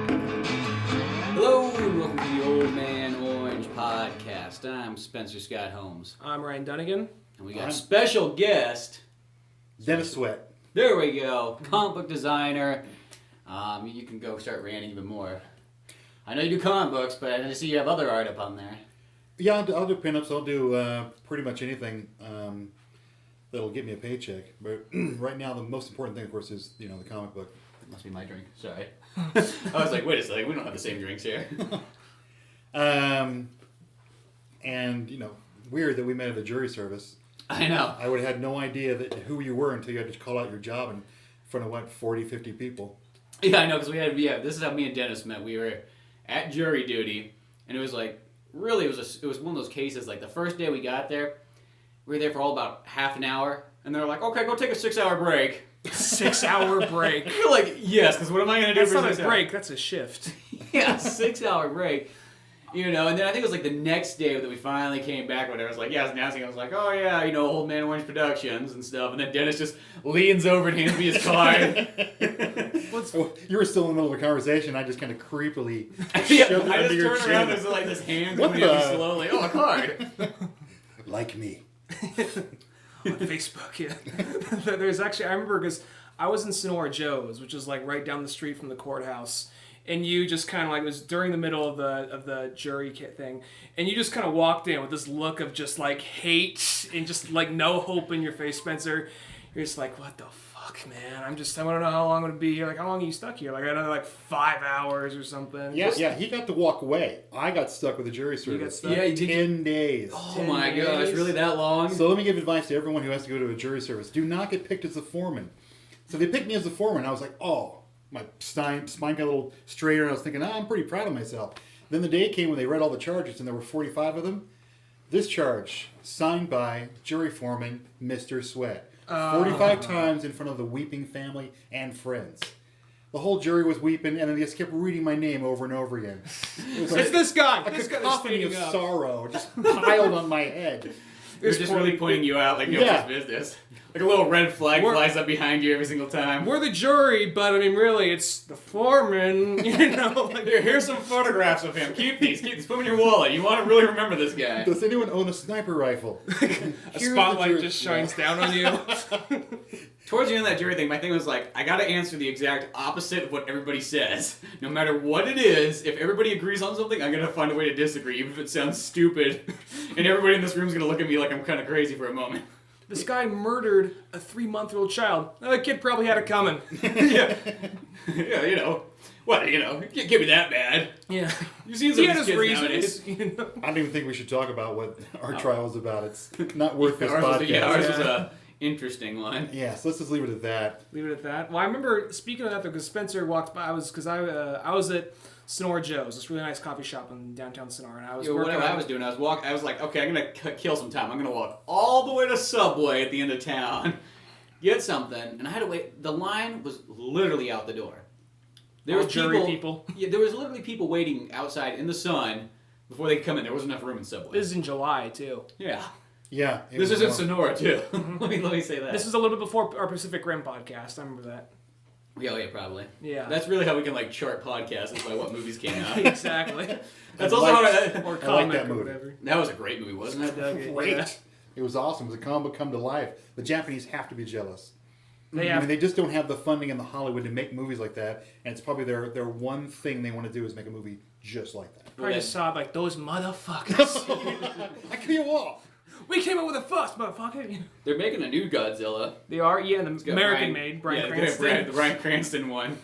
Hello and welcome to the Old Man Orange podcast. I'm Spencer Scott Holmes. I'm Ryan Dunigan. And we got a special guest. Dennis Sweatt. There we go. Comic book designer. You can go start ranting even more. I know you do comic books, but I see you have other art up on there. Yeah, I'll do pinups. I'll do pretty much anything that'll get me a paycheck. But right now, the most important thing, of course, is the comic book. It must be my drink. Sorry. I was like, wait a second. We don't have the same drinks here. And weird that we met at a jury service. I know. I would have had no idea who you were until you had to call out your job in front of 40, 50 people. Yeah, I know, because this is how me and Dennis met. We were at jury duty, and it was like, really, it was one of those cases, like the first day we got there, we were there for all about half an hour, and they were like, okay, go take a 6-hour break. 6-hour break. You're like, yes, because what am I going to do That's for not 6 a hours? break, that's a shift. Yeah, 6-hour break. And then I think it was like the next day that we finally came back when I was like, yeah, I was announcing, I was like, oh yeah, Old Man Orange Productions and stuff. And then Dennis just leans over and hands me his card. You were still in the middle of a conversation. I just kind of creepily Yeah, shoved it I under just your turned around, chin. there's like this hand What coming at me the- slowly. Oh, a card. Like me. On Facebook, yeah. There's actually, I remember because I was in Sonora Joe's, which is like right down the street from the courthouse. And you just kind of like, it was during the middle of the jury kit thing, and you just kind of walked in with this look of just like hate and just like no hope in your face, Spencer. You're just like, what the fuck, man? I don't know how long I'm gonna be here. Like, how long are you stuck here? Like, another like 5 hours or something. Yeah, he got to walk away. I got stuck with the jury service. got stuck? Yeah, you did. 10 days. Oh my gosh, really that long? So let me give advice to everyone who has to go to a jury service. Do not get picked as the foreman. So they picked me as the foreman. I was like, oh, my spine got a little straighter, and I was thinking, I'm pretty proud of myself. Then the day came when they read all the charges, and there were 45 of them. This charge, signed by jury foreman Mr. Sweatt. 45 times in front of the weeping family and friends. The whole jury was weeping, and then they just kept reading my name over and over again. It was It's this guy. a This guy cacophony of speaking up. sorrow just piled on my head. They're just really pointing you out like nobody's Yeah. business. Like a little red flag flies up behind you every single time. We're the jury, but I mean, really, it's the foreman. Like, Here's some photographs of him. Keep these. Put them in your wallet. You want to really remember this guy. Does anyone own a sniper rifle? a spotlight just shines down on you. Towards the end of that jury thing, my thing was like, I gotta answer the exact opposite of what everybody says. No matter what it is, if everybody agrees on something, I'm gonna find a way to disagree, even if it sounds stupid. And everybody in this room's gonna look at me like I'm kind of crazy for a moment. This guy murdered a 3-month-old child. The kid probably had it coming. Yeah, what, it can't get me that bad. Yeah. You've seen some He of had these his kids reasons. nowadays. I don't even think we should talk about what our trial is about. It's not worth this Ours podcast. was a interesting one. Yeah, so let's just leave it at that. Leave it at that. Well, I remember, speaking of that, though, because Spencer walked by, I was at Sonora Joe's, this really nice coffee shop in downtown Sonora, and I was working. Whatever I was doing, I was like, okay, I'm gonna kill some time. I'm gonna walk all the way to Subway at the end of town, get something, and I had to wait. The line was literally out the door. There All was jury people. Yeah, there was literally people waiting outside in the sun before they could come in. There wasn't enough room in Subway. This is in July, too. Yeah. Yeah. This is in Sonora, too. let me say that. This was a little bit before our Pacific Rim podcast. I remember that. Yeah, probably. Yeah. That's really how we can chart podcasts is by what movies came out. Exactly. That's also how Or I like comic that or movie. whatever. that was a great movie, wasn't it? Dug it, Great. yeah. It was awesome. It was a comic book come to life. The Japanese have to be jealous. They I have mean, they just don't have the funding in the Hollywood to make movies like that, and it's probably their one thing they want to do is make a movie just like that. I just saw like those motherfuckers. I kill you all. We came up with a fuss, motherfucker. They're making a new Godzilla. They are, yeah, the got American made Bryan Cranston. The Bryan Cranston one.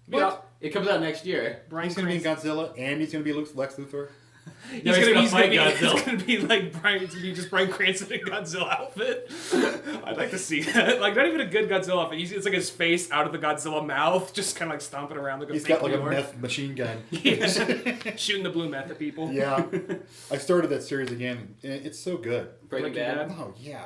What? Yeah, it comes out next year. Bryan He's going to be in Cranston. Godzilla, and he's going to be Lex Luthor. No, he's gonna fight Godzilla. It's gonna be like Bryan. It's gonna be just Bryan Cranston in Godzilla outfit. I'd like to see that. Like, not even a good Godzilla outfit. You see, it's like his face out of the Godzilla mouth, just kind of like stomping around like a He's fake got like a New York. meth machine gun. Yeah. Shooting the blue meth at people. Yeah. I started that series again. It's so good. Breaking Breaking Bad. Bad. Oh, yeah.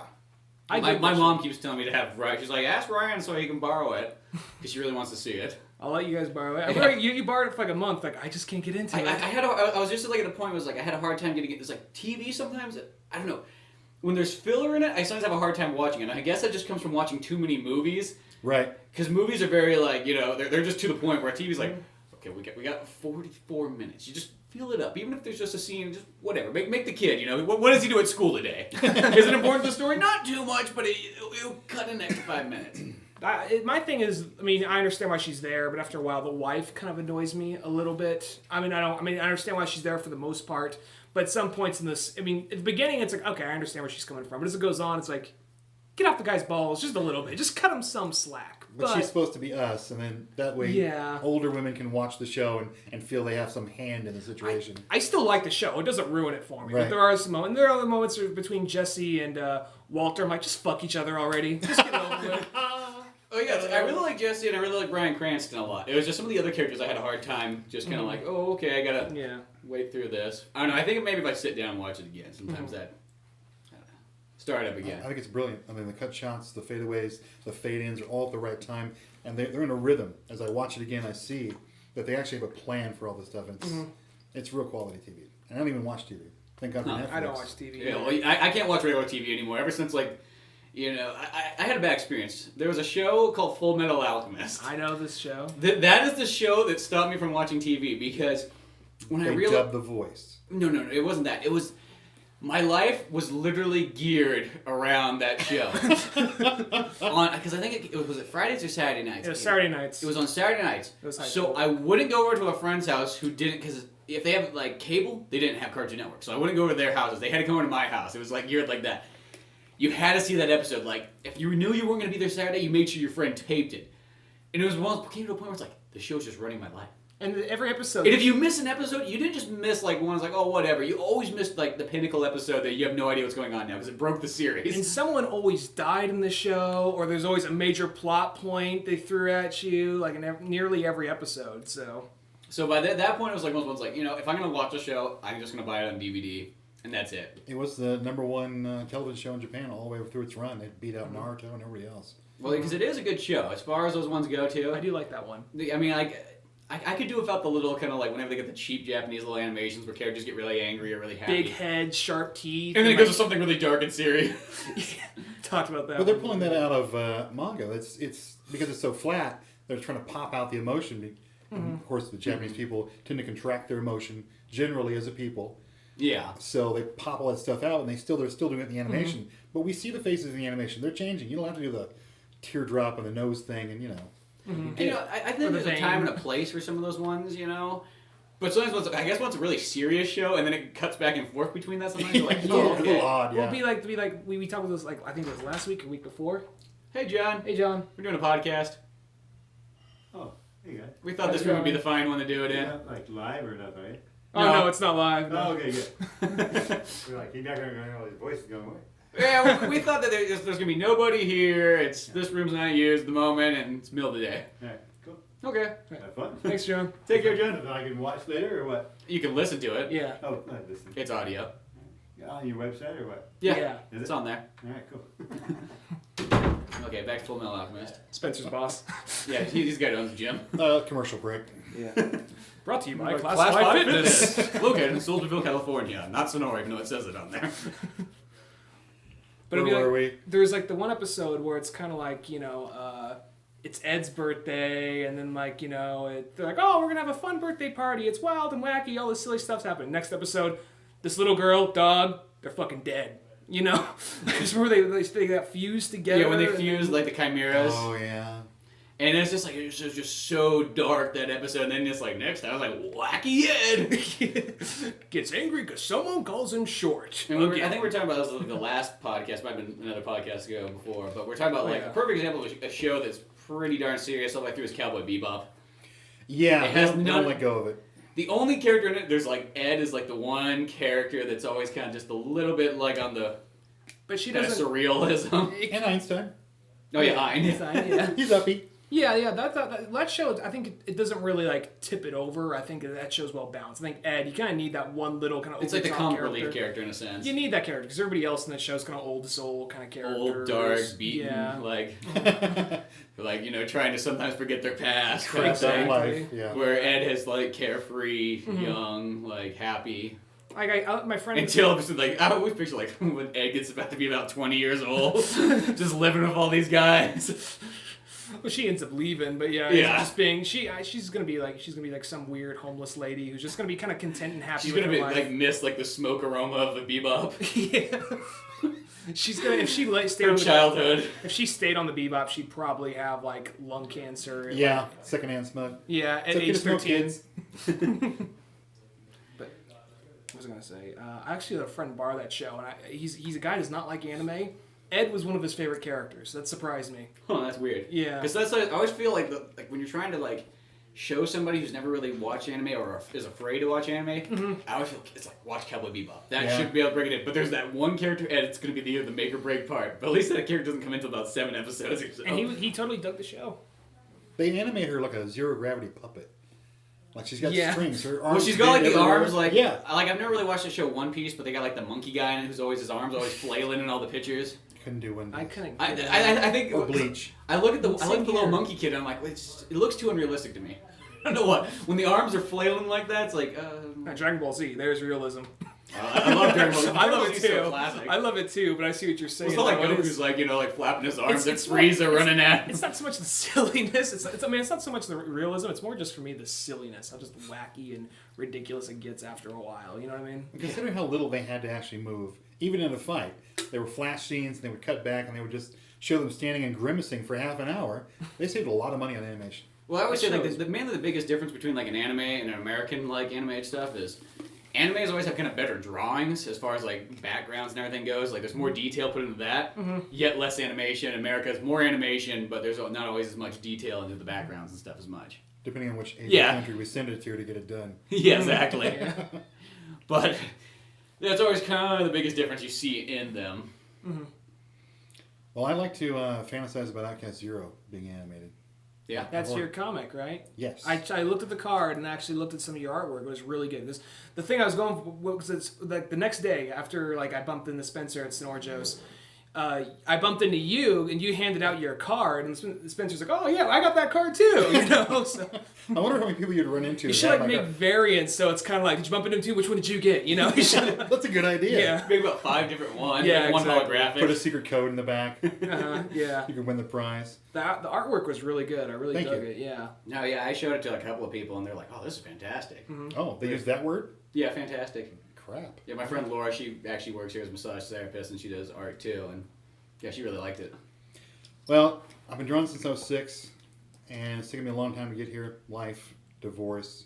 My mom keeps telling me to have Ryan. She's like, ask Ryan so he can borrow it because she really wants to see it. I'll let you guys borrow it. I remember you borrowed it for like a month. Like, I just can't get into it. I was just like at a point where it was like I had a hard time getting it. There's like TV sometimes. I don't know. When there's filler in it, I sometimes have a hard time watching it. And I guess that just comes from watching too many movies. Right. Because movies are very like, they're just to the point where TV's like, okay, we got 44 minutes. You just fill it up, even if there's just a scene, just whatever. Make the kid, what does he do at school today? Is it important to the story? Not too much, but it'll cut an extra 5 minutes. My thing is, I understand why she's there, but after a while, the wife kind of annoys me a little bit. I understand why she's there for the most part, but at some points in this, at the beginning, it's like, okay, I understand where she's coming from, but as it goes on, it's like, get off the guy's balls just a little bit, just cut him some slack. But she's supposed to be us, and then that way older women can watch the show and feel they have some hand in the situation. I still like the show. It doesn't ruin it for me. Right. But there are some moments. There are other moments between Jesse and Walter. I'm like, just fuck each other already. Just get over it. Oh yeah, I really like Jesse and I really like Bryan Cranston a lot. It was just some of the other characters I had a hard time just kind of like, oh okay, I gotta wait through this. I don't know. I think maybe if I sit down and watch it again, sometimes that start up again. I think it's brilliant. The cut shots, the fadeaways, the fade-ins are all at the right time, and they're in a rhythm. As I watch it again, I see that they actually have a plan for all this stuff. It's real quality TV. And I don't even watch TV. Thank God for Netflix. I don't watch TV. Yeah, well, I can't watch regular TV anymore. Ever since I had a bad experience. There was a show called Full Metal Alchemist. I know this show. That is the show that stopped me from watching TV because when I realized... They dubbed the voice. No, it wasn't that. It was... My life was literally geared around that show. Because I think it was Fridays or Saturday nights? It was Saturday nights. It was on Saturday nights. It was high so school. I wouldn't go over to a friend's house who didn't, because if they have cable, they didn't have Cartoon Network. So I wouldn't go over to their houses. They had to come over to my house. It was geared like that. You had to see that episode. If you knew you weren't going to be there Saturday, you made sure your friend taped it. And it came to a point where it's the show's just running my life. And every episode... And if you miss an episode, you didn't just miss one's oh, whatever. You always missed the pinnacle episode that you have no idea what's going on now because it broke the series. And someone always died in the show, or there's always a major plot point they threw at you, in nearly every episode, so... So by that point, it was one of those ones if I'm going to watch a show, I'm just going to buy it on DVD, and that's it. It was the #1 television show in Japan all the way through its run. It beat out Naruto and everybody else. Well, because it is a good show, as far as those ones go, too. I do like that one. I could do without the little whenever they get the cheap Japanese little animations where characters get really angry or really happy. Big head, sharp teeth. And then it goes to something really dark and serious. Talked about that. But they're pulling that out of manga. It's because it's so flat, they're trying to pop out the emotion. And of course, the Japanese people tend to contract their emotion generally as a people. Yeah. So they pop all that stuff out, and they're still doing it in the animation. But we see the faces in the animation. They're changing. You don't have to do the teardrop and the nose thing, and I think there's a time and a place for some of those ones, But sometimes once it's a really serious show, and then it cuts back and forth between that. Sometimes you're a little odd, yeah. Well, we talked about this, I think it was last week or week before. Hey, John. Hey, John. We're doing a podcast. Oh, hey guys. We thought this room would be the fine one to do it in. Yeah, live or nothing, right? Oh, no, it's not live. No. Oh, okay, good. We're he's not going to go, his voice is going away. Yeah, we thought that there's going to be nobody here. This room's not used at the moment, and it's middle of the day. All right, cool. Okay. Have fun. Thanks, John. Take care, John. So I can watch later or what? You can listen to it. Yeah. Oh, not listen. It's audio. On your website or what? Yeah. Is It's it? on there. All right, cool. Okay, back to Full Metal Alchemist. Spencer's boss. Yeah, he's got his own gym. Commercial break. Yeah. Brought to you by Class Class 5 Fitness. Fitness. Located in Soulsville, California. Not Sonora, even though it says it on there. But Where were we? There's the one episode where it's kind of it's Ed's birthday, and then they're like, oh, we're gonna have a fun birthday party. It's wild and wacky. All this silly stuff's happening. Next episode, this little girl, dog, they're fucking dead. Just remember they got fused together. Yeah, when they fused the chimeras. Oh yeah. And it's just it was just so dark that episode. And then it's next time I was wacky Ed gets angry because someone calls him short. And I think we're talking about this the last podcast. Might have been another podcast ago before, but we're talking about a perfect example of a show that's pretty darn serious. All the way through is Cowboy Bebop. Yeah, it has they don't let go of it. The only character in it, there's Ed is the one character that's always kind of just a little bit on the but she kind of doesn't surrealism. And Einstein. Oh yeah, Einstein, yeah. He's uppy. Yeah, that show, I think it doesn't really tip it over. I think that show's well balanced. I think Ed, you kind of need that one little kind of it's the comic relief character in a sense. You need that character because everybody else in that show is kind of old soul kind of character. Old, dark, beaten, trying to sometimes forget their past. Crap that life, yeah. Where Ed has carefree, young, happy. My friend until I always picture when Ed gets about to be about 20 years old, just living with all these guys. Well, she ends up leaving, but yeah, Yeah. just being she's gonna be like some weird homeless lady who's just gonna be kind of content and happy. She's with gonna her be life. like miss like the smoke aroma of the bebop Yeah. She's gonna stayed from on the childhood. If she stayed on the bebop, she'd probably have like lung cancer. And, Yeah, like, secondhand smoke. yeah, at It's okay age to smoke, 13. kids. But what was I gonna say? I actually had a friend borrow that show, and he's a guy who does not like anime. Ed was one of his favorite characters. That surprised me. Oh, that's weird. Yeah. Because that's like, I always feel like when you're trying to like show somebody who's never really watched anime or is afraid to watch anime, I always feel like it's like watch Cowboy Bebop. That Yeah. should be able to break it in. But there's that one character, Ed. It's going to be the make or break part. But at least that character doesn't come into about 7 episodes or so. And he totally dug the show. They animate her like a zero gravity puppet. Like she's got Yeah. strings. Her arms Well, she's got like the everywhere. arms, like yeah. Like I've never really watched the show One Piece, but they got like the monkey guy in it who's always his arms always flailing in all the pictures. Couldn't do one. I couldn't. I think Or Bleach. I look at the Same little here. monkey kid. And I'm like, it looks too unrealistic to me. I don't know what. When the arms are flailing like that, it's like. Dragon Ball Z. There's realism. I love Dragon Ball Z. I love Dragon Ball it Z's so too. classic. I love it too, but I see what you're saying. It's not like though. Goku's like, like flapping his arms and it's Frieza more- running at. It's not so much the silliness. It's not so much the realism. It's more just for me the silliness. How just wacky and ridiculous it gets after a while. You know what I mean? Considering how little they had to actually move, even in a fight, there were flash scenes and they would cut back and they would just show them standing and grimacing for half an hour. They saved a lot of money on animation. Well, I always say like shows. mainly the biggest difference between like an anime and an American like animated stuff is animes always have kind of better drawings as far as like backgrounds and everything goes. Like there's more detail put into that, yet less animation. America has more animation, but there's not always as much detail into the backgrounds and stuff as much. Depending on which Asian Yeah. country we send it to get it done. Yeah, exactly. Yeah. But that's always kind of the biggest difference you see in them. Well, I like to fantasize about Outcast Zero being animated. Yeah. That's your comic, right? Yes. I looked at the card and actually looked at some of your artwork. It was really good. The thing I was going for was it's like the next day after like I bumped into Spencer at Sonora Joe's. I bumped into you and you handed out your card and Spencer's like, oh yeah, I got that card too. You know, so I wonder how many people you'd run into. you that should had like my make card. variants. So it's kind of like, did you bump into him too? Which one did you get? You know, you should. That's a good idea. Yeah. Maybe about 5 different ones. Yeah, One exactly. holographic. Put a secret code in the back. Yeah. You can win the prize. The artwork was really good. I really Thank dug you. it. Yeah. No, yeah, I showed it to a couple of people and they're like, oh, this is fantastic. Oh, they use that word? Yeah, fantastic. Crap. Yeah, my friend Laura, she actually works here as a massage therapist and she does art too. And yeah, she really liked it. Well, I've been drawing since I was 6, and it's taken me a long time to get here. Life, divorce,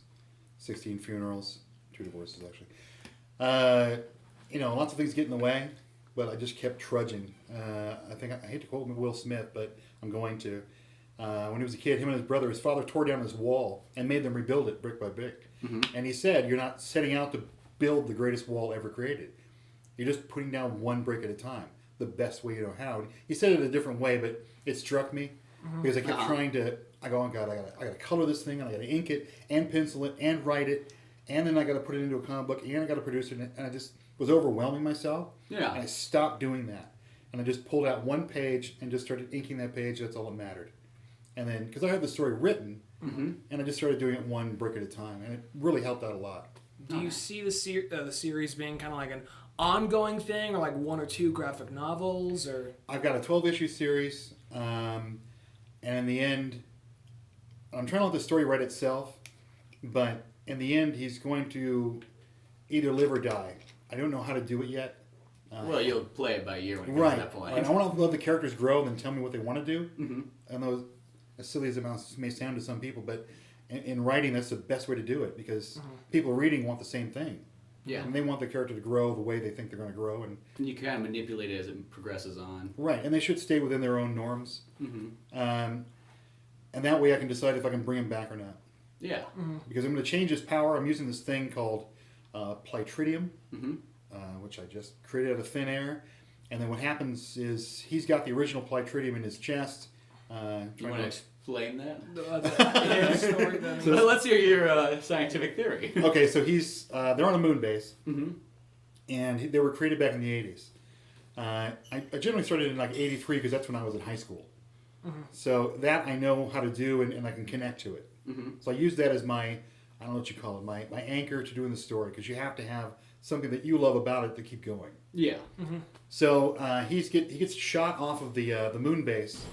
16 funerals, 2 divorces actually. Lots of things get in the way, but I just kept trudging. I hate to quote Will Smith, but I'm going to. When he was a kid, him and his father tore down his wall and made them rebuild it brick by brick. And he said, you're not setting out to build the greatest wall ever created. You're just putting down one brick at a time, the best way you know how. He said it a different way, but it struck me because I kept trying to. I go, oh God, I gotta color this thing, and I gotta ink it, and pencil it, and write it, and then I gotta put it into a comic book, and I gotta produce it, and I just was overwhelming myself. Yeah. And I stopped doing that, and I just pulled out one page and just started inking that page. That's all that mattered. And then, because I had the story written, and I just started doing it one brick at a time, and it really helped out a lot. Do you see the series being kind of like an ongoing thing, or like 1 or 2 graphic novels, or? I've got a 12-issue series, and in the end, I'm trying to let the story write itself, but in the end, he's going to either live or die. I don't know how to do it yet. Well, you'll play it by ear when it comes Right. to that point. And I want to let the characters grow and then tell me what they want to do. And those, as silly as it may sound to some people, but in writing, that's the best way to do it because people reading want the same thing. Yeah. And they want the character to grow the way they think they're going to grow. And You can kind of manipulate it as it progresses on. right. And they should stay within their own norms. And that way I can decide if I can bring him back or not. Yeah. Because I'm going to change his power. I'm using this thing called Plytridium, which I just created out of thin air. And then what happens is he's got the original Plytridium in his chest. You want to explain that? Story then. Well, let's hear your scientific theory. Okay, so they're on a moon base, and they were created back in the 80s. I generally started in like 83 because that's when I was in high school. So that I know how to do and I can connect to it. So I use that as my, I don't know what you call it, my anchor to doing the story because you have to have something that you love about it to keep going. Yeah. So he gets shot off of the moon base,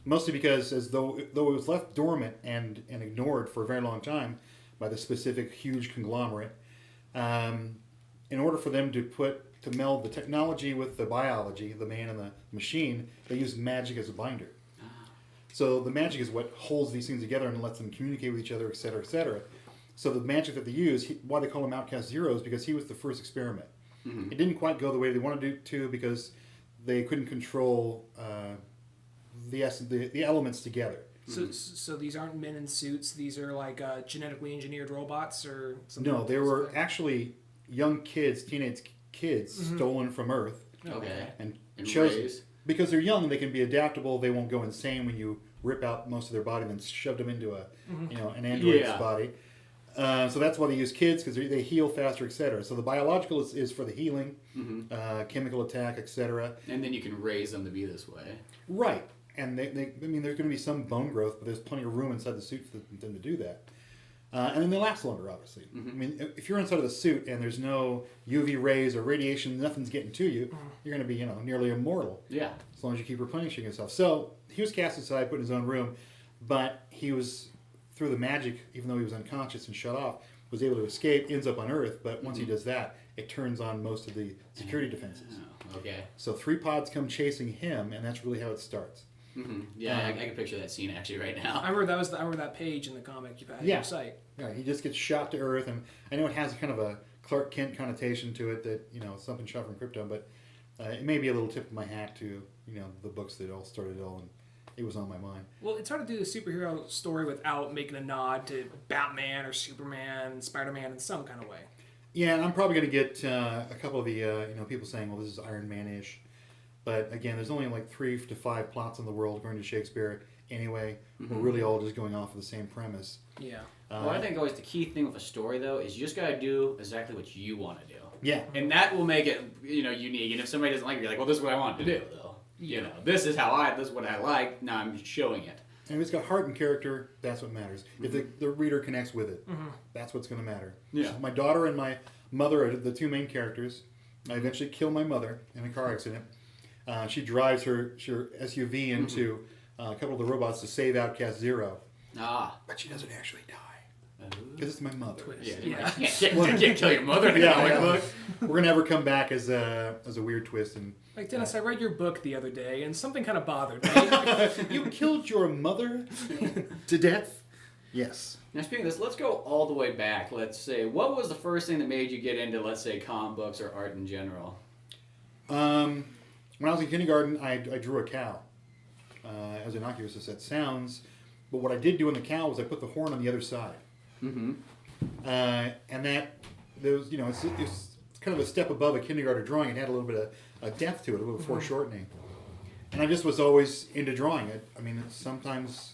Mostly because though it was left dormant and ignored for a very long time by the specific huge conglomerate, in order for them to meld the technology with the biology, the man and the machine, they use magic as a binder. So the magic is what holds these things together and lets them communicate with each other, et cetera, et cetera. So the magic that they use, why they call him Outcast Zero, is because he was the first experiment. It didn't quite go the way they wanted it to because they couldn't control the elements together. So these aren't men in suits. These are like genetically engineered robots or something. No, they were actually young kids, teenage kids, stolen from Earth. Okay. And raised. chose because they're young. They can be adaptable. They won't go insane when you rip out most of their body and then shove them into an android's body. So that's why they use kids, because they heal faster, etc. So the biological is for the healing, chemical attack, etc. And then you can raise them to be this way. Right. And there's going to be some bone growth, but there's plenty of room inside the suit for them to do that. And then they last longer, obviously. I mean, if you're inside of the suit and there's no UV rays or radiation, nothing's getting to you, you're going to be, nearly immortal. Yeah. As long as you keep replenishing yourself. So he was cast aside, put in his own room, but he was, through the magic, even though he was unconscious and shut off, was able to escape, ends up on Earth, but once he does that, it turns on most of the security defenses. Oh, okay. So 3 pods come chasing him, and that's really how it starts. Yeah, I can picture that scene actually right now. I remember that page in the comic you had on your site. Yeah, he just gets shot to Earth, and I know it has kind of a Clark Kent connotation to it that, something shot from Krypton, but it may be a little tip of my hat to, the books that all started it all, and it was on my mind. Well, it's hard to do a superhero story without making a nod to Batman or Superman, Spider-Man in some kind of way. Yeah, and I'm probably going to get a couple of the people saying, well, this is Iron Man-ish. But again, there's only like 3 to 5 plots in the world according to Shakespeare. Anyway, we're really all just going off of the same premise. Yeah. Well, I think always the key thing with a story, though, is you just got to do exactly what you want to do. Yeah. And that will make it, unique. And if somebody doesn't like it, you're like, well, this is what I want to do, though. This is what I like. Now I'm showing it. And if it's got heart and character, that's what matters. If the reader connects with it, that's what's going to matter. Yeah. So my daughter and my mother are the 2 main characters. I eventually kill my mother in a car accident. She drives her SUV into a couple of the robots to save Outcast Zero. But she doesn't actually die. Because it's my mother. Yeah. You can't kill your mother in a comic book. We're going to have her come back as a weird twist. And like, Dennis, I read your book the other day, and something kind of bothered me. You killed your mother to death? Yes. Now, speaking of this, let's go all the way back. Let's say, what was the first thing that made you get into, let's say, comic books or art in general? When I was in kindergarten, I drew a cow. As innocuous as that sounds, but what I did do in the cow was I put the horn on the other side. And that there was, it's kind of a step above a kindergarten drawing. It had a little bit of depth to it, a little foreshortening. And I just was always into drawing it. I mean, sometimes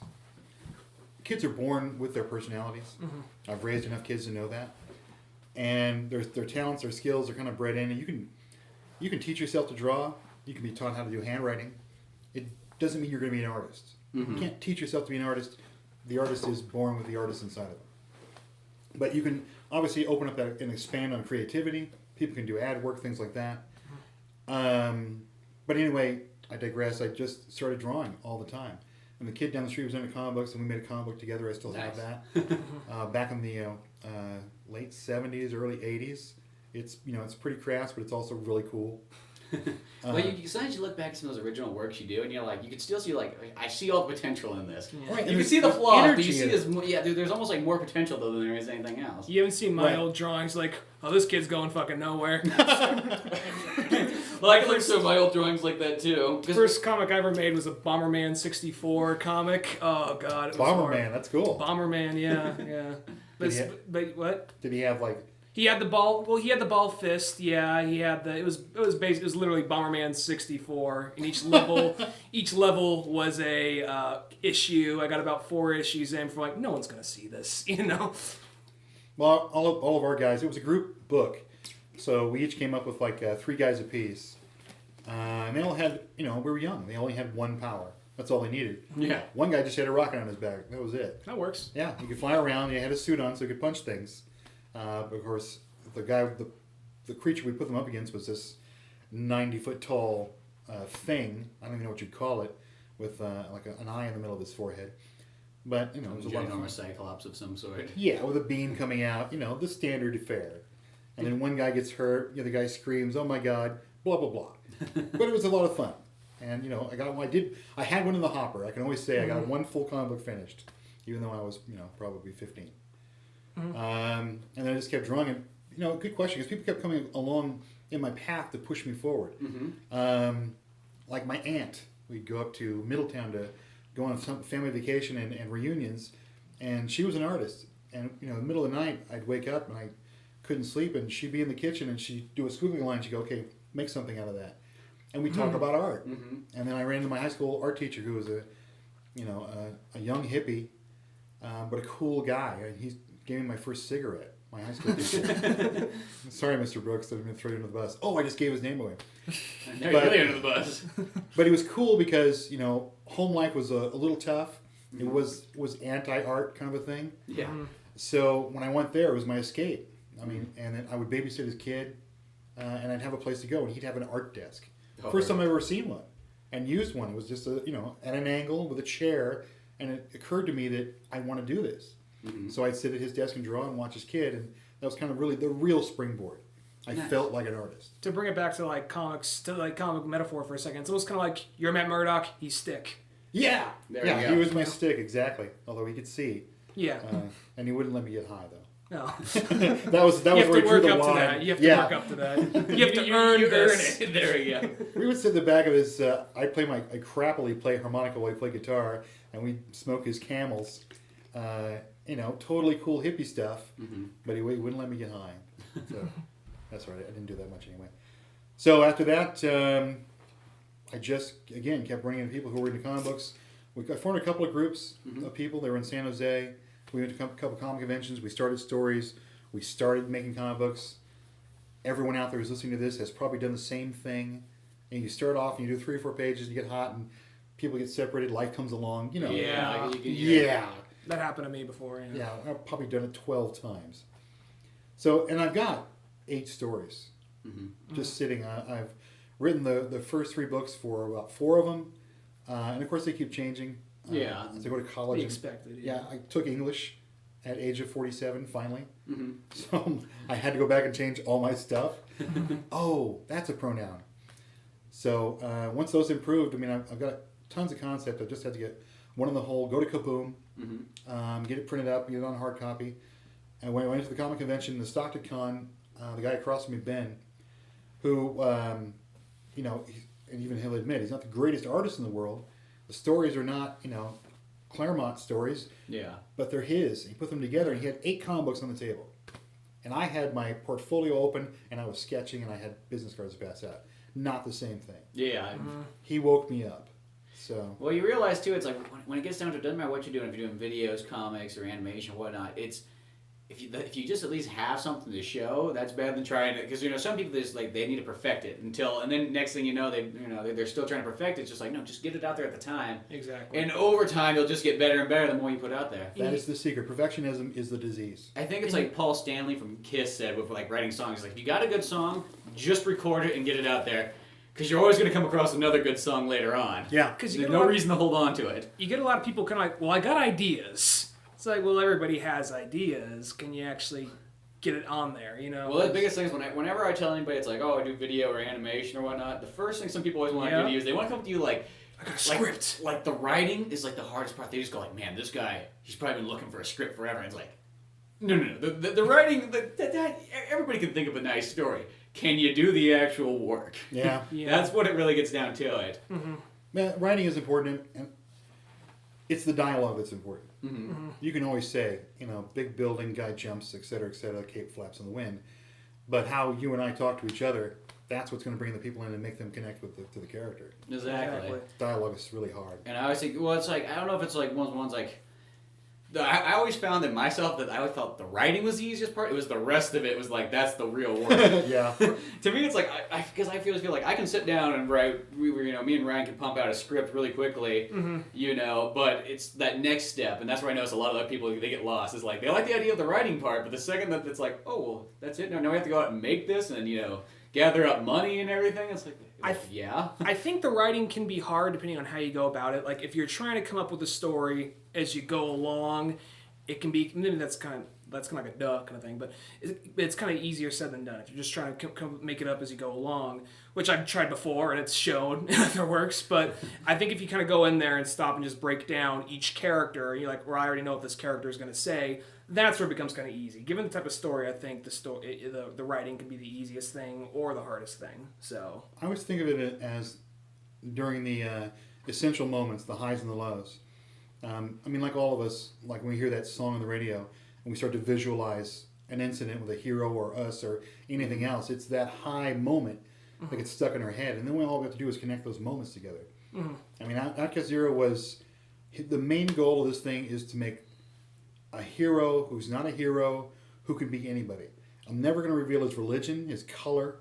kids are born with their personalities. I've raised enough kids to know that, and their talents, their skills are kind of bred in, and you can teach yourself to draw. You can be taught how to do handwriting. It doesn't mean you're going to be an artist. You can't teach yourself to be an artist. The artist is born with the artist inside of them. But you can obviously open up that and expand on creativity. People can do ad work, things like that. But anyway, I digress. I just started drawing all the time. And the kid down the street was into comic books, and we made a comic book together. I still have that. Back in the late 70s, early 80s. It's pretty crass, but it's also really cool. Well, sometimes you look back at some of those original works you do, and you're like, you can still see, like, I see all the potential in this. Yeah. Right, you can see the flaws, but you see there's almost like more potential though than there is anything else. You haven't seen my old drawings, like, oh, this kid's going fucking nowhere. Well, I can look through my old drawings like that too. The first comic I ever made was a Bomberman 64 comic. Oh god, it was Bomberman, that's cool. Bomberman, yeah. But what? Did he have like? He had the ball. Well, he had the ball fist. Yeah, he had the. It was literally Bomberman 64, and each level was a issue. I got about 4 issues in for like no one's gonna see this, Well, all of our guys. It was a group book, so we each came up with like 3 guys apiece, and they all had we were young. They only had 1 power. That's all they needed. Yeah. One guy just had a rocket on his back. That was it. That works. Yeah, he could fly around. He had a suit on, so he could punch things. But of course, the creature we put them up against was this 90-foot tall thing. I don't even know what you'd call it, with like an eye in the middle of his forehead. But it was a lot of fun. Ginormous cyclops of some sort. Yeah, with a beam coming out, the standard fare. And then one guy gets hurt, the guy screams, "Oh my God!" Blah blah blah. But it was a lot of fun, and I got one. I had one in the hopper. I can always say I got one full comic book finished, even though I was probably 15. And then I just kept drawing it. Good question, because people kept coming along in my path to push me forward. Like my aunt, we'd go up to Middletown to go on some family vacation and reunions, and she was an artist. And in the middle of the night, I'd wake up and I couldn't sleep, and she'd be in the kitchen and she'd do a squiggly line. She'd go, "Okay, make something out of that," and we talk about art. And then I ran into my high school art teacher, who was a young hippie, but a cool guy. And he gave me my first cigarette. My high school teacher. Sorry, Mr. Brooks, I'm going to throw you under the bus. Oh, I just gave his name away. Now you're really under the bus. But he was cool because home life was a little tough. It was anti-art kind of a thing. Yeah. So when I went there, it was my escape. And then I would babysit his kid, and I'd have a place to go, and he'd have an art desk. First time I've ever seen one, and used one. It was just at an angle with a chair, and it occurred to me that I want to do this. So I'd sit at his desk and draw and watch his kid, and that was kind of really the real springboard. I felt like an artist. To bring it back to comics, to comic metaphor for a second, it's almost kind of like you're Matt Murdock, he's Stick. Yeah, there you go. He was my stick exactly. Although he could see. Yeah. And he wouldn't let me get high though. No. that was you have where to he drew work the up line. to that. You have to work up to that. You have to earn this. Earn it. There you go. We would sit in the back of his. I crappily play harmonica while he played guitar, and we'd smoke his Camels. Totally cool hippie stuff, but he wouldn't let me get high. So that's right. I didn't do that much anyway. So after that, I just again kept running into people who were into comic books. I formed a couple of groups of people. They were in San Jose. We went to a couple of comic conventions. We started stories. We started making comic books. Everyone out there who's listening to this has probably done the same thing. And you start off and you do 3 or 4 pages, and you get hot, and people get separated. Life comes along. Yeah. That happened to me before. Yeah, I've probably done it 12 times. So, and I've got 8 stories just sitting. I've written the first 3 books for about 4 of them. And of course, they keep changing. As I go to college. Be expected. Yeah, I took English at age of 47, finally. So I had to go back and change all my stuff. Oh, that's a pronoun. So once those improved, I've got tons of concept. I just had to get one in the hole, go to Kaboom, get it printed up, get it on hard copy. And when I went to the comic convention in the Stockton Con, the guy across from me, Ben, who, and even he'll admit, he's not the greatest artist in the world. The stories are not, Claremont stories. Yeah. But they're his. He put them together, and he had 8 comic books on the table. And I had my portfolio open, and I was sketching, and I had business cards to pass out. Not the same thing. Yeah. He woke me up. So. Well, you realize, too, it's like, when it gets down to it, doesn't matter what you're doing, if you're doing videos, comics, or animation, or whatnot, it's, if you just at least have something to show, that's better than trying to, because some people just they need to perfect it and then next thing you know they're still trying to perfect it. It's just like, no, just get it out there at the time. Exactly. And over time you'll just get better and better the more you put out there. That is the secret. Perfectionism is the disease. I think it's like Paul Stanley from Kiss said with writing songs. He's like, if you got a good song, just record it and get it out there. Because you're always going to come across another good song later on. Yeah. Because there's no reason to hold on to it. You get a lot of people kind of like, well, I got ideas. It's like, well, everybody has ideas. Can you actually get it on there, Well, the biggest thing is whenever I tell anybody it's like, oh, I do video or animation or whatnot, the first thing some people always want to do is they want to come to you I got a script. Like the writing is the hardest part. They just go man, this guy, he's probably been looking for a script forever. And it's like, no. The writing, that everybody can think of a nice story. Can you do the actual work? Yeah. That's what it really gets down to it. Man, writing is important, and it's the dialogue that's important. You can always say, big building, guy jumps, et cetera, cape flaps in the wind. But how you and I talk to each other, that's what's going to bring the people in and make them connect to the character. Exactly. Dialogue is really hard. And I always think, well, it's I don't know if it's one of the ones I always found in myself that I always felt the writing was the easiest part. It was the rest of it was that's the real work. Yeah. To me, it's because I feel like I can sit down and write. Me and Ryan can pump out a script really quickly, but it's that next step, and that's where I notice a lot of other people they get lost. Is they like the idea of the writing part, but the second that it's oh well, that's it. Now we have to go out and make this, and gather up money and everything. It's like, yeah. I think the writing can be hard depending on how you go about it. Like if you're trying to come up with a story as you go along, it can be, maybe that's kind of like a duh kind of thing, but it's kind of easier said than done. If you're just trying to make it up as you go along, which I've tried before and it's shown if it works, but I think if you kind of go in there and stop and just break down each character, and you're like, well, I already know what this character is going to say, that's where it becomes kind of easy. Given the type of story, I think the writing can be the easiest thing or the hardest thing. So I always think of it as during the essential moments, the highs and the lows. I mean, like all of us, like when we hear that song on the radio and we start to visualize an incident with a hero or us or anything else, it's that high moment that gets stuck in our head. And then all we have to do is connect those moments together. Mm-hmm. I mean, Outcast Zero was, the main goal of this thing is to make a hero who's not a hero, who can be anybody. I'm never going to reveal his religion, his color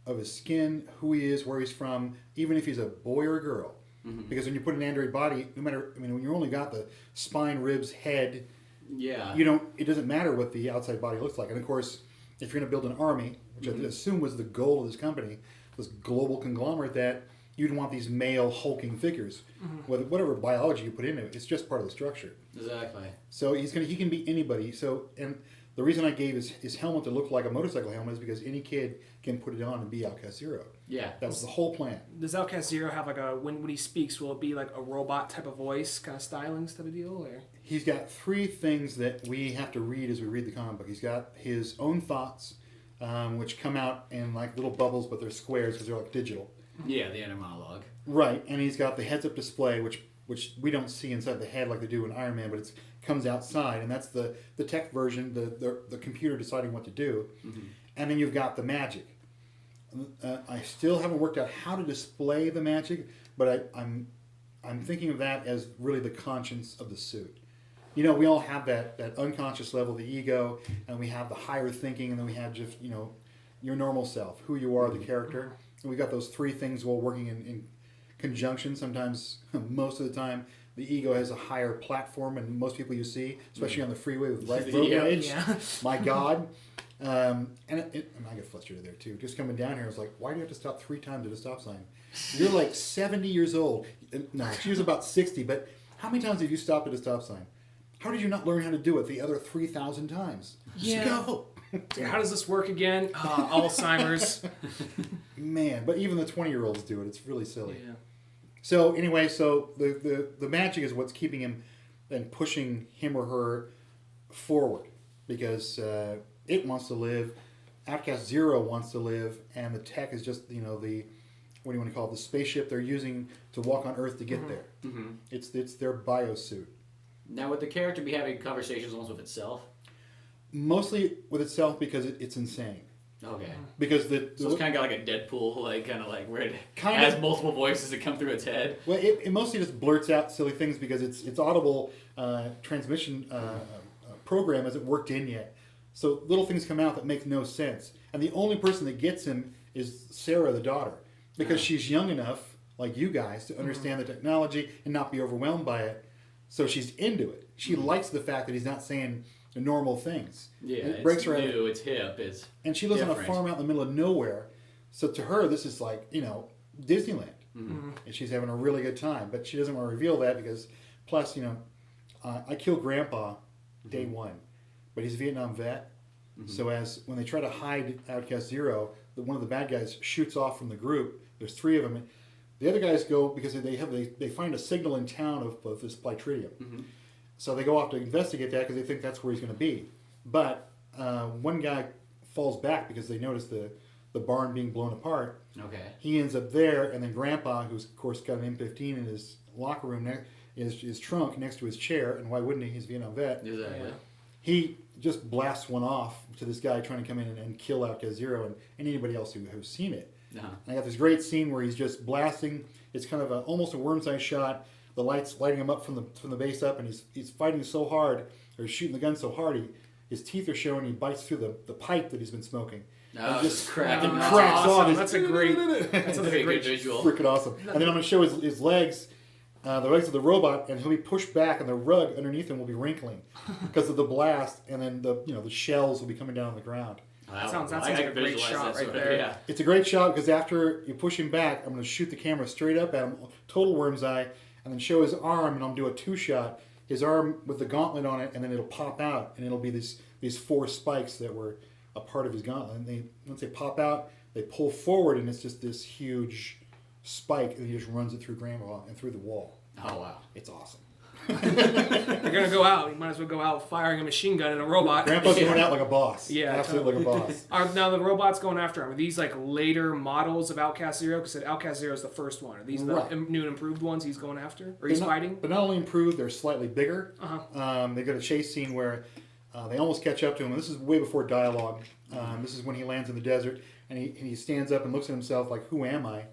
of his skin, who he is, where he's from, even if he's a boy or a girl. Mm-hmm. Because when you put an android body, no matter, I mean, when you only got the spine, ribs, head, it doesn't matter what the outside body looks like. And of course, if you're going to build an army, which I assume was the goal of this company, this global conglomerate, that you'd want these male hulking figures. Mm-hmm. Whatever biology you put into it, it's just part of the structure. Exactly. So he can be anybody. So, and the reason I gave his helmet to look like a motorcycle helmet is because any kid can put it on and be Outcast Zero. Yeah. That was the whole plan. Does Outcast Zero have like when he speaks, will it be like a robot type of voice, kind of stylings type of deal? Or? He's got three things that we have to read as we read the comic book. He's got his own thoughts, which come out in like little bubbles, but they're squares because they're like digital. Yeah, the inner monologue. Right, and he's got the heads-up display, which we don't see inside the head like they do in Iron Man, but it comes outside, and that's the tech version, the computer deciding what to do. Mm-hmm. And then you've got the magic. I still haven't worked out how to display the magic, but I'm thinking of that as really the conscience of the suit. You know, we all have that unconscious level, the ego, and we have the higher thinking, and then we have just, your normal self, who you are, the character. And we got those three things all working in conjunction. Sometimes, most of the time, the ego has a higher platform, and most people you see, especially on the freeway with road rage, my God. And I get frustrated there too. Just coming down here, I was like, why do you have to stop 3 times at a stop sign? You're like 70 years old. No, she was about 60, but how many times have you stopped at a stop sign? How did you not learn how to do it the other 3,000 times? Just go. How does this work again? Alzheimer's. Man, but even the 20-year-olds do it. It's really silly. Yeah. So anyway, the magic is what's keeping him and pushing him or her forward, because it wants to live, Outcast Zero wants to live, and the tech is just, the, what do you want to call it, the spaceship they're using to walk on Earth to get there. Mm-hmm. It's their biosuit. Now, would the character be having conversations almost with itself? Mostly with itself, because it's insane. Okay. Because so it's kind of got like a Deadpool, where it has multiple voices that come through its head. Well, it mostly just blurts out silly things because its audible transmission program hasn't worked in yet. So little things come out that make no sense. And the only person that gets him is Sarah, the daughter, because she's young enough, like you guys, to understand the technology and not be overwhelmed by it. So she's into it. She likes the fact that he's not saying the normal things. Yeah, it breaks her new, it's hip, it's and she lives different. On a farm out in the middle of nowhere. So to her, this is like, Disneyland. Mm-hmm. And she's having a really good time. But she doesn't want to reveal that because, plus, I killed Grandpa day one. But he's a Vietnam vet. Mm-hmm. So when they try to hide Outcast Zero, one of the bad guys shoots off from the group. There's 3 of them. And the other guys go because they find a signal in town of this Plytridium. Mm-hmm. So they go off to investigate that because they think that's where he's going to be. But one guy falls back because they notice the barn being blown apart. Okay. He ends up there, and then Grandpa, who's of course got an M15 in his locker room, his trunk next to his chair, and why wouldn't he? He's a Vietnam vet. Exactly. He just blasts one off to this guy trying to come in and kill Outcast Zero and anybody else who's seen it. Uh-huh. And I got this great scene where he's just blasting. It's kind of almost a worm's-eye shot. The light's lighting him up from the base up, and he's fighting so hard, or shooting the gun so hard, his teeth are showing. He bites through the pipe that he's been smoking. Oh, just cracking. Cracks awesome. off. That's a great visual. Freaking awesome. And then I'm going to show his legs, the legs of the robot, and he'll be pushed back, and the rug underneath him will be wrinkling because of the blast, and then the shells will be coming down on the ground. That sounds like a great shot right there. Yeah. It's a great shot because after you push him back, I'm going to shoot the camera straight up at him, total worm's eye, and then show his arm, and I'll do a 2-shot. His arm with the gauntlet on it, and then it'll pop out, and it'll be these 4 spikes that were a part of his gauntlet. And once they pop out, they pull forward, and it's just this huge spike, and he just runs it through Grandma and through the wall. Oh, wow. It's awesome. You're gonna go out. You might as well go out firing a machine gun at a robot. Grandpa's going out like a boss. Yeah, Absolutely like a boss. Now the robots going after him. Are these like later models of Outcast Zero? Because Outcast Zero is the first one. Are these the new and improved ones he's going after? Or he's fighting? But not only improved, they're slightly bigger. Uh-huh. They've got a chase scene where they almost catch up to him. This is way before dialogue. This is when he lands in the desert, and he stands up and looks at himself like, who am I?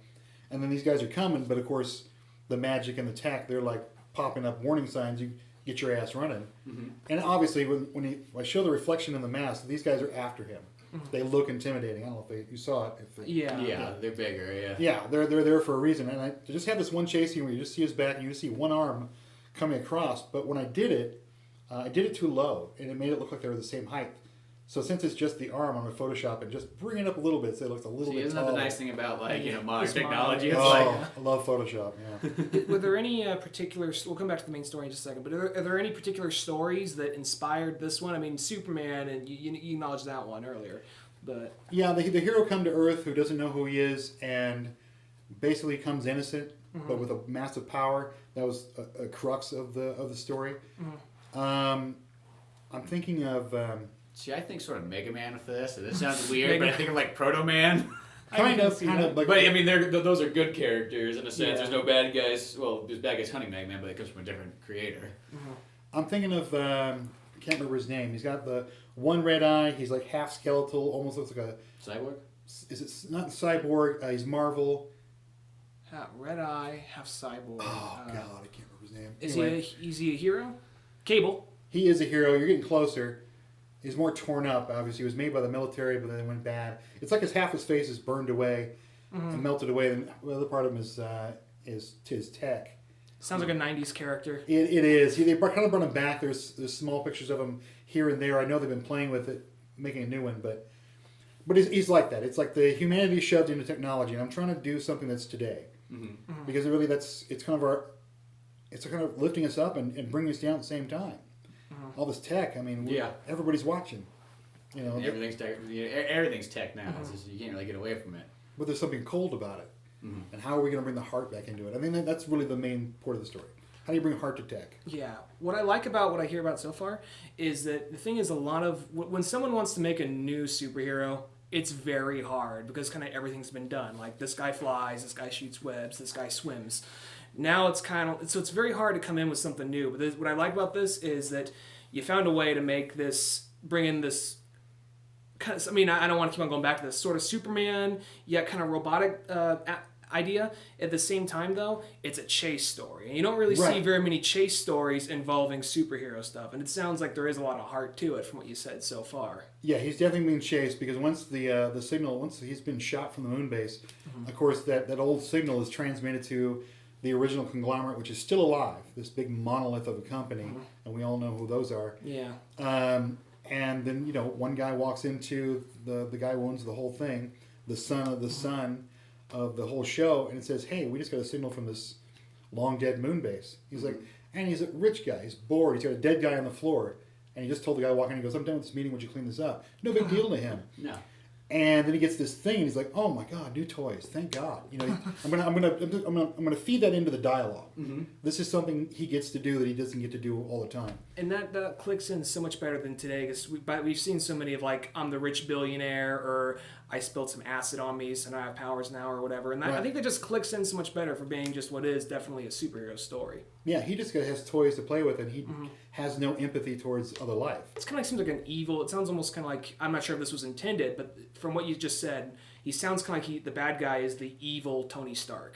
And then these guys are coming, but of course, the magic and the tech, they're like popping up warning signs. You get your ass running. Mm-hmm. And obviously, when I show the reflection in the mask, these guys are after him. Mm-hmm. They look intimidating. I don't know if you saw it. Yeah, they're bigger. Yeah. Yeah, they're there for a reason. And to just have this one chase scene where you just see his back and you just see one arm coming across. But when I did it too low, and it made it look like they were the same height. So since it's just the arm, I'm going to Photoshop and just bring it up a little bit so it looks a little bit isn't taller. that the nice thing about modern technology? It's I love Photoshop. Yeah. Were there any particular? We'll come back to the main story in just a second. But are there any particular stories that inspired this one? I mean, Superman, and you acknowledged that one earlier, but yeah, the hero come to Earth who doesn't know who he is and basically comes innocent, but with a massive power. That was a crux of the story. I'm thinking of. See, I think sort of Mega Man for this. It sounds weird, but I think of like Proto Man. Kind of. Like, but I mean, those are good characters in a sense. Yeah. There's no bad guys. Well, there's bad guys hunting Mega Man, but it comes from a different creator. I'm thinking of. I can't remember his name. He's got the one red eye. He's like half skeletal, almost looks like a Cyborg. Is it not cyborg? He's Marvel. red eye, half cyborg. Oh God, I can't remember his name. Is he a hero? Cable. He is a hero. You're getting closer. He's more torn up. Obviously, he was made by the military, but then it went bad. It's like half his face is burned away and melted away, and the other part of him is his tech. Sounds like a '90s character. It is. They kind of brought him back. There's small pictures of him here and there. I know they've been playing with it, making a new one, but he's like that. It's like the humanity shoved into technology, and I'm trying to do something that's today, because it's kind of lifting us up and bringing us down at the same time. All this tech. I mean, everybody's watching. You know, everything's tech. Everything's tech now. It's just, you can't really get away from it. But there's something cold about it. And how are we going to bring the heart back into it? I mean, that's really the main part of the story. How do you bring heart to tech? Yeah. What I like about what I hear about so far is that the thing is, a lot of when someone wants to make a new superhero, it's very hard because kind of everything's been done. Like, this guy flies, this guy shoots webs, this guy swims. Now it's it's very hard to come in with something new. But what I like about this is that you found a way to bring in this kind of, I mean, I don't want to keep on going back to this sort of Superman, yet kind of robotic idea. At the same time, though, it's a chase story. And you don't really see very many chase stories involving superhero stuff. And it sounds like there is a lot of heart to it from what you said so far. Yeah, he's definitely being chased because once the signal, once he's been shot from the moon base, of course, that old signal is transmitted to the original conglomerate, which is still alive, this big monolith of a company, and we all know who those are. Yeah. And then, one guy walks into the guy who owns the whole thing, the son of the son of the whole show, and it says, hey, we just got a signal from this long dead moon base. He's like, and he's a rich guy, he's bored, he's got a dead guy on the floor, and he just told the guy walking in, he goes, I'm done with this meeting, would you clean this up? No big deal to him. No. And then he gets this thing, and he's like, "Oh my God, new toys! Thank God!" I'm gonna feed that into the dialogue. This is something he gets to do that he doesn't get to do all the time. And that clicks in so much better than today, because we've seen so many of, like, I'm the rich billionaire, or I spilled some acid on me, so now I have powers now, or whatever. And I think that just clicks in so much better for being just what is definitely a superhero story. Yeah, he just has toys to play with, and he has no empathy towards other life. It's kind of seems like an evil. It sounds almost kind of like, I'm not sure if this was intended, but from what you just said, he sounds kind of like the bad guy is the evil Tony Stark.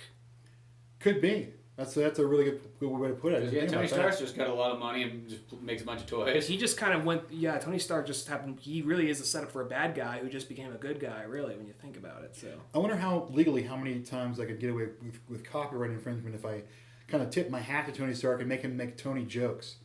Could be. That's a really good way to put it. Yeah, Tony Stark's just got a lot of money and just makes a bunch of toys. He just kind of went. Yeah, Tony Stark just happened. He really is a setup for a bad guy who just became a good guy. Really, when you think about it. So I wonder how many times I could get away with copyright infringement if I kind of tip my hat to Tony Stark and make him make Tony jokes.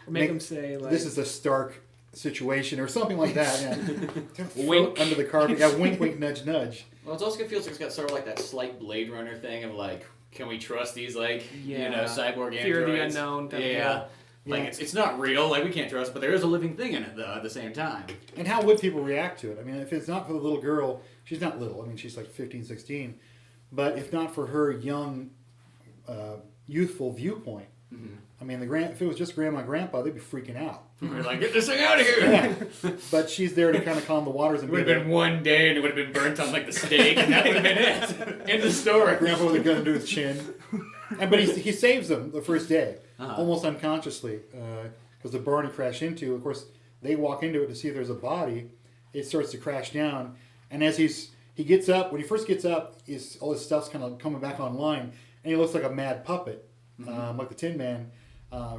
Or make him say, like, this is a Stark situation or something like that. Yeah. Wink. Under the carpet. Yeah, wink, wink, nudge, nudge. Well, it also feels like it's got sort of like that slight Blade Runner thing of like, can we trust these like cyborg androids? Fear of the unknown. Yeah. Like it's not real, like we can't trust it, but there is a living thing in it though at the same time. And how would people react to it? I mean, if it's not for the little girl, she's not little. I mean, she's like 15, 16. But if not for her young, youthful viewpoint, I mean, if it was just grandma and grandpa, they'd be freaking out. We're like, get this thing out of here! Yeah. But she's there to kind of calm the waters. And It would have been one day and it would have been burnt on like the steak and that would have been it. End of story. Grandpa with a gun to his chin. But he saves them the first day, almost unconsciously, because the barn he crashed into, of course, they walk into it to see if there's a body. It starts to crash down. And as he gets up, when he first gets up, all his stuff's kind of coming back online, and he looks like a mad puppet, like the Tin Man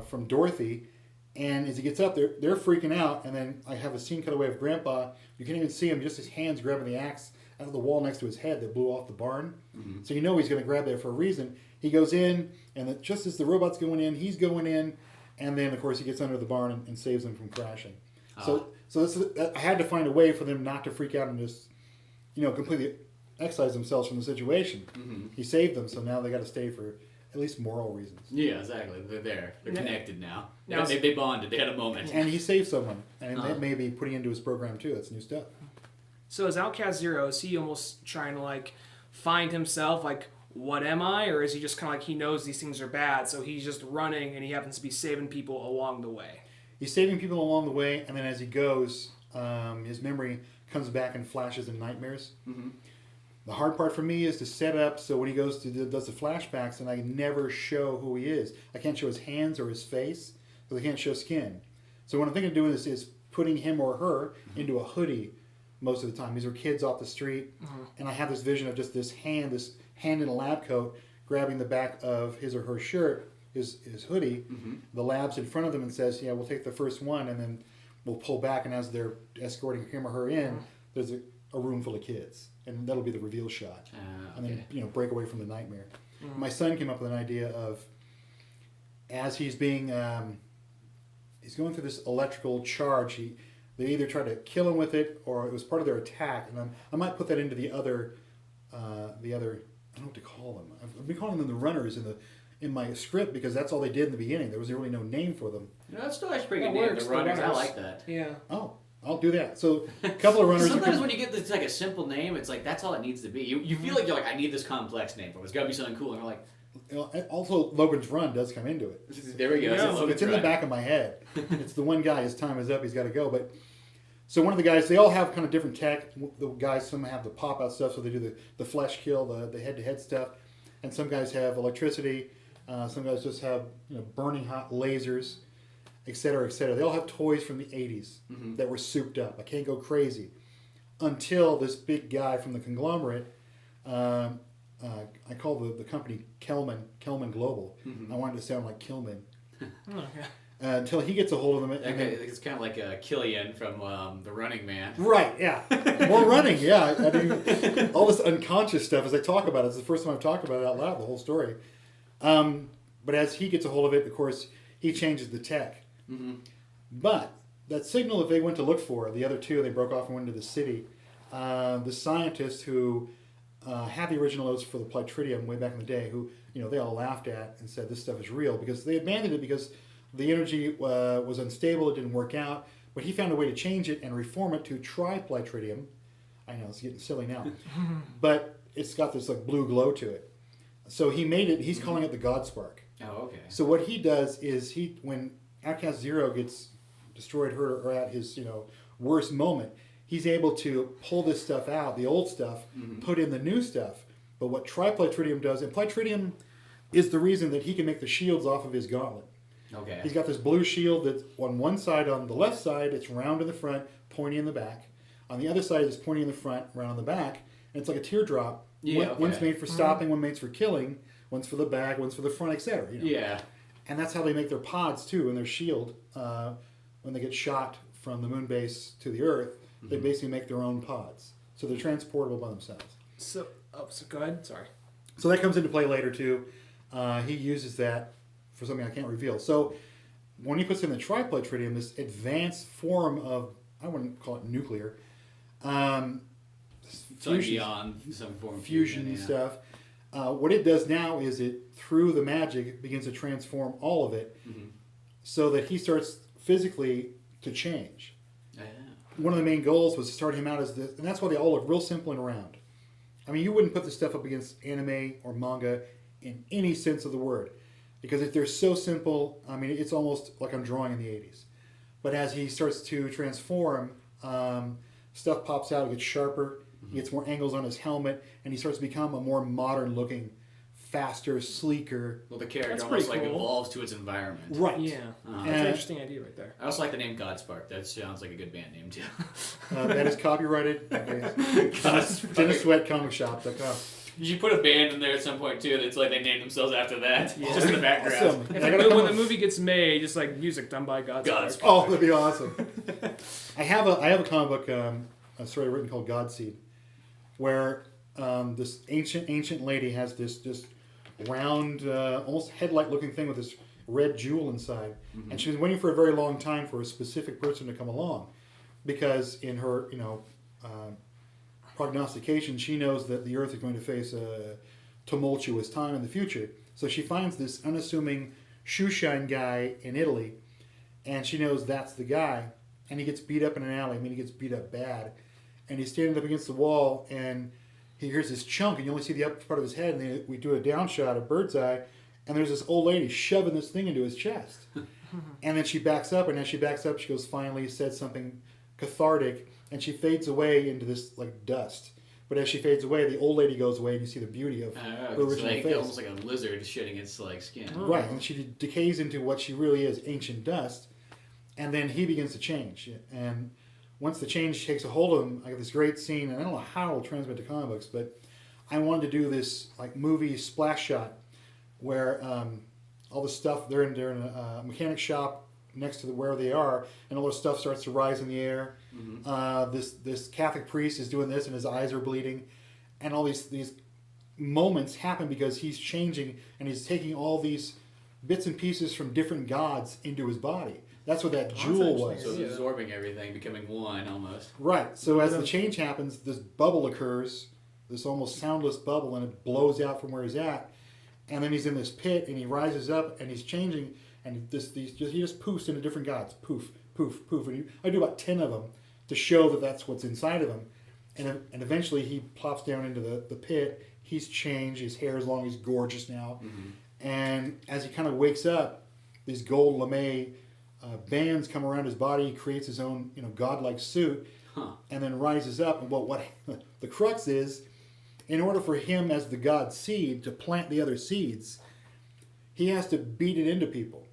from Dorothy. And as he gets up, they're freaking out. And then I have a scene cut away of Grandpa. You can't even see him, just his hands grabbing the axe out of the wall next to his head that blew off the barn. So you know he's going to grab that for a reason. He goes in, and just as the robot's going in, he's going in. And then, of course, he gets under the barn and saves them from crashing. So I had to find a way for them not to freak out and just, completely excise themselves from the situation. He saved them, so now they got to stay for at least moral reasons. Yeah, exactly. They're there. They're connected now. Now They bonded. They had a moment. And he saved someone, and that may be putting into his program too. That's new stuff. So as Outcast Zero, is he almost trying to like find himself, like, what am I? Or is he just kind of like he knows these things are bad, so he's just running and he happens to be saving people along the way? He's saving people along the way, and then as he goes, his memory comes back and flashes in nightmares. The hard part for me is to set up so when he goes does the flashbacks, and I never show who he is. I can't show his hands or his face, because I can't show skin. So what I'm thinking of doing is putting him or her into a hoodie most of the time. These are kids off the street, and I have this vision of just this hand in a lab coat grabbing the back of his or her shirt, his hoodie. The lab's in front of them and says, "Yeah, we'll take the first one," and then we'll pull back. And as they're escorting him or her in, there's a room full of kids, and that'll be the reveal shot. And then break away from the nightmare. My son came up with an idea of, as he's being he's going through this electrical charge. They either try to kill him with it, or it was part of their attack. And I might put that into the other I don't know what to call them. I've been calling them the runners in my script because that's all they did in the beginning. There was really no name for them. That's still actually pretty good name. The runners. I like that. Yeah. Oh, I'll do that. So a couple of runners. Sometimes when you get this like a simple name, it's like that's all it needs to be. You feel like you're like, I need this complex name, but it's got to be something cool. And you're like, also Logan's Run does come into it. There we go. Yeah, it's in the back of my head. It's the one guy. His time is up. He's got to go. But so one of the guys, they all have kind of different tech. The guys, some have the pop out stuff, so they do the flesh kill, the head to head stuff, and some guys have electricity. Some guys just have burning hot lasers, et cetera, et cetera. They all have toys from the 80s that were souped up. I can't go crazy until this big guy from the conglomerate. I call the company Kelman Global. I wanted to sound like Kilman. Until he gets a hold of them. It's kind of like Killian from The Running Man. Right, yeah. More running, yeah. I mean, all this unconscious stuff, as I talk about it, it's the first time I've talked about it out loud, the whole story. But as he gets a hold of it, of course, he changes the tech. But that signal that they went to look for, the other two, they broke off and went into the city. The scientists who had the original notes for the Plytridium way back in the day, who they all laughed at and said this stuff is real, because they abandoned it because the energy was unstable, it didn't work out. But he found a way to change it and reform it to triplytridium. I know, it's getting silly now. But it's got this like blue glow to it. So he made it, he's calling it the God Spark. Oh, okay. So what he does is when Outcast Zero gets destroyed, hurt, or at his worst moment, he's able to pull this stuff out, the old stuff, put in the new stuff. But what triplytridium does, and plytridium is the reason that he can make the shields off of his gauntlet. Okay. He's got this blue shield that's on one side, on the left side, it's round in the front, pointy in the back. On the other side, it's pointy in the front, round in the back. And it's like a teardrop. Yeah, One's made for stopping, one made for killing, one's for the back, one's for the front, etc. Yeah. And that's how they make their pods, too, and their shield. When they get shot from the moon base to the Earth, they basically make their own pods. So they're transportable by themselves. So go ahead. Sorry. So that comes into play later, too. He uses that for something I can't reveal. So when he puts in the triplet tritium, this advanced form of, I wouldn't call it nuclear, It's like beyond some form of fusion yeah. stuff. What it does now is it, through the magic, begins to transform all of it, so that he starts physically to change. Yeah. One of the main goals was to start him out as this, and that's why they all look real simple and round. I mean, you wouldn't put this stuff up against anime or manga in any sense of the word, because if they're so simple, I mean, it's almost like I'm drawing in the 80s. But as he starts to transform, stuff pops out, it gets sharper, he gets more angles on his helmet, and he starts to become a more modern-looking, faster, sleeker. Well, the character That's almost pretty like cool. evolves to its environment. Right. Yeah. Uh-huh. That's an interesting idea right there. I also like the name Godspark. That sounds like a good band name too. That is copyrighted. Okay. Godspark. Dennis Sweatt Comic Shop.com. You should put a band in there at some point too. That's like they named themselves after that. Yeah. Just in the background. Awesome. If I gotta come when up- the movie gets made, just like music done by Godspark. Godspark. Oh, that'd be awesome. I have a comic book, a story written called Godseed, where this ancient lady has this round, almost headlight looking thing with this red jewel inside, and she's been waiting for a very long time for a specific person to come along, because in her prognostication, she knows that the Earth is going to face a tumultuous time in the future. So she finds this unassuming shoeshine guy in Italy, and she knows that's the guy, and he gets beat up in an alley. I mean, he gets beat up bad, and he's standing up against the wall, and he hears this chunk, and you only see the upper part of his head, and then we do a down shot, a bird's eye, and there's this old lady shoving this thing into his chest. And then she backs up, and as she backs up, she goes, finally said something cathartic, and she fades away into this like dust. But as she fades away, the old lady goes away, and you see the beauty of her It's original like, face. almost like a lizard shedding its like skin. Right, and she decays into what she really is, ancient dust, and then he begins to change. And once the change takes a hold of him, I got this great scene, and I don't know how it'll transmit to comic books, but I wanted to do this like movie splash shot where all the stuff, they're in a mechanic shop next to where they are, and all the stuff starts to rise in the air. This Catholic priest is doing this, and his eyes are bleeding, and all these moments happen because he's changing, and he's taking all these bits and pieces from different gods into his body. That's what that jewel was. So it's Yeah. absorbing everything, becoming one almost. Right. So as the change happens, this bubble occurs, this almost soundless bubble, and it blows out from where he's at. And then he's in this pit, and he rises up, and he's changing, and he just poofs into different gods. Poof, poof, poof. And I do about 10 of them to show that that's what's inside of him. And eventually he plops down into the pit. He's changed. His hair is long. He's gorgeous now. And as he kind of wakes up, these gold lame bands come around his body. He creates his own, godlike suit, and then rises up. And what the crux is, in order for him as the god seed to plant the other seeds, he has to beat it into people.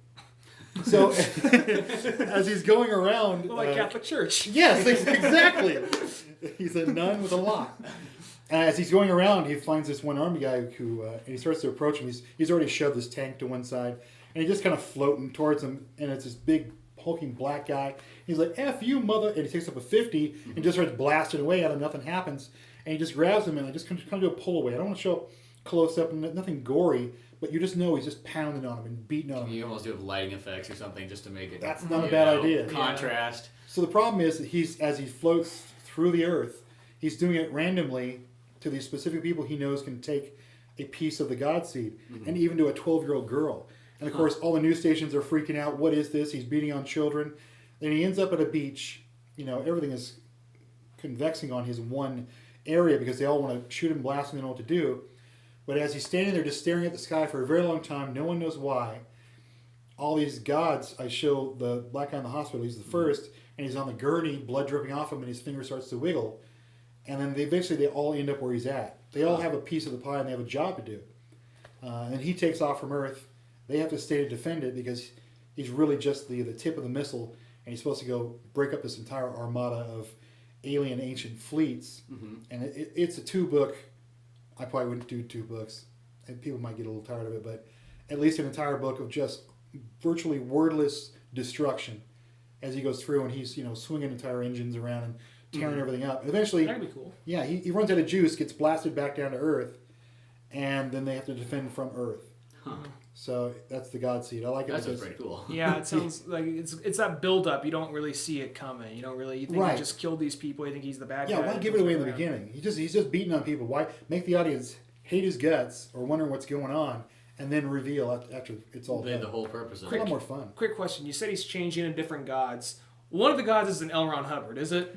So as he's going around, Like Catholic Church. yes, exactly. He's a nun with a lot. As he's going around, he finds this one army guy who, and he starts to approach him. He's already shoved this tank to one side, and he's just kind of floating towards him. And it's this big, hulking black guy. He's like, "F you, mother!" And he takes up a 50 and just starts blasting away at him. Nothing happens, and he just grabs him, and I just kind of do a pull away. I don't want to show up close up, and nothing gory, but you just know he's just pounding on him and beating on him. You almost do have lighting effects or something just to make it. That's not a bad idea. Contrast. So the problem is that as he floats through the earth, he's doing it randomly to these specific people he knows can take a piece of the God seed, and even to a 12-year-old girl. And of course, all the news stations are freaking out. What is this? He's beating on children. Then he ends up at a beach. Everything is convexing on his one area because they all want to shoot him, blast him, they don't know what to do. But as he's standing there just staring at the sky for a very long time, no one knows why, all these gods, I show the black guy in the hospital, he's the first, and he's on the gurney, blood dripping off him, and his finger starts to wiggle. And then they all end up where he's at. They all have a piece of the pie, and they have a job to do. And then he takes off from Earth. They have to stay to defend it because he's really just the tip of the missile, and he's supposed to go break up this entire armada of alien ancient fleets. And it's a 2-book. I probably wouldn't do 2 books, and people might get a little tired of it, but at least an entire book of just virtually wordless destruction as he goes through, and he's swinging entire engines around and tearing everything up. Eventually, That'd be cool. yeah, he runs out of juice, gets blasted back down to Earth, and then they have to defend from Earth. So that's the God Seed. I like it. That's because- pretty cool. Yeah, it sounds like it's that build up. You don't really see it coming. You think Right. he just killed these people. You think he's the bad Yeah, guy. why give it away in the beginning? He's just beating on people. Why make the audience hate his guts or wondering what's going on, and then reveal after it's all The done? whole purpose of It's a it. lot more fun. Quick question. You said he's changing into different gods. One of the gods is an L. Ron Hubbard, is it?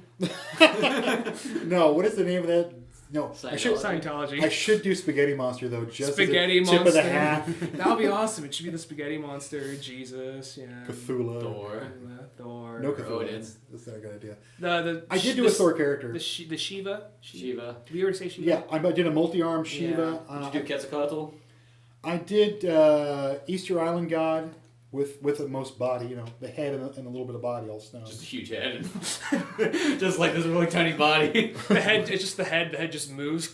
No, what is the name of that? No, I should. Scientology. I should do Spaghetti Monster though. Just Spaghetti as a tip of the Monster. hat. That would be awesome. It should be the Spaghetti Monster, Jesus, Cthulhu. Thor. No Cthulhu. Odin. That's not a good idea. I I did do a Thor character. The Shiva. Shiva. Did we already say Shiva? Yeah, I did a multi-arm Shiva. Did you do Quetzalcoatl? I did Easter Island God with the most body, the head and a little bit of body, all snow. Just a huge head. Just like this really tiny body. The head, it's just the head. The head just moves.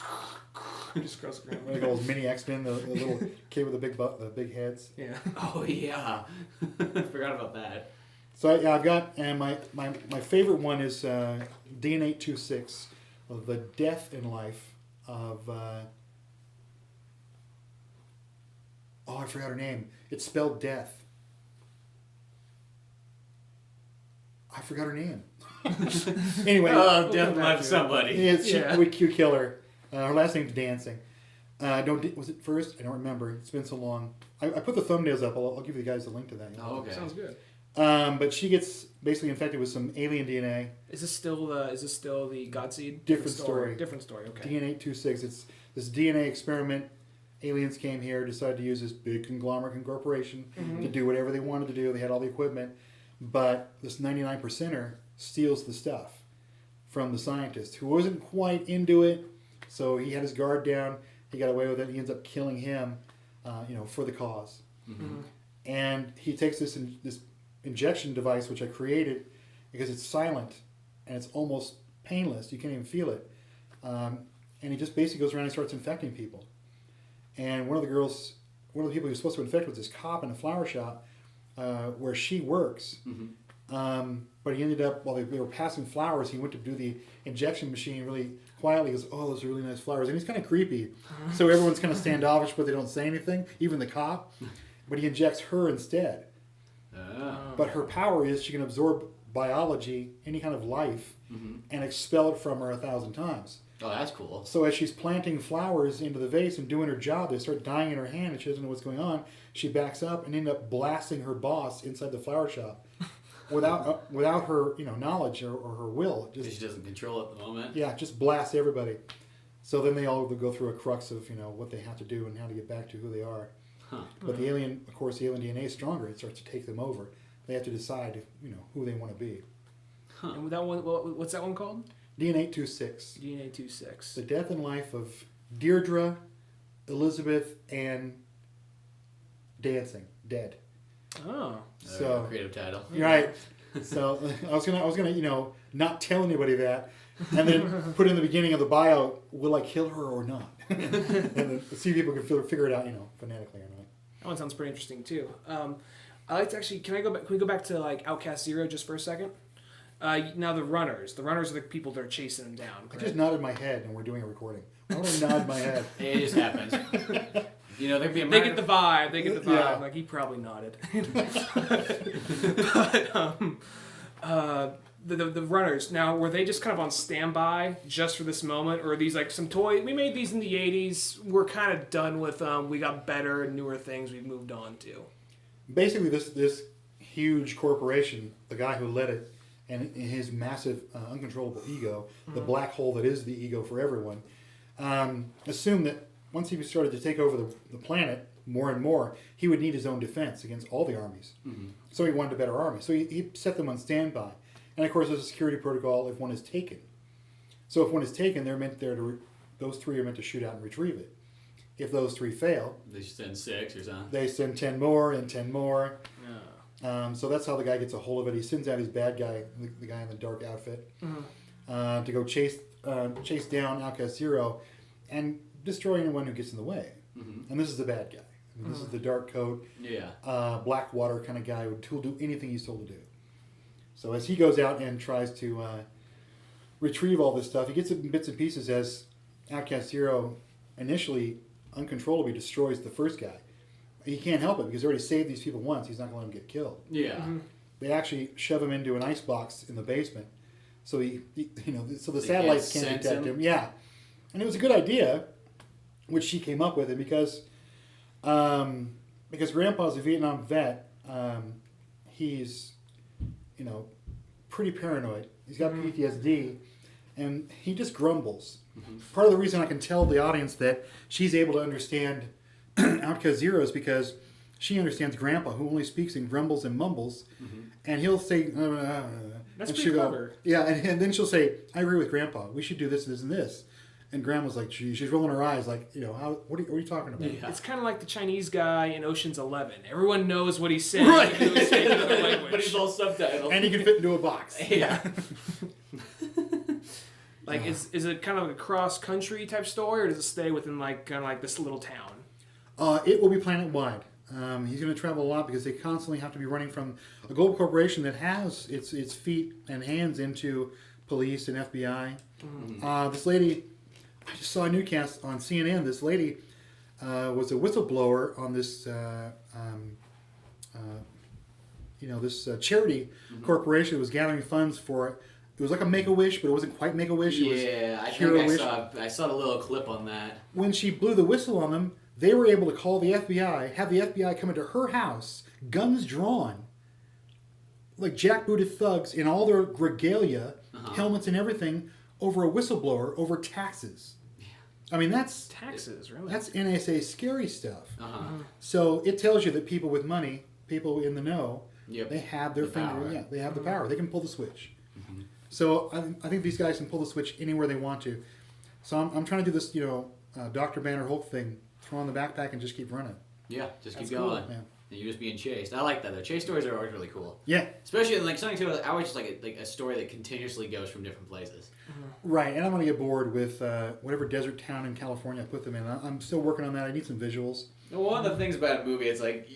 Just across the ground. What they call those mini X-Men, the little kid with the big butt, the big heads. Yeah. Oh yeah. Forgot about that. So yeah, I've got, and my favorite one is D826, the death and life of. I forgot her name. It's spelled death. I forgot her name. Anyway. Oh, death left somebody. Yeah, we kill her. Her last name's Dancing. Was it first? I don't remember. It's been so long. I put the thumbnails up. I'll give you guys a link to that. Oh, okay. Sounds good. But she gets basically infected with some alien DNA. Is this still the God Seed? Different story. Different story. Okay. D826. It's this DNA experiment. Aliens came here, decided to use this big conglomerate corporation to do whatever they wanted to do. They had all the equipment, but this 99%er steals the stuff from the scientist who wasn't quite into it. So he had his guard down. He got away with it. He ends up killing him, for the cause. Mm-hmm. And he takes this injection device, which I created, because it's silent and it's almost painless. You can't even feel it. And he just basically goes around and starts infecting people. And one of the people he was supposed to infect was this cop in a flower shop where she works. Mm-hmm. But he ended up, while they were passing flowers, he went to do the injection machine really quietly. He goes, "Oh, those are really nice flowers." And he's kind of creepy. So everyone's kind of standoffish, but they don't say anything, even the cop. But he injects her instead. But her power is she can absorb biology, any kind of life, and expel it from her 1,000 times. Oh, that's cool. So as she's planting flowers into the vase and doing her job, they start dying in her hand and she doesn't know what's going on. She backs up and ends up blasting her boss inside the flower shop without her knowledge or her will. She doesn't control it at the moment. Yeah, just blast everybody. So then they all go through a crux of what they have to do and how to get back to who they are. Huh. But the alien DNA is stronger. It starts to take them over. They have to decide who they want to be. Huh. And that one, what's that one called? D826. D826. The death and life of Deirdre, Elizabeth, and Dancing. Dead. Oh. So Creative title. you're right. So I was gonna not tell anybody that, and then put in the beginning of the bio, will I kill her or not? And then see if people can figure it out, phonetically or not. That one sounds pretty interesting too. I like to actually. Can we go back to like Outcast Zero just for a second? Now the runners are the people that are chasing them down. I just nodded my head, and we're doing a recording. I want to nod my head. It just happens. There'd be a They get the vibe. They get the vibe. Yeah. Like he probably nodded. But the runners now, were they just kind of on standby just for this moment, or are these like some toy? We made these in the '80s. We're kind of done with them. We got better and newer things we've moved on to. Basically, this huge corporation, the guy who led it, and his massive, uncontrollable ego, the black hole that is the ego for everyone, assumed that once he started to take over the planet more and more, he would need his own defense against all the armies. So he wanted a better army. So he set them on standby. And of course, there's a security protocol if one is taken. So if one is taken, those three are meant to shoot out and retrieve it. If those three fail, They send 6 or something. they send 10 more and 10 more. Yeah. So that's how the guy gets a hold of it. He sends out his bad guy, the guy in the dark outfit, to go chase down Outcast Zero and destroy anyone who gets in the way. And this is the bad guy. This is the dark coat, black water kind of guy who'll do anything he's told to do. So as he goes out and tries to retrieve all this stuff, he gets it in bits and pieces as Outcast Zero initially uncontrollably destroys the first guy. he can't help it because he already saved these people once. He's not going to let them get killed. Yeah. They actually shove him into an ice box in the basement, so so the They satellites can't can't sense detect him? him. Yeah, and it was a good idea, which she came up with, and because Grandpa's a Vietnam vet, he's pretty paranoid. He's got PTSD, and he just grumbles. Part of the reason I can tell the audience that she's able to understand Outcast Zero is because she understands Grandpa, who only speaks in grumbles and mumbles, and he'll say, That's and pretty she'll go, clever. yeah, and then she'll say, I agree with Grandpa. We should do this, this, and this. And Grandma's like, she's rolling her eyes, like, what are you talking about? Yeah. It's kind of like the Chinese guy in Ocean's 11. Everyone knows what he's saying, Right. even though he's speaking another language. But he's all subtitled. And he can fit into a box. Yeah. Like, is it kind of like a cross-country type story, or does it stay within kind of like this little town? It will be planet-wide. He's going to travel a lot because they constantly have to be running from a global corporation that has its feet and hands into police and FBI. This lady, I just saw a newscast on CNN. This lady was a whistleblower on this, this charity corporation that was gathering funds for. It was like a Make-A-Wish, but it wasn't quite Make-A-Wish. It was Yeah, I Cure-A-Wish. think I saw the little clip on that. When she blew the whistle on them, they were able to call the FBI, have the FBI come into her house, guns drawn, like jackbooted thugs in all their regalia, helmets and everything, over a whistleblower, over taxes. I mean, that's Taxes, really? that's NSA scary stuff. Uh-huh. So it tells you that people with money, people in the know, Yep. they have their The finger. power. Yeah, they have the power. They can pull the switch. So I think these guys can pull the switch anywhere they want to. So I'm trying to do this, Dr. Banner Hulk thing. Throw on the backpack and just keep running. Yeah, just keep That's cool. going. Yeah. And you're just being chased. I like that though. Chase stories are always really cool. Yeah. Especially like something too. I always just like a story that continuously goes from different places. Right, and I'm going to get bored with whatever desert town in California I put them in. I'm still working on that. I need some visuals. And one of the things about a movie, it's like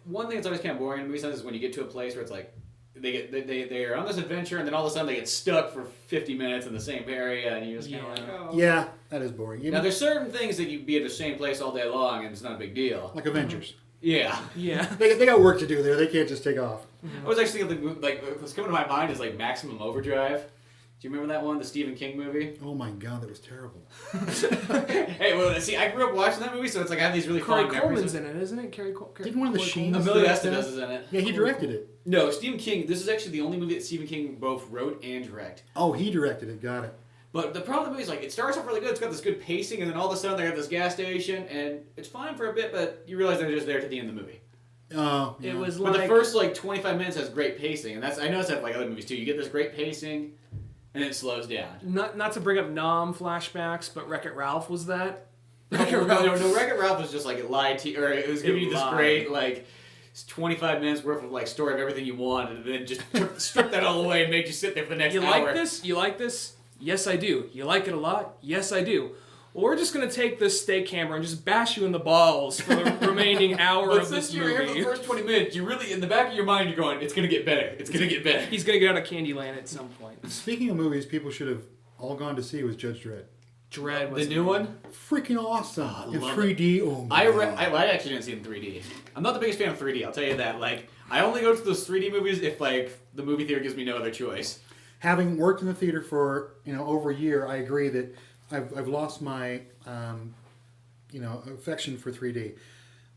one thing that's always kind of boring in movie sense is when you get to a place where it's like they're on this adventure and then all of a sudden they get stuck for 50 minutes in the same area and you're just kind of like, oh. Yeah, that is boring. Now there's certain things that you'd be at the same place all day long and it's not a big deal. Like Avengers. Yeah. Yeah. They got work to do there. They can't just take off. I was actually thinking, like, what's coming to my mind is like Maximum Overdrive. Do you remember that one, the Stephen King movie? Oh my god, that was terrible. Hey, well, see, I grew up watching that movie, so it's like I have these really Corey fond memories. Coleman's in it, isn't it? Didn't one of the Sheens Emilio direct that? Estevez is in it. Yeah, he directed it. No, Stephen King. This is actually the only movie that Stephen King both wrote and direct. Oh, he directed it. Got it. But the problem with the movie is like it starts off really good. It's got this good pacing, and then all of a sudden they're at this gas station, and it's fine for a bit, but you realize they're just there to the end of the movie. Oh, yeah. It was But like the first like 25 minutes has great pacing, and that's I noticed that like other movies too. You get this great pacing, and then it slows down. not to bring up Nom flashbacks, but Wreck-It Ralph was that. No, Wreck-It Ralph was just like it lied to you, or it was giving you this lied. great like 25 minutes worth of like story of everything you wanted, and then just stripped that all away and made you sit there for the next You hour. like this? You like this? Yes, I do. You like it a lot? Yes, I do. Well, we're just gonna take this steak camera and just bash you in the balls for the remaining hour But of since this you're here for the movie. first 20 minutes, you really, in the back of your mind, you're going, it's going to get better. It's going to get better. He's gonna get out of Candyland at some point. Speaking of movies people should have all gone to see was Judge Dredd. Dread was The new one? Freaking awesome. I In love 3D. Oh my god. I actually didn't see it in 3D. I'm not the biggest fan of 3D, I'll tell you that. Like, I only go to those 3D movies if, like, the movie theater gives me no other choice. Having worked in the theater for over a year, I agree that I've lost my affection for 3D.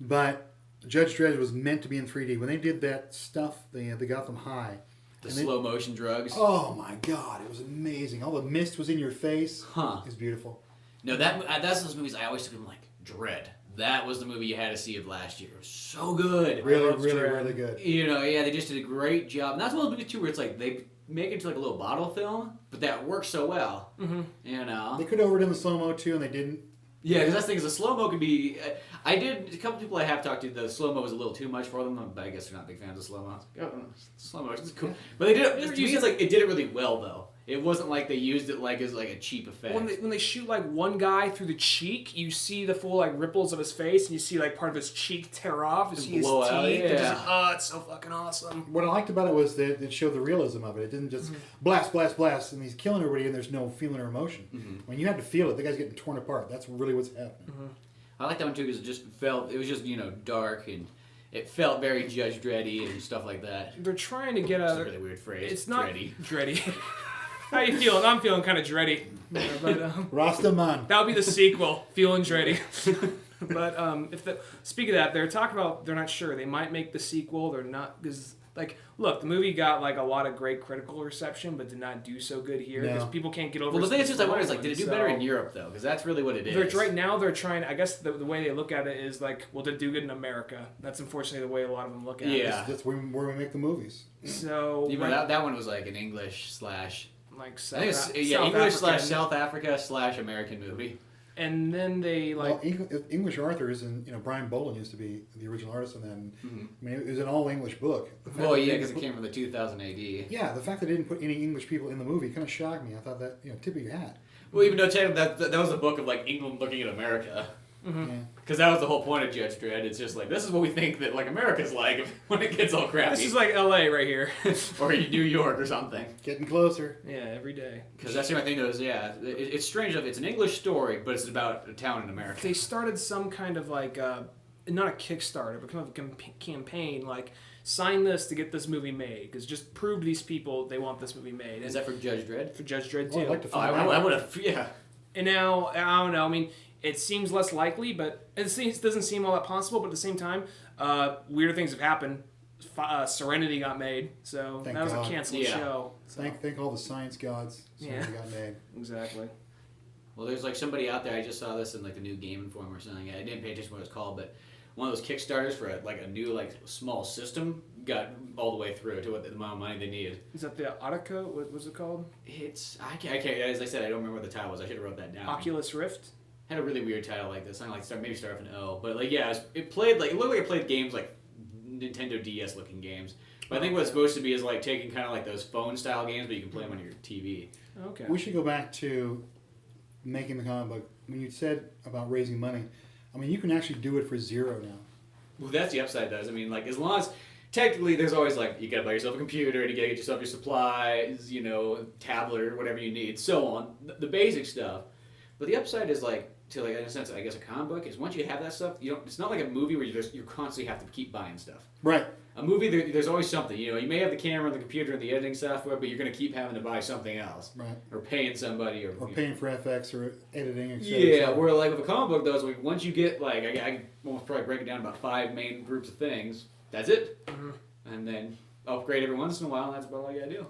But Judge Dredd was meant to be in 3D. When they did that stuff, the Gotham High. The and they- slow motion drugs. Oh my god, it was amazing. All the mist was in your face. Huh. It was beautiful. No, that's those movies I always took them like, Dread. That was the movie you had to see of last year. It was so good. Really, love really, Dredd. really good. Yeah, they just did a great job. And that's one of those movies, too, where it's like, they make it into like a little bottle film, but that works so well. Mm-hmm. You know? They could have overdone the slow-mo too, and they didn't. Yeah, because that's the thing is the slow mo can be. I did a couple people I have talked to. The slow mo was a little too much for them, but I guess they're not big fans of slow mo. Slow mo is cool, but they did it. To me, it's like it did it really well though. It wasn't like they used it like as like a cheap effect. When they shoot like one guy through the cheek, you see the full like ripples of his face, and you see like part of his cheek tear off. You see his blow teeth. out, and yeah. just, oh, it's so fucking awesome. What I liked about it was that it showed the realism of it. It didn't just blast, blast, blast, and he's killing everybody, and there's no feeling or emotion. When you had to feel it, the guy's getting torn apart. That's really what's happening. I like that one too because it was just dark and it felt very Judge Dreddy and stuff like that. They're trying to get It's a really weird phrase. It's not Dreddy. How you feeling? I'm feeling kind of dready. But Rastaman. that'll be the sequel, Feeling Dready. But speak of that, they're talking about they're not sure. They might make the sequel. They're not because look, the movie got a lot of great critical reception, but did not do so good here because people can't get over. Well, the thing is, just I wonder did it do better in Europe though? Because that's really what it is. Right now, they're trying. I guess the way they look at it is well, did it do good in America? That's unfortunately the way a lot of them look at it. Yeah, that's where we make the movies. So that one was an English / South English / African. South Africa / American movie. And then they English authors and Brian Boland used to be the original artist, and then I mean it was an all English book. Well, yeah, because it came from the 2000 AD. Yeah, the fact that they didn't put any English people in the movie kind of shocked me. I thought that tip of your hat. Well, even though technically that was a book of England looking at America. Because that was the whole point of Judge Dredd. It's just this is what we think that America's like when it gets all crappy. This is LA right here. Or New York or something. Getting closer. Yeah, every day. Because that's the only thing that was, it's strange enough. It's an English story, but it's about a town in America. They started some kind of not a Kickstarter, but kind of a campaign, sign this to get this movie made, because just prove to these people they want this movie made. Is that for Judge Dredd? For Judge Dredd too. I'd like to find I would have, yeah. And now, I don't know, I mean, it seems less likely, but it doesn't seem all that possible, but at the same time, weirder things have happened. Serenity got made, so Thank that was God. a canceled show. So. Thank all the science gods. Serenity got made. Exactly. Well, there's somebody out there, I just saw this in the new Game Informer or something. I didn't pay attention to what it was called, but one of those Kickstarters for a new small system got all the way through to the amount of money they needed. Is that the Audica? What was it called? I can't, as I said, I don't remember what the title was. I should have wrote that down. Oculus Rift? Had a really weird title like this. Something maybe start with an O. But it played it looked like it played games like Nintendo DS looking games. But I think what it's supposed to be is taking kind of those phone style games, but you can play them on your TV. Okay. We should go back to making the comic book. When you said about raising money, I mean you can actually do it for $0 now. Well, that's the upside does. I mean, as long as technically there's always you gotta buy yourself a computer and you gotta get yourself your supplies, tablet or whatever you need, so on. The basic stuff. But the upside is in a sense, I guess a comic book is once you have that stuff, it's not like a movie where you constantly have to keep buying stuff. Right. A movie, there's always something. You may have the camera, the computer, and the editing software, but you're going to keep having to buy something else. Right. Or paying somebody. Or paying for FX or editing, etc. Yeah, where with a comic book, though, is once you get, I can almost probably break it down about 5 main groups of things. That's it. Mm-hmm. And then upgrade every once in a while, and that's about all you got to do.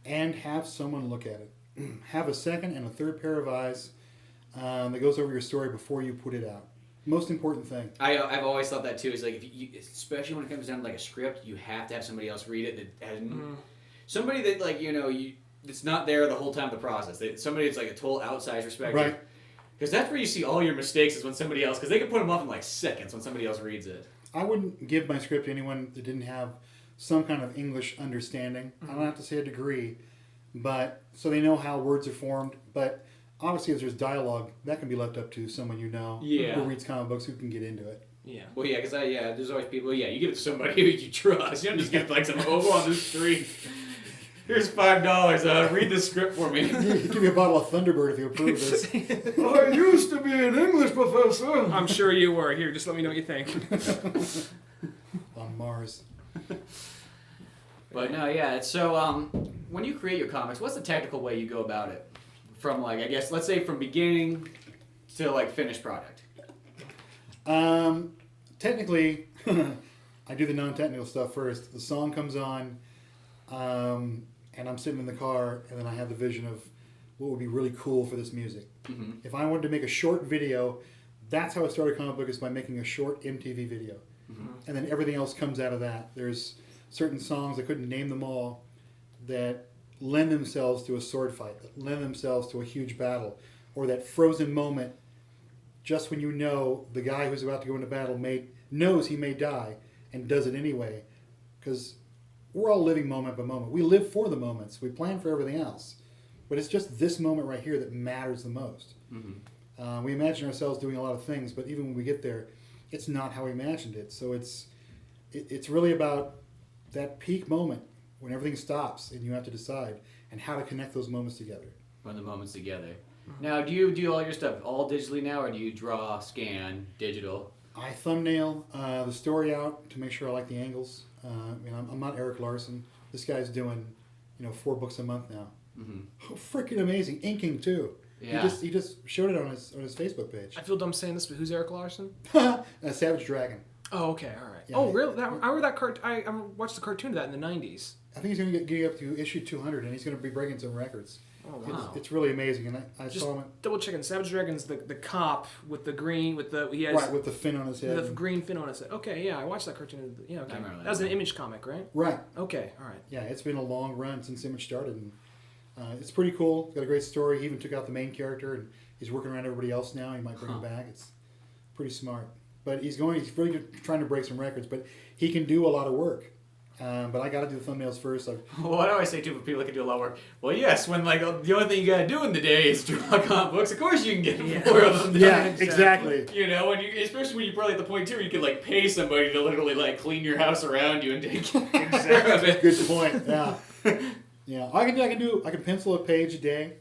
And have someone look at it. Have a second and a third pair of eyes that goes over your story before you put it out. Most important thing. I've always thought that too. Is if you, especially when it comes down to a script, you have to have somebody else read it that has somebody that it's not there the whole time of the process. Somebody that's a total outside perspective. Right. Because that's where you see all your mistakes is when somebody else, because they can put them off in seconds when somebody else reads it. I wouldn't give my script to anyone that didn't have some kind of English understanding. I don't have to say a degree, but so they know how words are formed. But obviously, if there's dialogue, that can be left up to someone who reads comic books, who can get into it. Yeah. Well, yeah, because there's always people. Yeah, you give it to somebody who you trust. You don't just give it some hobo on the street. Here's $5. Read the script for me. Give me a bottle of Thunderbird if you approve this. I used to be an English professor. I'm sure you were. Here, just let me know what you think. On Mars. But no, yeah. So when you create your comics, what's the technical way you go about it? From I guess let's say from beginning to finished product. Technically, I do the non-technical stuff first. The song comes on, and I'm sitting in the car, and then I have the vision of what would be really cool for this music. Mm-hmm. If I wanted to make a short video, that's how I started a comic book, is by making a short MTV video. Mm-hmm. And then everything else comes out of that. There's certain songs, I couldn't name them all, that lend themselves to a sword fight, that lend themselves to a huge battle, or that frozen moment just when the guy who's about to go into battle knows he may die and does it anyway, because we're all living moment by moment. We live for the moments. We plan for everything else, but it's just this moment right here that matters the most. Mm-hmm. We imagine ourselves doing a lot of things, but even when we get there, it's not how we imagined it. So it's really about that peak moment when everything stops and you have to decide and how to connect those moments together. Run the moments together. Now, do you do all your stuff all digitally now, or do you draw, scan, digital? I thumbnail the story out to make sure I like the angles. I'm not Eric Larson. This guy's doing, 4 books a month now. Mm-hmm. Oh, freaking amazing! Inking too. Yeah. He just showed it on his Facebook page. I feel dumb saying this, but who's Eric Larson? Savage Dragon. Oh, okay, all right. Yeah, oh, really? I remember that I watched the cartoon of that in the 90s. I think he's going to get up to issue 200, and he's going to be breaking some records. Oh, wow. It's really amazing, and I Just saw him. double checking. Savage Dragon's the cop with the green, he has Right, with the fin on his head. the green fin on his head. Okay, yeah, I watched that cartoon. Yeah, okay. I remember That was an that. Image comic, right? Right. Okay, all right. Yeah, it's been a long run since Image started, and it's pretty cool. It's got a great story. He even took out the main character, and he's working around everybody else now. He might bring him back. It's pretty smart. But he's really trying to break some records, but he can do a lot of work. But I got to do the thumbnails first. Well, what do I say too for people that can do a lot of work? Well, yes, when like the only thing you gotta do in the day is draw comic books. Of course, you can get more of them. Done. Yeah, exactly. Especially when you're probably at the point too where you could like pay somebody to literally like clean your house around you and take care of it. Good point. Yeah, yeah. I can pencil a page a day,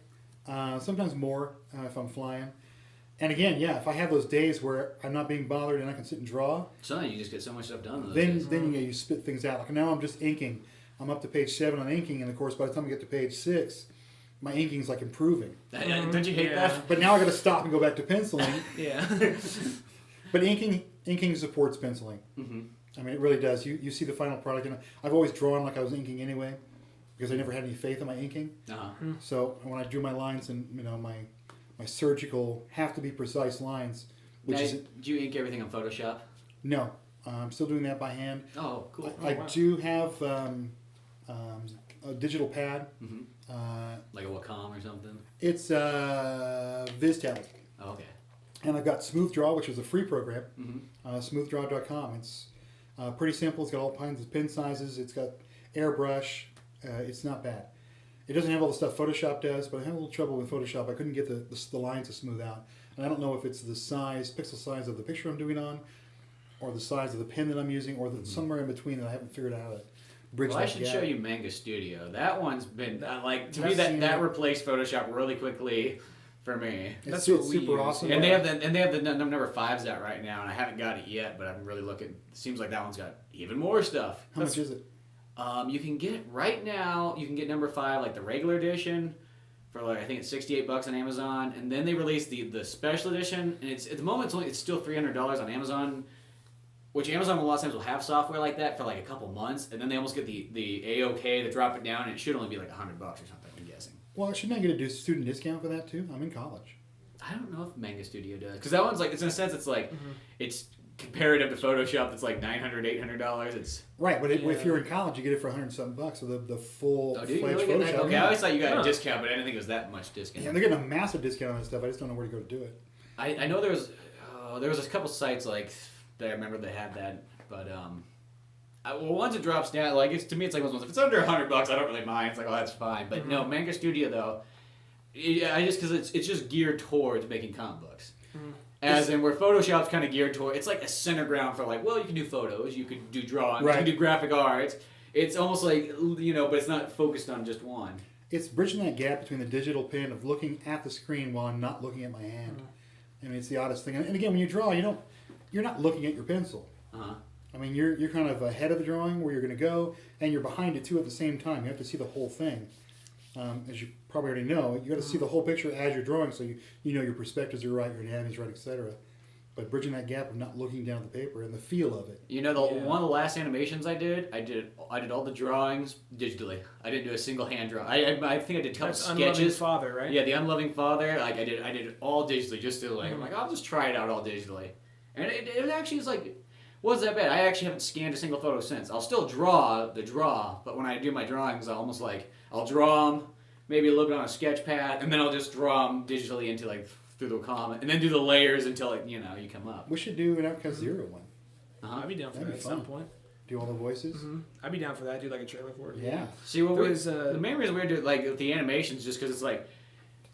sometimes more if I'm flying. And again, yeah, if I have those days where I'm not being bothered and I can sit and draw, So you just get so much stuff done. then you spit things out. Like now I'm just inking. I'm up to page 7 on inking, and of course by the time I get to page 6, my inking's like improving. Don't you hate that? But now I got to stop and go back to penciling. Yeah. But inking supports penciling. Mm-hmm. I mean, it really does. You see the final product, and I've always drawn like I was inking anyway, because I never had any faith in my inking. Uh-huh. So when I do my lines and my surgical have to be precise lines, which is do you ink everything on Photoshop? no, I'm still doing that by hand. Oh, cool. I wow. do have a digital pad. Mm-hmm. Like a Wacom or something. It's VizTab. Oh, okay. And I've got Smooth Draw, which is a free program. Mm-hmm. Smoothdraw.com. It's pretty simple. It's got all kinds of pen sizes. It's got airbrush. It's not bad. It doesn't have all the stuff Photoshop does, but I had a little trouble with Photoshop. I couldn't get the lines to smooth out. And I don't know if it's the pixel size of the picture I'm doing on, or the size of the pen that I'm using, or somewhere in between that I haven't figured out how to bridge Well, that I should gap. show you Manga Studio. That one's been to me I've seen that it. replaced Photoshop really quickly for me. It's That's what we super use. awesome. And they have the number 5s out right now, and I haven't got it yet, but I'm really looking. It seems like that one's got even more stuff. How much is it? You can get right now. You can get number 5, like the regular edition, for like I think it's $68 on Amazon, and then they released the special edition, and it's at the moment it's still $300 on Amazon, which Amazon a lot of times will have software like that for like a couple months, and then they almost get the A-OK to drop it down, and it should only be like $100 or something. I'm guessing. Well, shouldn't I get a student discount for that too? I'm in college. I don't know if Manga Studio does, because that one's like it's in a sense it's like it's comparative to Photoshop that's like $900, $800. It's Right, but if you're in college, you get it for $100-something. So the full do you fledged really get that? Photoshop. Okay, I always thought you got Huh. a discount, but I didn't think it was that much discount. Yeah, they're getting a massive discount on this stuff. I just don't know where to go to do it. I know there was a couple sites like that I remember they had that, but once it drops down, like to me it's like those ones. If it's under $100, I don't really mind. It's like, oh, that's fine. But no, Manga Studio though, because it's just geared towards making comic books. As in where Photoshop's kind of geared toward, it's like a center ground for like, well, you can do photos, you can do drawings, Right. you can do graphic arts. It's almost like but it's not focused on just one. It's bridging that gap between the digital pen of looking at the screen while I'm not looking at my hand. I mean, it's the oddest thing. And again, when you draw, you're not looking at your pencil. Uh-huh. I mean, you're kind of ahead of the drawing where you're going to go, and you're behind it too at the same time. You have to see the whole thing. As you probably already know, you got to see the whole picture as you're drawing, so you know your perspectives are right, your anatomy's right, etc. But bridging that gap of not looking down at the paper and the feel of it. One of the last animations I did all the drawings digitally. I didn't do a single hand draw. I think I did a couple That's Unloving sketches. Father, right? Yeah, the Unloving Father. Like I did it all digitally, just to like I'm like I'll just try it out all digitally, and it actually is like wasn't that bad. I actually haven't scanned a single photo since. I'll still draw, but when I do my drawings, I'll draw them, maybe a little bit on a sketch pad, and then I'll just draw them digitally into like through the comment, and then do the layers until you come up. We should do an Outcast Zero one. I'd be down for That'd that be at some fun. point. Do all the voices. I'd be down for that. Do like a trailer for it. Yeah. See, what There was, the main reason we're doing like the animations, just because it's like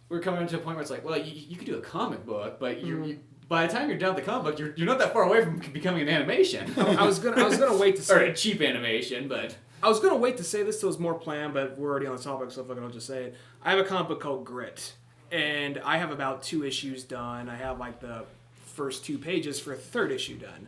we're coming to a point where it's like, well, you could do a comic book, but by the time you're done with the comic book, you're not that far away from becoming an animation. I was gonna wait to or say a cheap animation, but I was gonna wait to say this till it was more planned, but we're already on the topic, so if I can just say it. I have a comic book called Grit, and I have about 2 issues done. I have like the first 2 pages for a 3rd issue done.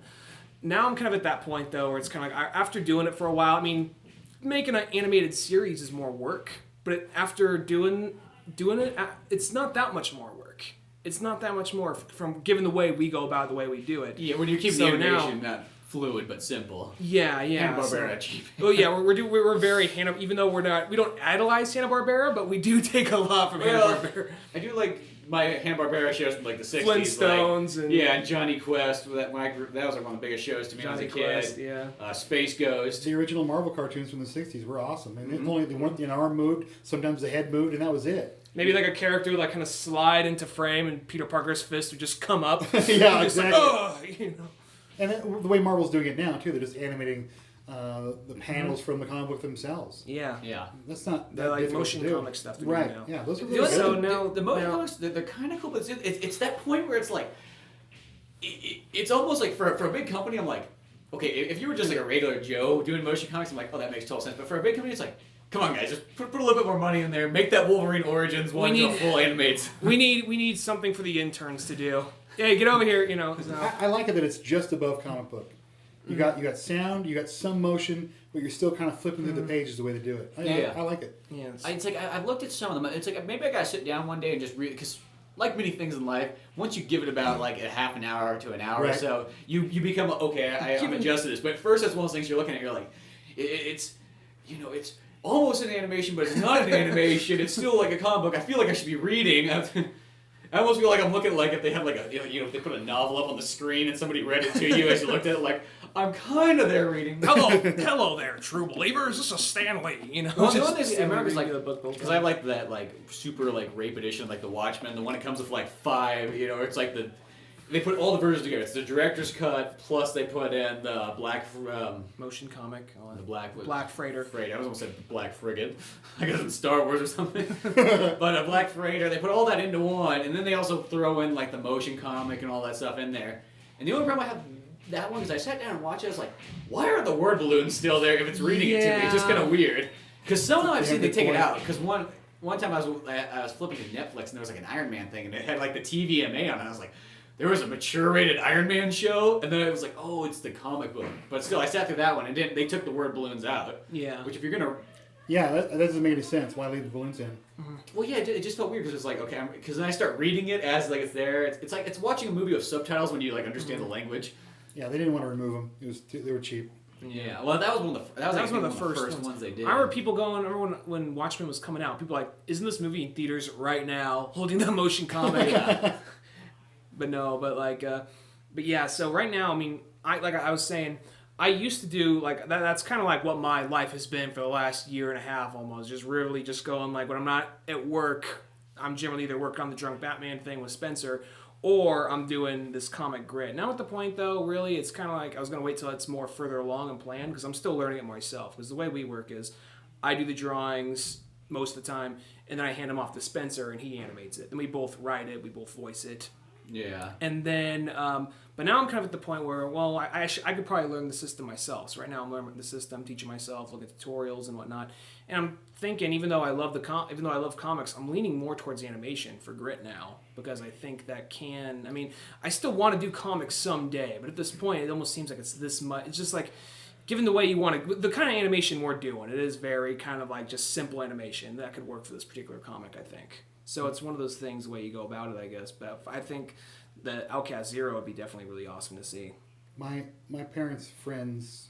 Now I'm kind of at that point though, where it's kind of like after doing it for a while. I mean, making an animated series is more work, but after doing it, it's not that much more work. It's not that much more from given the way we go about it, the way we do it. Yeah, when you keep the animation not fluid but simple. Yeah. Hanna-Barbera cheap. Oh yeah, we're very Hanna. Even though we don't idolize Hanna-Barbera, but we do take a lot from Hanna-Barbera. I do like my Hanna-Barbera shows from like the 60s. Flintstones and Johnny Quest. That was like one of the biggest shows to me Johnny as a kid. Quest, yeah. Space Ghost. The original Marvel cartoons from the 60s were awesome. And only the arm moved, sometimes the head moved, and that was it. Maybe like a character would like kind of slide into frame, and Peter Parker's fist would just come up. Yeah, exactly. Like, oh, you know. And the way Marvel's doing it now too, they're just animating the panels from the comic book themselves. Yeah. That's not They're that like difficult motion to do. comic stuff. Right. Now. Yeah, those are The really other- good. So now the motion comics, they're kind of cool, but it's that point where it's like, it's almost like for a big company, I'm like, okay, if you were just like a regular Joe doing motion comics, I'm like, oh, that makes total sense. But for a big company, it's like, come on, guys, just put a little bit more money in there, make that Wolverine Origins one to full animates. We need something for the interns to do. Hey, get over here, you know. I like it that it's just above comic book. You got sound, you got some motion, but you're still kind of flipping through the pages the way they do it. I like it. Yeah. It's like I've looked at some of them. It's like maybe I gotta sit down one day and just read, because like many things in life, once you give it about like a half an hour to an hour or Right. so, you become okay. I'm adjusted to this. But at first, that's one of those things you're looking at. You're like, it's almost an animation, but it's not an animation. It's still like a comic book. I feel like I should be reading. I almost feel like I'm looking like if they had like if they put a novel up on the screen and somebody read it to you as you looked at it, like I'm kind of there reading. Hello there, true believers. This is Stanley. You know. Well, the one thing I remember is like the book because I like that like super like rape edition, like the Watchmen, the one that comes with like 5. It's like they put all the versions together. It's the director's cut plus they put in the black motion comic. the black freighter. I was almost said black frigate. I guess it's Star Wars or something. But a black freighter. They put all that into one, and then they also throw in like the motion comic and all that stuff in there. And the only problem I have that one is I sat down and watched it. I was like, why are the word balloons still there if it's reading it to me? It's just kind of weird. Because some of them I've seen they take it out. Because one time I was flipping to Netflix and there was like an Iron Man thing and it had like the TVMA on it. I was like, there was a mature rated Iron Man show, and then I was like, oh, it's the comic book. But still, I sat through that one, and they took the word balloons out. Yeah. Which if you're gonna... Yeah, that doesn't make any sense. Why leave the balloons in? Well, yeah, it just felt weird, because it's like, okay, because then I start reading it as like it's there. It's like it's watching a movie with subtitles when you like understand the language. Yeah, they didn't want to remove them. They were cheap. Yeah, well, that was one of the first ones they did. I remember people going. I remember when Watchmen was coming out. People were like, isn't this movie in theaters right now? Holding the motion comic. Yeah. But no, but yeah. So right now, I mean, I was saying, I used to do like that. That's kind of like what my life has been for the last year and a half, almost. Just really just going like when I'm not at work, I'm generally either working on the Drunk Batman thing with Spencer, or I'm doing this comic grid. Now at the point though, really, it's kind of like I was gonna wait till it's more further along and planned because I'm still learning it myself. Because the way we work is, I do the drawings most of the time, and then I hand them off to Spencer, and he animates it. Then we both write it, we both voice it. Yeah. And then, but now I'm kind of at the point where, well, I could probably learn the system myself. So right now I'm learning the system, teaching myself, look at tutorials and whatnot. And I'm thinking, even though I love comics, I'm leaning more towards animation for Grit now because I think that can. I mean, I still want to do comics someday, but at this point, it almost seems like it's this much. It's just like, given the way you want to, the kind of animation we're doing, it is very kind of like just simple animation that could work for this particular comic, I think. So it's one of those things, the way you go about it, I guess. But I think that Outcast Zero would be definitely really awesome to see. My parents' friends,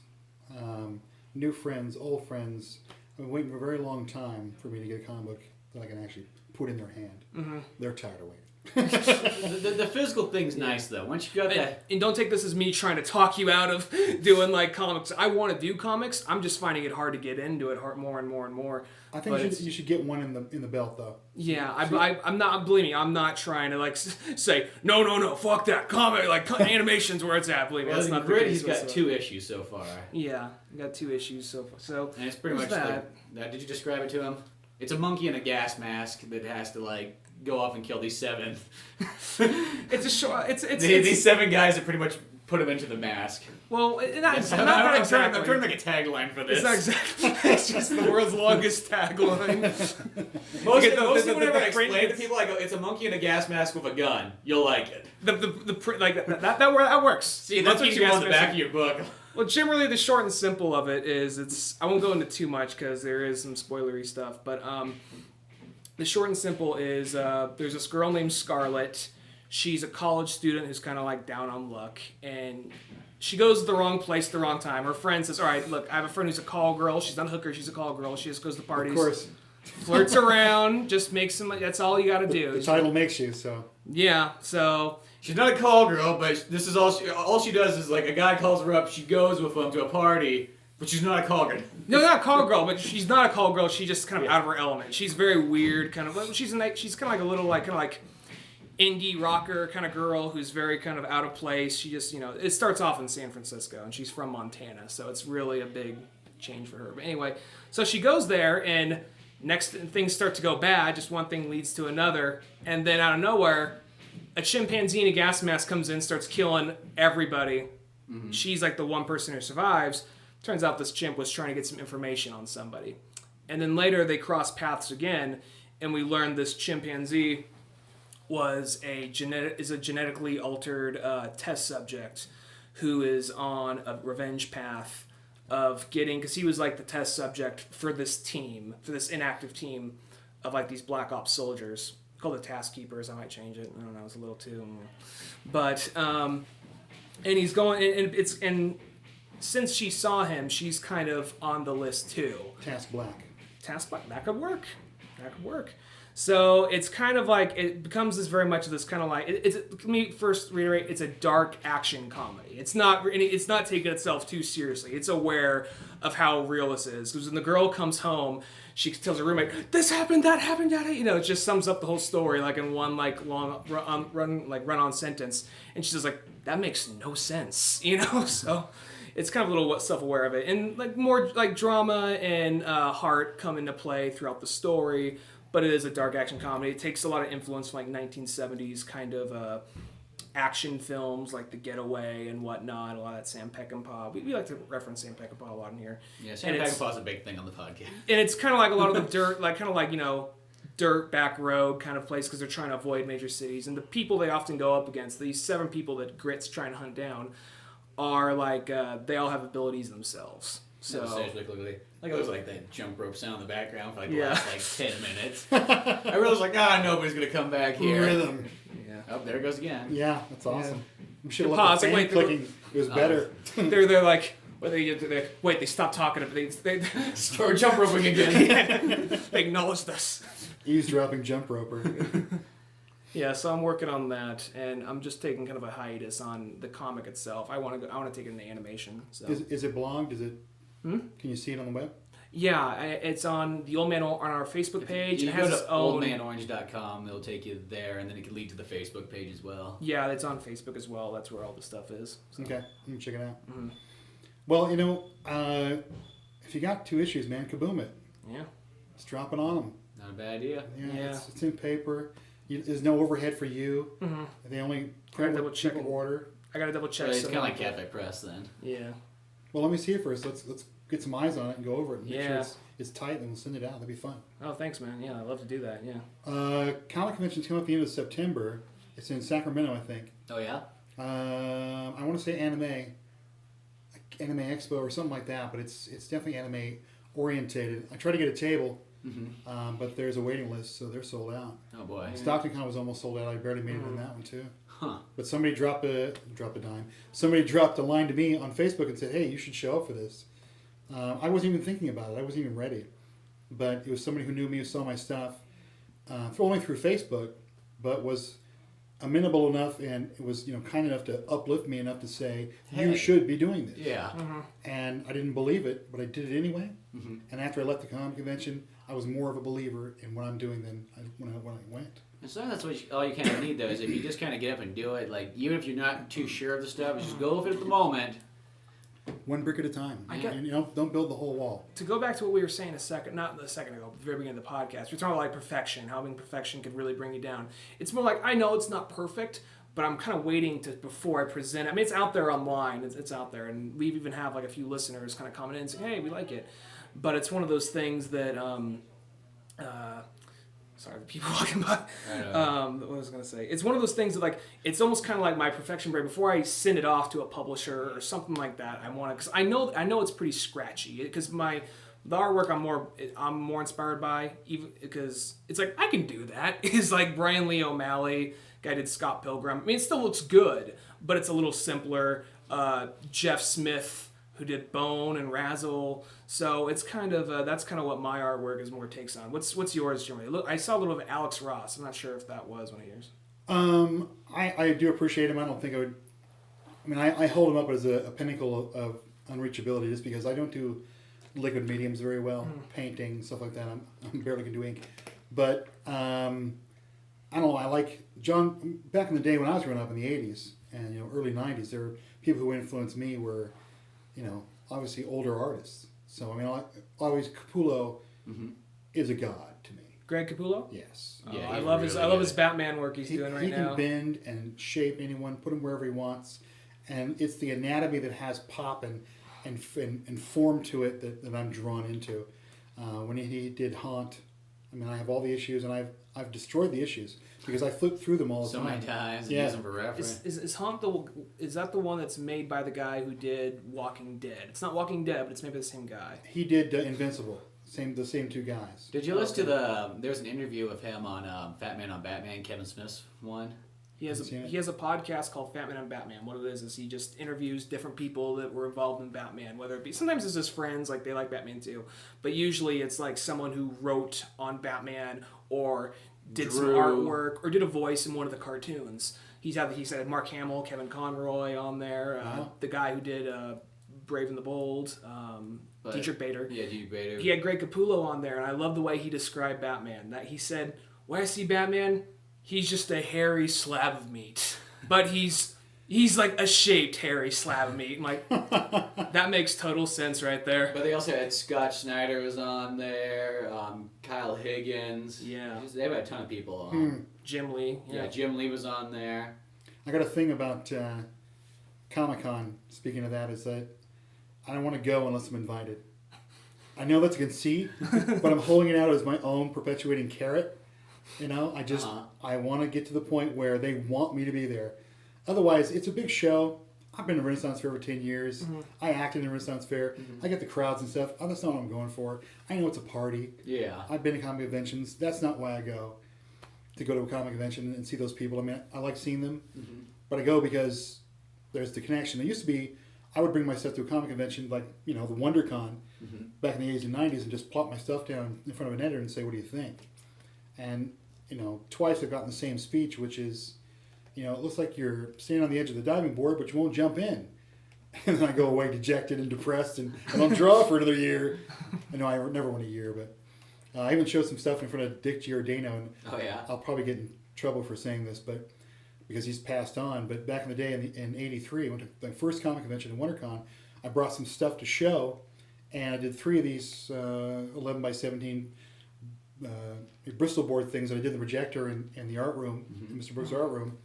new friends, old friends, have been waiting for a very long time for me to get a comic book that I can actually put in their hand. Mm-hmm. They're tired of waiting. the physical thing's nice though. Once you got that, and don't take this as me trying to talk you out of doing like comics. I want to do comics. I'm just finding it hard to get into it more and more and more. I think you should get one in the belt though. Yeah, I'm not. Believe me, I'm not trying to like say no, fuck that comic. Like animation's where it's at. Believe me, that's not the case. He's got 2 issues so far. Yeah, I got 2 issues so far. So and it's pretty much that. Did you describe it to him? It's a monkey in a gas mask that has to like go off and kill these 7. It's a short. It's these 7 guys that pretty much put him into the mask. Well, not I'm exactly. turning like a tagline for this. It's not exactly. It's just the world's longest tagline. Mostly the whenever I print explain to is- people, I go, it's a monkey in a gas mask with a gun. You'll like it. The print like that works. See, that's what you want on the back of your book. Well, generally, the short and simple of it is I won't go into too much because there is some spoilery stuff, but the short and simple is there's this girl named Scarlett. She's a college student who's kind of like down on luck, and she goes to the wrong place at the wrong time. Her friend says, all right, look, I have a friend who's a call girl. She's not a hooker. She's a call girl. She just goes to parties. Of course. Flirts around, just makes some, that's all you got to do. The title makes you, so. Yeah, so... She's not a call girl, but this is all she does is like a guy calls her up, she goes with him to a party, but she's not a call girl. No, not a call girl, but she's not a call girl. She's just kind of out of her element. She's very weird, kind of. She's kind of like a little kind of like indie rocker kind of girl who's very kind of out of place. She just, it starts off in San Francisco, and she's from Montana, so it's really a big change for her. But anyway, so she goes there, and next things start to go bad. Just one thing leads to another, and then out of nowhere, a chimpanzee in a gas mask comes in, starts killing everybody. Mm-hmm. She's like the one person who survives. Turns out this chimp was trying to get some information on somebody. And then later they cross paths again, and we learn this chimpanzee is a genetically altered test subject who is on a revenge path of getting, because he was like the test subject for this team, for this inactive team of like these black ops soldiers. Called the Task Keepers. I might change it. I don't know. It's a little too. But and he's going, and since she saw him, she's kind of on the list too. Task Black. Task Black. That could work. So it's kind of like it becomes this very much this kind of like let me first reiterate. It's a dark action comedy. It's not taking itself too seriously. It's aware of how real this is, because when the girl comes home, she tells her roommate, "This happened, that happened, yada." It just sums up the whole story like in one like long run-on sentence, and she says like, "That makes no sense," So it's kind of a little self-aware of it, and like more like drama and heart come into play throughout the story. But it is a dark action comedy. It takes a lot of influence from like 1970s kind of action films like The Getaway and whatnot. A lot of that Sam Peckinpah. We like to reference Sam Peckinpah a lot in here. Yeah, Sam Peckinpah's a big thing on the podcast. And it's kind of like a lot of the dirt, like kind of like dirt back road kind of place because they're trying to avoid major cities. And the people they often go up against, these 7 people that Grit's trying to hunt down, are like they all have abilities themselves. So like it was like that jump rope sound in the background for like the last like 10 minutes. I really was like, nobody's gonna come back here. Rhythm. Yeah. Oh, there it goes again. Yeah, that's awesome. Yeah. We should have left the fan clicking. It was better. They're like, they stopped talking. They start jump roping again. They acknowledged us. Eavesdropping jump roper. Yeah, so I'm working on that, and I'm just taking kind of a hiatus on the comic itself. I want to take it into animation. So. Is it blogged? Is it? Can you see it on the web? Yeah, it's on the Old Man on our Facebook page. You it has go its to own oldmanorange.com, it'll take you there, and then it can lead to the Facebook page as well. Yeah, it's on Facebook as well. That's where all the stuff is. So. Okay, let me check it out. Mm-hmm. Well, if you got 2 issues, man, kaboom it. Yeah. Let's drop it on them. Not a bad idea. Yeah. It's in paper. There's no overhead for you. Mm-hmm. They only print what people order. I gotta double check. So it's kind of like Cafe Press then. Yeah. Well, let me see it first. Let's get some eyes on it and go over it and make Yeah. sure it's tight, and we'll send it out. That'd be fun. Oh, thanks, man. Yeah, I'd love to do that. Yeah. Comic convention's coming up at the end of September. It's in Sacramento, I think. Oh, yeah? I want to say Anime Expo or something like that, but it's definitely anime orientated. I tried to get a table, but there's a waiting list, so they're sold out. Oh boy. StocktonCon was almost sold out. I barely made it in that one too. Huh. But somebody dropped a dime. Somebody dropped a line to me on Facebook and said, "Hey, you should show up for this." I wasn't even thinking about it. I wasn't even ready. But it was somebody who knew me, who saw my stuff, only through Facebook, but was amenable enough and it was kind enough to uplift me enough to say, "You Hey. should be doing this." Yeah. And I didn't believe it, but I did it anyway. And after I left the comic convention, I was more of a believer in what I'm doing than when I went. And so that's all you kind of need though, is if you just kind of get up and do it, like even if you're not too sure of the stuff, just go with it at the moment. One brick at a time. I get- And, don't build the whole wall. To go back to what we were saying not a second ago, but the very beginning of the podcast, we're talking about like perfection, how being perfection could really bring you down. It's more like, I know it's not perfect, but I'm kind of waiting before I present it. I mean, it's out there online. It's out there, and we even have like a few listeners kind of comment in and say, "Hey, we like it," but it's one of those things that. Sorry, the people walking by. What was I going to say? It's one of those things that, like, it's almost kind of like my perfection grade. Before I send it off to a publisher or something like that, I want to, because I know it's pretty scratchy. Because the artwork I'm more inspired by, even because it's like I can do that. Is like Brian Lee O'Malley, guy did Scott Pilgrim. I mean, it still looks good, but it's a little simpler. Jeff Smith, who did Bone and Razzle. So it's kind of that's kind of what my artwork is more takes on. What's yours, Jeremy? Look, I saw a little of Alex Ross. I'm not sure if that was one of yours. I do appreciate him. I don't think I would. I mean, I hold him up as a pinnacle of unreachability just because I don't do liquid mediums very well, painting, stuff like that. I'm barely can do ink. But I don't know. I like John. Back in the day when I was growing up in the '80s and early '90s, there were people who influenced me were obviously older artists. So I mean, always Capullo is a god to me. Greg Capullo? Yes. Yeah, I love his Batman work he's doing right now. He can bend and shape anyone, put him wherever he wants, and it's the anatomy that has pop and form to it that I'm drawn into. When he did Haunt, I mean, I have all the issues, and I've destroyed the issues because I flipped through them all the time. So many times, yeah. use them for reference. Is Haunt is that the one that's made by the guy who did Walking Dead? It's not Walking Dead, but it's made by the same guy. He did Invincible. The same two guys. Did you listen to there's an interview of him on Fat Man on Batman, Kevin Smith's one? He has a podcast called Fat Man on Batman. What it is he just interviews different people that were involved in Batman, whether it be, sometimes it's his friends, like they like Batman too, but usually it's like someone who wrote on Batman or did some artwork or did a voice in one of the cartoons. He said Mark Hamill, Kevin Conroy on there, the guy who did Brave and the Bold, Dietrich Bader. Yeah, Dietrich Bader. He had Greg Capullo on there, and I love the way he described Batman. That he said, when I see Batman, he's just a hairy slab of meat. But he's like a shaped hairy slab of meat. I'm like, that makes total sense right there. But they also had Scott Snyder was on there, Kyle Higgins. Yeah. They have a ton of people on. Jim Lee. Yeah, Jim Lee was on there. I got a thing about Comic-Con, speaking of that, is that I don't want to go unless I'm invited. I know that's a conceit, but I'm holding it out as my own perpetuating carrot. I want to get to the point where they want me to be there. Otherwise, it's a big show. I've been to Renaissance Fair for 10 years. Mm-hmm. I acted in Renaissance Fair. Mm-hmm. I get the crowds and stuff. That's not what I'm going for. I know it's a party. Yeah. I've been to comic conventions. That's not why I go to a comic convention and see those people. I mean, I like seeing them, but I go because there's the connection. There used to be, I would bring my stuff to a comic convention like, the WonderCon back in the 80s and 90s and just plop my stuff down in front of an editor and say, what do you think? And, twice I've gotten the same speech, which is, it looks like you're standing on the edge of the diving board, but you won't jump in. And then I go away dejected and depressed and I don't draw for another year. I know I never went a year, but I even showed some stuff in front of Dick Giordano. And I'll probably get in trouble for saying this, but because he's passed on. But back in the day in 83, I went to the first comic convention in WonderCon. I brought some stuff to show, and I did 3 of these 11 by 17 Bristol board things that I did in the projector in the art room, Mr. Brooks' art room.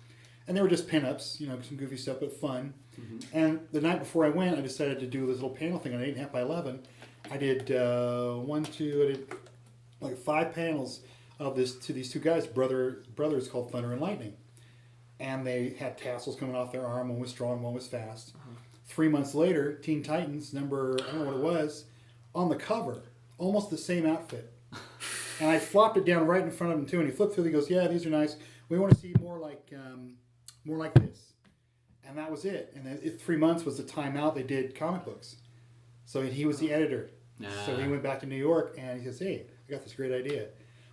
And they were just pinups, some goofy stuff, but fun. And the night before I went, I decided to do this little panel thing on 8.5 by 11. I did like 5 panels of this to these 2 guys, brothers called Thunder and Lightning. And they had tassels coming off their arm. One was strong, one was fast. 3 months later, Teen Titans, number, I don't know what it was, on the cover, almost the same outfit. And I flopped it down right in front of him too, and he flipped through. He goes, "Yeah, these are nice. We want to see more like this." And that was it. And then 3 months was the time out. They did comic books, so he was the editor. So he went back to New York, and he says, "Hey, I got this great idea.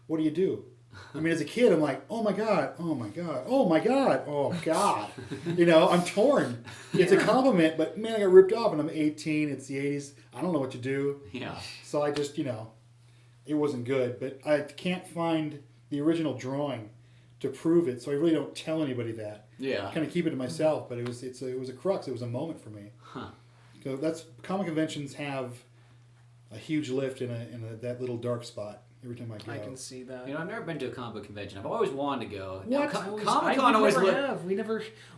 What do you do?" I mean, as a kid, I'm like, "Oh my god, oh my god, oh my god, oh god." I'm torn. It's a compliment, but man, I got ripped off, and I'm 18. It's the 80s. I don't know what to do. Yeah. So I just, it wasn't good, but I can't find the original drawing to prove it, so I really don't tell anybody that. Yeah. I kind of keep it to myself, but it was a crux. It was a moment for me. Huh. So comic conventions have a huge lift in that little dark spot. every time I go. I can see that. You know, I've never been to a comic book convention. I've always wanted to go. What? Comic We Con always never look. have.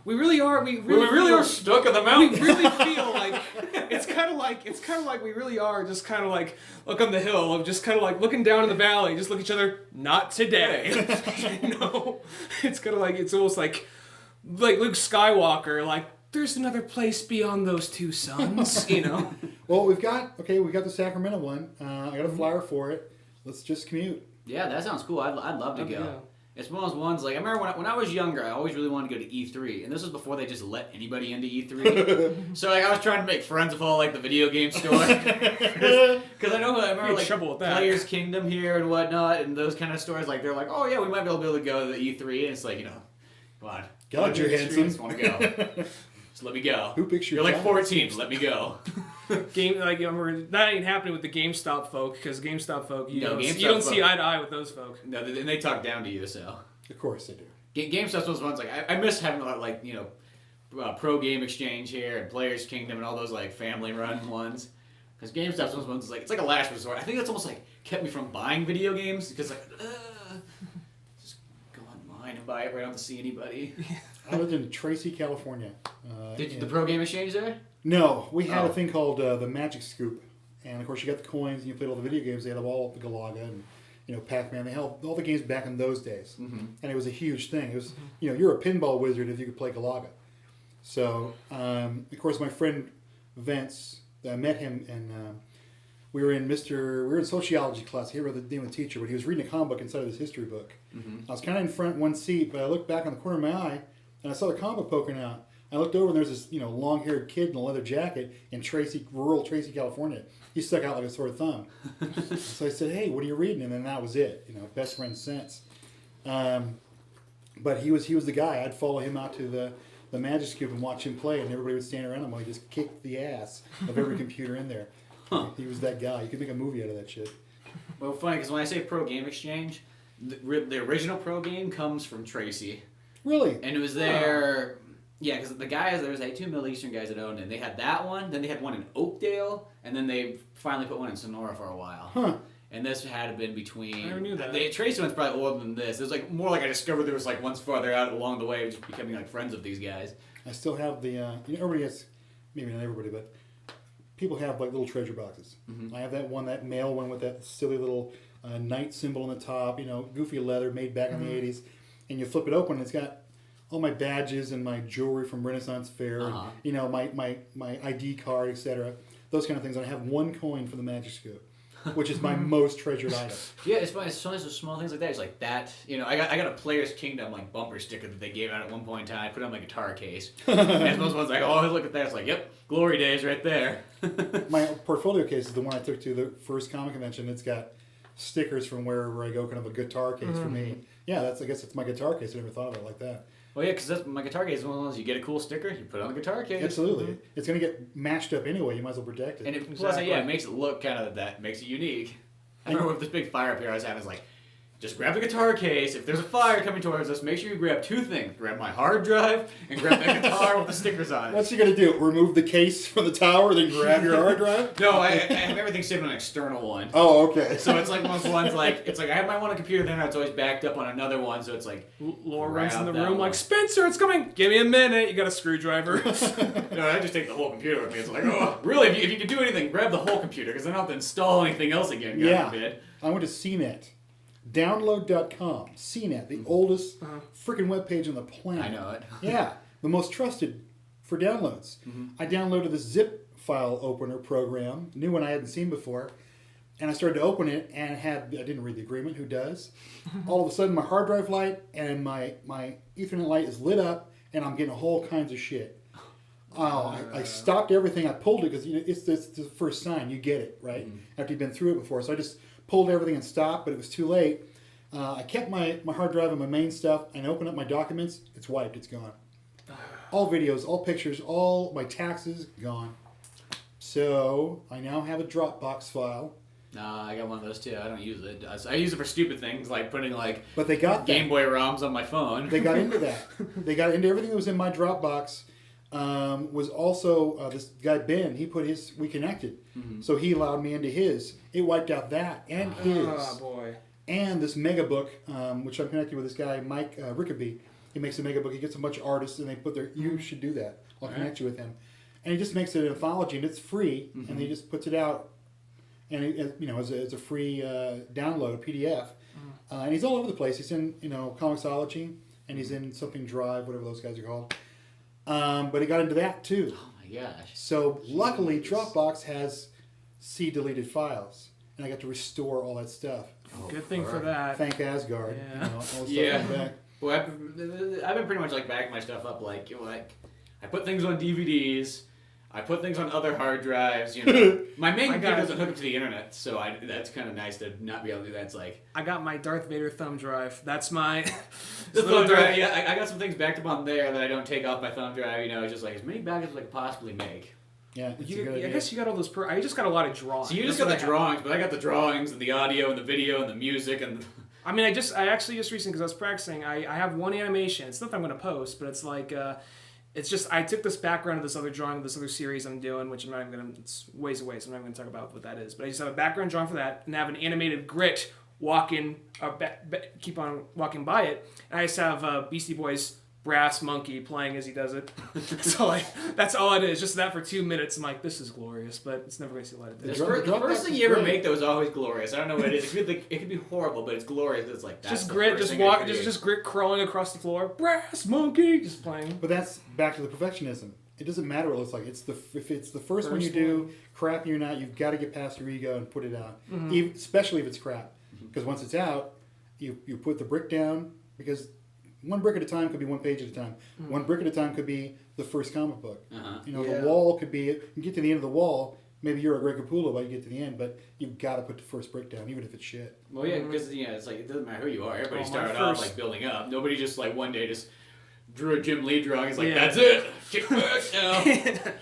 We really are. We We really feel- are stuck in the We mountains. really feel like it's kind of like we really are just kind of like look on the hill of just kind of like looking down in the valley, just look at each other. Not today. It's kind of like it's almost like Luke Skywalker. Like there's another place beyond those two suns. You know. Well, we got the Sacramento one. I got a flyer for it. Let's just commute. Yeah, that sounds cool. I'd love to go. Yeah. It's one of those ones, like, I remember when I was younger, I always really wanted to go to E3, and this was before they just let anybody into E3. So, like, I was trying to make friends with all, like, the video game store. Because I remember, had like, trouble with that. Players Kingdom here and whatnot, and those kind of stores, like, they're like, oh, yeah, we might be able to go to the E3, and it's like, you know, come on. God, you're handsome. I just want to go. Just let me go. Who picks your You're like job? 14, let me go. That ain't happening with the GameStop folk because GameStop folk you don't GameStop see folk. eye to eye with those folk. No, and they talk down to you, so. Of course they do. GameStop's was ones like I miss having a lot like Pro Game Exchange here and Players Kingdom and all those like family run ones. Because GameStop's was ones like it's like a last resort. I think that's almost like kept me from buying video games because like just go online and buy it right. I don't have to see anybody. I lived in Tracy, California. Did and- the Pro Game Exchange there? No, we had Oh. a thing called the Magic Scoop, and of course you got the coins and you played all the video games. They had all the Galaga and Pac-Man. They held all the games back in those days, and it was a huge thing. It was you're a pinball wizard if you could play Galaga. So of course my friend Vince, I met him and we were in sociology class. I can't remember the name of the teacher, but he was reading a comic book inside of his history book. I was kind of in front one seat, but I looked back on the corner of my eye and I saw the comic book poking out. I looked over and there's this, long-haired kid in a leather jacket in rural Tracy, California. He stuck out like a sore thumb. So I said, "Hey, what are you reading?" And then that was it. Best friends since. But he was the guy. I'd follow him out to the Magic Scoop and watch him play, and everybody would stand around him while he just kicked the ass of every computer in there. He was that guy. You could make a movie out of that shit. Well, funny because when I say Pro Game Exchange, the original Pro Game comes from Tracy, Really? and it was there. Yeah, because the guys, there was like two Middle Eastern guys that owned it. They had that one, then they had one in Oakdale, and then they finally put one in Sonora for a while. Huh. And this had been between. I never knew that. The Tracy one's probably older than this. It was like more like I discovered there was like ones farther out along the way, just becoming like friends with these guys. I still have the. Everybody has, maybe not everybody, but people have like little treasure boxes. I have that mail one with that silly little knight symbol on the top. Goofy leather made back in the '80s, and you flip it open, and it's got all my badges and my jewelry from Renaissance Fair, and, my ID card, etc. Those kind of things. And I have one coin for the Magic Scoop, which is my most treasured item. Yeah, it's funny. It's those small things like that. It's like that. I got a Players Kingdom like bumper sticker that they gave out at one point in time. I put it on my guitar case. And those ones like, oh, look at that. It's like, yep, glory days right there. My portfolio case is the one I took to the first comic convention. It's got stickers from wherever I go, kind of a guitar case for me. Yeah, I guess it's my guitar case. I never thought of it like that. Well, yeah, because my guitar case is one of those. You get a cool sticker, you put it on the guitar case. Absolutely. It's going to get matched up anyway. You might as well protect it. And plus, Exactly. it makes it look kind of makes it unique. I remember with this big fire up here I was having, it's like, just grab the guitar case. If there's a fire coming towards us, make sure you grab two things. Grab my hard drive and grab that guitar with the stickers on it. What's you going to do? Remove the case from the tower, then grab your hard drive? No, I have everything saved on an external one. Oh, okay. So it's like one of those ones it's like I have my one on computer, then it's always backed up on another one, so it's like Laura runs in the grab that room one. like, Spencer, it's coming. Give me a minute. You got a screwdriver. No, I just take the whole computer with me. It's like, oh, really? If you could do anything, grab the whole computer, because I don't have to install anything else again. God Yeah. forbid. I went to CNET. Download.com. CNET, the oldest freaking webpage on the planet. I know it. Yeah, the most trusted for downloads. I downloaded the zip file opener program, new one I hadn't seen before, and I started to open it, and I didn't read the agreement. Who does? All of a sudden, my hard drive light and my Ethernet light is lit up, and I'm getting all kinds of shit. Oh, I stopped everything. I pulled it because it's the first sign. You get it, right? After you've been through it before. So I just pulled everything and stopped, but it was too late. I kept my hard drive and my main stuff, and I opened up my documents. It's wiped. It's gone. All videos, all pictures, all my taxes, gone. So I now have a Dropbox file. I got one of those too. I don't use it. I use it for stupid things like putting like But they got Game that. Boy ROMs on my phone. They got into that. They got into everything that was in my Dropbox. was also this guy Ben. He put his We Connected, so he allowed me into his. It wiped out that and his. Oh boy. And this mega book, which I'm connected with this guy Mike Rickaby. He makes a mega book. He gets a bunch of artists, and they put their. You should do that. I'll connect you with him. And he just makes it an anthology, and it's free. And he just puts it out, and as a free download PDF. And he's all over the place. He's in Comixology, and he's in something Drive, whatever those guys are called. But he got into that too. Oh my gosh. So luckily, Dropbox has C deleted files, and I got to restore all that stuff. Good thing for that. Thank Asgard. Yeah. All the stuff Yeah. went back. Well, I've been pretty much like backing my stuff up. Like, I put things on DVDs. I put things on other hard drives. My main computer doesn't hook up to the internet, so that's kind of nice to not be able to do that. It's like I got my Darth Vader thumb drive. That's my the thumb drive. Yeah, I got some things backed up on there that I don't take off my thumb drive. It's just like as many backups as I could possibly make. Yeah, it's a good I idea. guess you got all those. I just got a lot of drawings. So you just got the drawings, but I got the drawings and the audio and the video and the music and. I mean, I actually just recently, because I was practicing, I have one animation. It's nothing I'm going to post, but it's like, it's just, I took this background of this other drawing of this other series I'm doing, which I'm not even going to, it's ways away, so I'm not going to talk about what that is. But I just have a background drawing for that, and I have an animated Grit keep on walking by it. And I just have Beastie Boys brass monkey playing as he does it. So that's all it is. Just that for 2 minutes. I'm like, this is glorious, but it's never going to see a light of day. The first thing you ever make though is always glorious. I don't know what it is. It could be horrible, but it's glorious. It's like that's just Grit, just Grit crawling across the floor. Brass monkey, just playing. But that's back to the perfectionism. It doesn't matter what it looks like. If it's the first one you do, crap you're not, you've got to get past your ego and put it out. Especially if it's crap, because once it's out, you put the brick down because. One brick at a time could be one page at a time. One brick at a time could be the first comic book. The wall could be, you get to the end of the wall, maybe you're a Greg Capullo by you get to the end, but you've got to put the first brick down, even if it's shit. Well, yeah, because it's like, it doesn't matter who you are. Everybody started off like building up. Nobody just like one day just drew a Jim Lee drawing. It's like, that's it. Kick back now.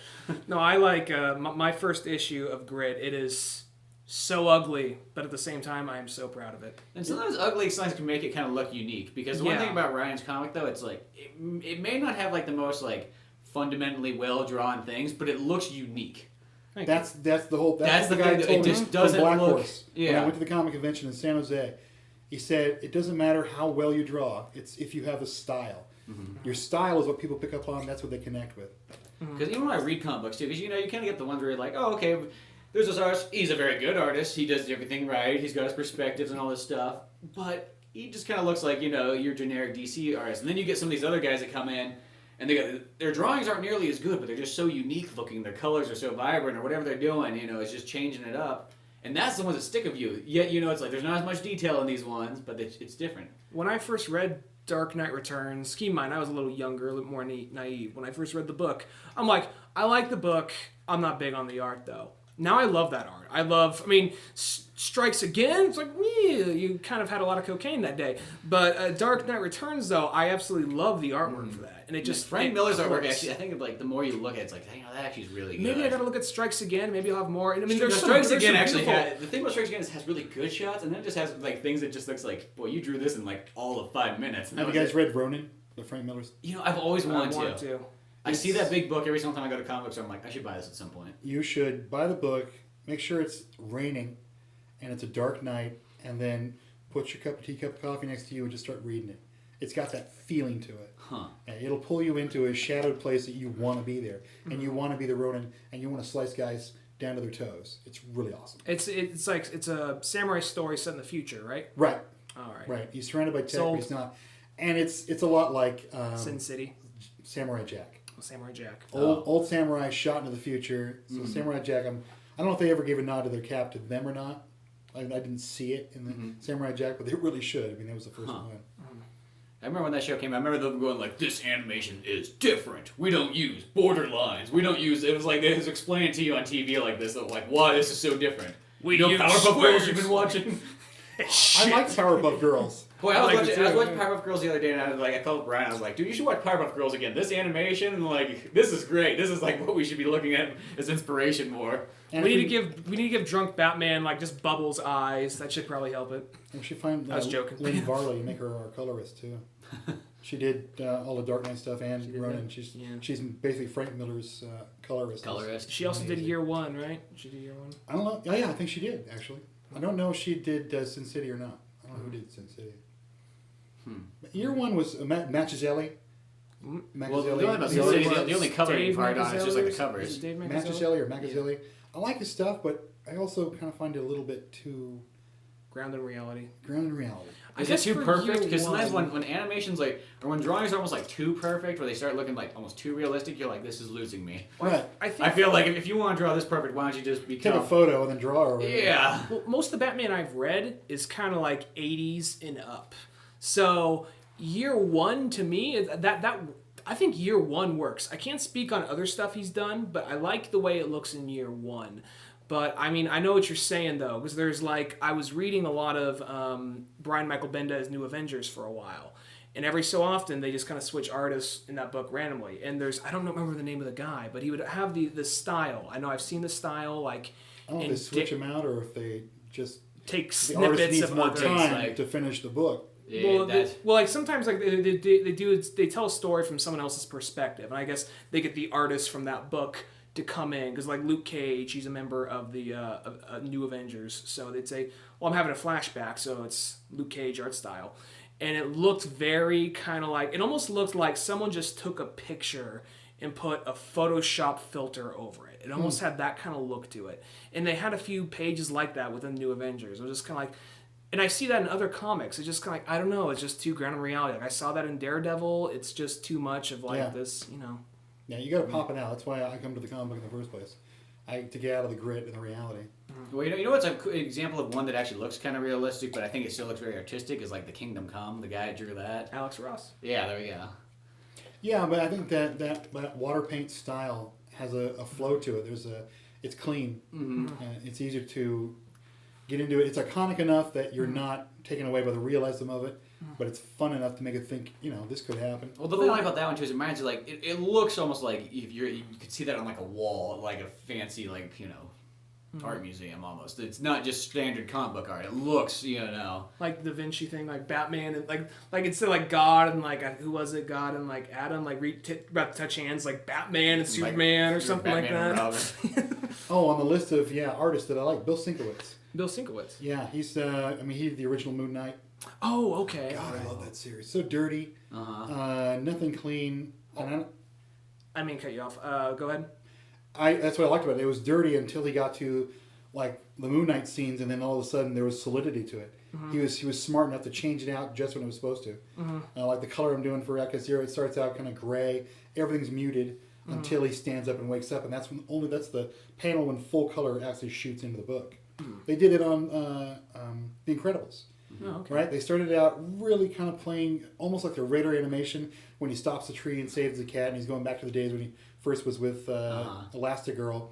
No, I like my first issue of Grit. It is so ugly, but at the same time, I am so proud of it. And sometimes ugly signs can make it kind of look unique. Because the one thing about Ryan's comic, though, it's like, it may not have like the most like fundamentally well-drawn things, but it looks unique. That's the whole. That's the guy thing. told It just me doesn't from Black look. Horse. Yeah. When I went to the comic convention in San Jose, he said it doesn't matter how well you draw. It's if you have a style. Your style is what people pick up on. That's what they connect with. Because even when I read comic books too, because you kind of get the ones where you're like, oh, okay, there's this artist. He's a very good artist. He does everything right. He's got his perspectives and all this stuff. But he just kind of looks like your generic DC artist. And then you get some of these other guys that come in, and their drawings aren't nearly as good, but they're just so unique looking. Their colors are so vibrant, or whatever they're doing. It's just changing it up. And that's the ones that stick with you. Yet it's like there's not as much detail in these ones, but it's different. When I first read Dark Knight Returns, keep in mind I was a little younger, a little more naive. When I first read the book, I'm like, I like the book. I'm not big on the art though. Now I love that art. Strikes Again, it's like, you kind of had a lot of cocaine that day. But Dark Knight Returns, though, I absolutely love the artwork for that. And it just... Frank Miller's artwork, actually, I think the more you look at it, it's like, that actually is really good. Maybe I gotta look at Strikes Again, maybe I'll have more. There's Strikes Again actually the thing about Strikes Again is it has really good shots, and then it just has like things that just looks like, boy, you drew this in like all of 5 minutes. Have you guys read Ronin, the Frank Miller's? I've always wanted to. I see that big book every single time I go to comic books, I'm like, I should buy this at some point. You should buy the book, make sure it's raining, and it's a dark night, and then put your teacup of coffee next to you and just start reading it. It's got that feeling to it. And it'll pull you into a shadowed place that you want to be there. And you want to be the Ronin, and you want to slice guys down to their toes. It's really awesome. It's like it's a samurai story set in the future, right? Right. All right. Right. He's surrounded by tech, but he's not. And it's a lot like Sin City. Samurai Jack. Samurai Jack. Old samurai shot into the future. So Samurai Jack, I don't know if they ever gave a nod to their cap to them or not. I didn't see it in the Samurai Jack, but they really should. That was the first one. I remember when that show came out, I remember them going like, this animation is different. We don't use borderlines. We don't use... It was like, it was explained to you on TV like this, like, why this is so different. We use Powerpuff Girls you've been watching? I like Powerpuff Girls. Boy, I was watching Powerpuff Girls the other day, and I called Brian. I was like, "Dude, you should watch Powerpuff Girls again. This animation, and like, this is great. This is like what we should be looking at as inspiration more." And we need to give drunk Batman like just Bubbles eyes. That should probably help it. We should find I was joking. Lynn Varley, make her our colorist too. She did all the Dark Knight stuff and Ronin. She's basically Frank Miller's colorist. She also did Year One, right? She did Year One. I don't know. Yeah, I think she did actually. I don't know if she did Sin City or not. I don't know who did Sin City. Year One was Machiavelli. Well, the only about Sin City, the only covering part on it is just like the covers. Machiavelli or Machiavelli. Yeah. I like his stuff, but I also kind of find it a little bit too grounded in reality. Is it too perfect? Because sometimes when animations or when drawings are almost like too perfect, where they start looking like almost too realistic, you're like, this is losing me. Right. I feel like if you want to draw this perfect, why don't you just take a photo and then draw or whatever. Yeah. Well, most of the Batman I've read is kind of like 80s and up. So Year One to me, that I think Year One works. I can't speak on other stuff he's done, but I like the way it looks in Year One. But, I mean, I know what you're saying, though, because there's, I was reading a lot of Brian Michael Benda's New Avengers for a while, and every so often they just kind of switch artists in that book randomly, and I don't remember the name of the guy, but he would have the style. I know I've seen the style, I don't know if they switch him out or if they just... take the artist snippets needs of more others. time to finish the book. Yeah, sometimes they tell a story from someone else's perspective, and I guess they get the artist from that book to come in, because Luke Cage, he's a member of the New Avengers, so they'd say, well, I'm having a flashback, so it's Luke Cage art style, and it looked very kind of it almost looked like someone just took a picture and put a Photoshop filter over it. It almost had that kind of look to it, and they had a few pages like that within New Avengers. It was just kind of and I see that in other comics. It's just kind of I don't know, it's just too grounded in reality. I saw that in Daredevil. It's just too much of this, Yeah, you got to pop it out. That's why I come to the comic book in the first place. To get out of the grit and the reality. Well, you know what's an example of one that actually looks kind of realistic, but I think it still looks very artistic, is the Kingdom Come. The guy that drew that. Alex Ross. Yeah, there we go. Yeah, but I think that water paint style has a flow to it. It's clean. Mm-hmm. It's easier to get into it. It's iconic enough that you're not taken away by the realism of it. But it's fun enough to make it think, this could happen. Well, the thing I like about that one too is it reminds you it looks almost like if you could see that on a wall, like a fancy art museum almost. It's not just standard comic book art. It looks like the Vinci thing, like Batman and like instead of God and who was it? God and Adam about to touch hands like Batman and Superman or something Batman like that. On the list of artists that I like, Bill Sienkiewicz. Bill Sienkiewicz. Yeah, he's he's the original Moon Knight. Oh, okay. God, I love that series. So dirty. Nothing clean. I mean, cut you off. Go ahead. That's what I liked about it. It was dirty until he got to the Moon Knight scenes, and then all of a sudden there was solidity to it. He was smart enough to change it out just when it was supposed to. Like the color I'm doing for Outcast Zero, it starts out kind of gray. Everything's muted until he stands up and wakes up, and that's the panel when full color actually shoots into the book. They did it on The Incredibles. Oh, okay. Right? They started out really kind of playing almost like the Raider animation when he stops the tree and saves the cat, and he's going back to the days when he first was with Elastigirl.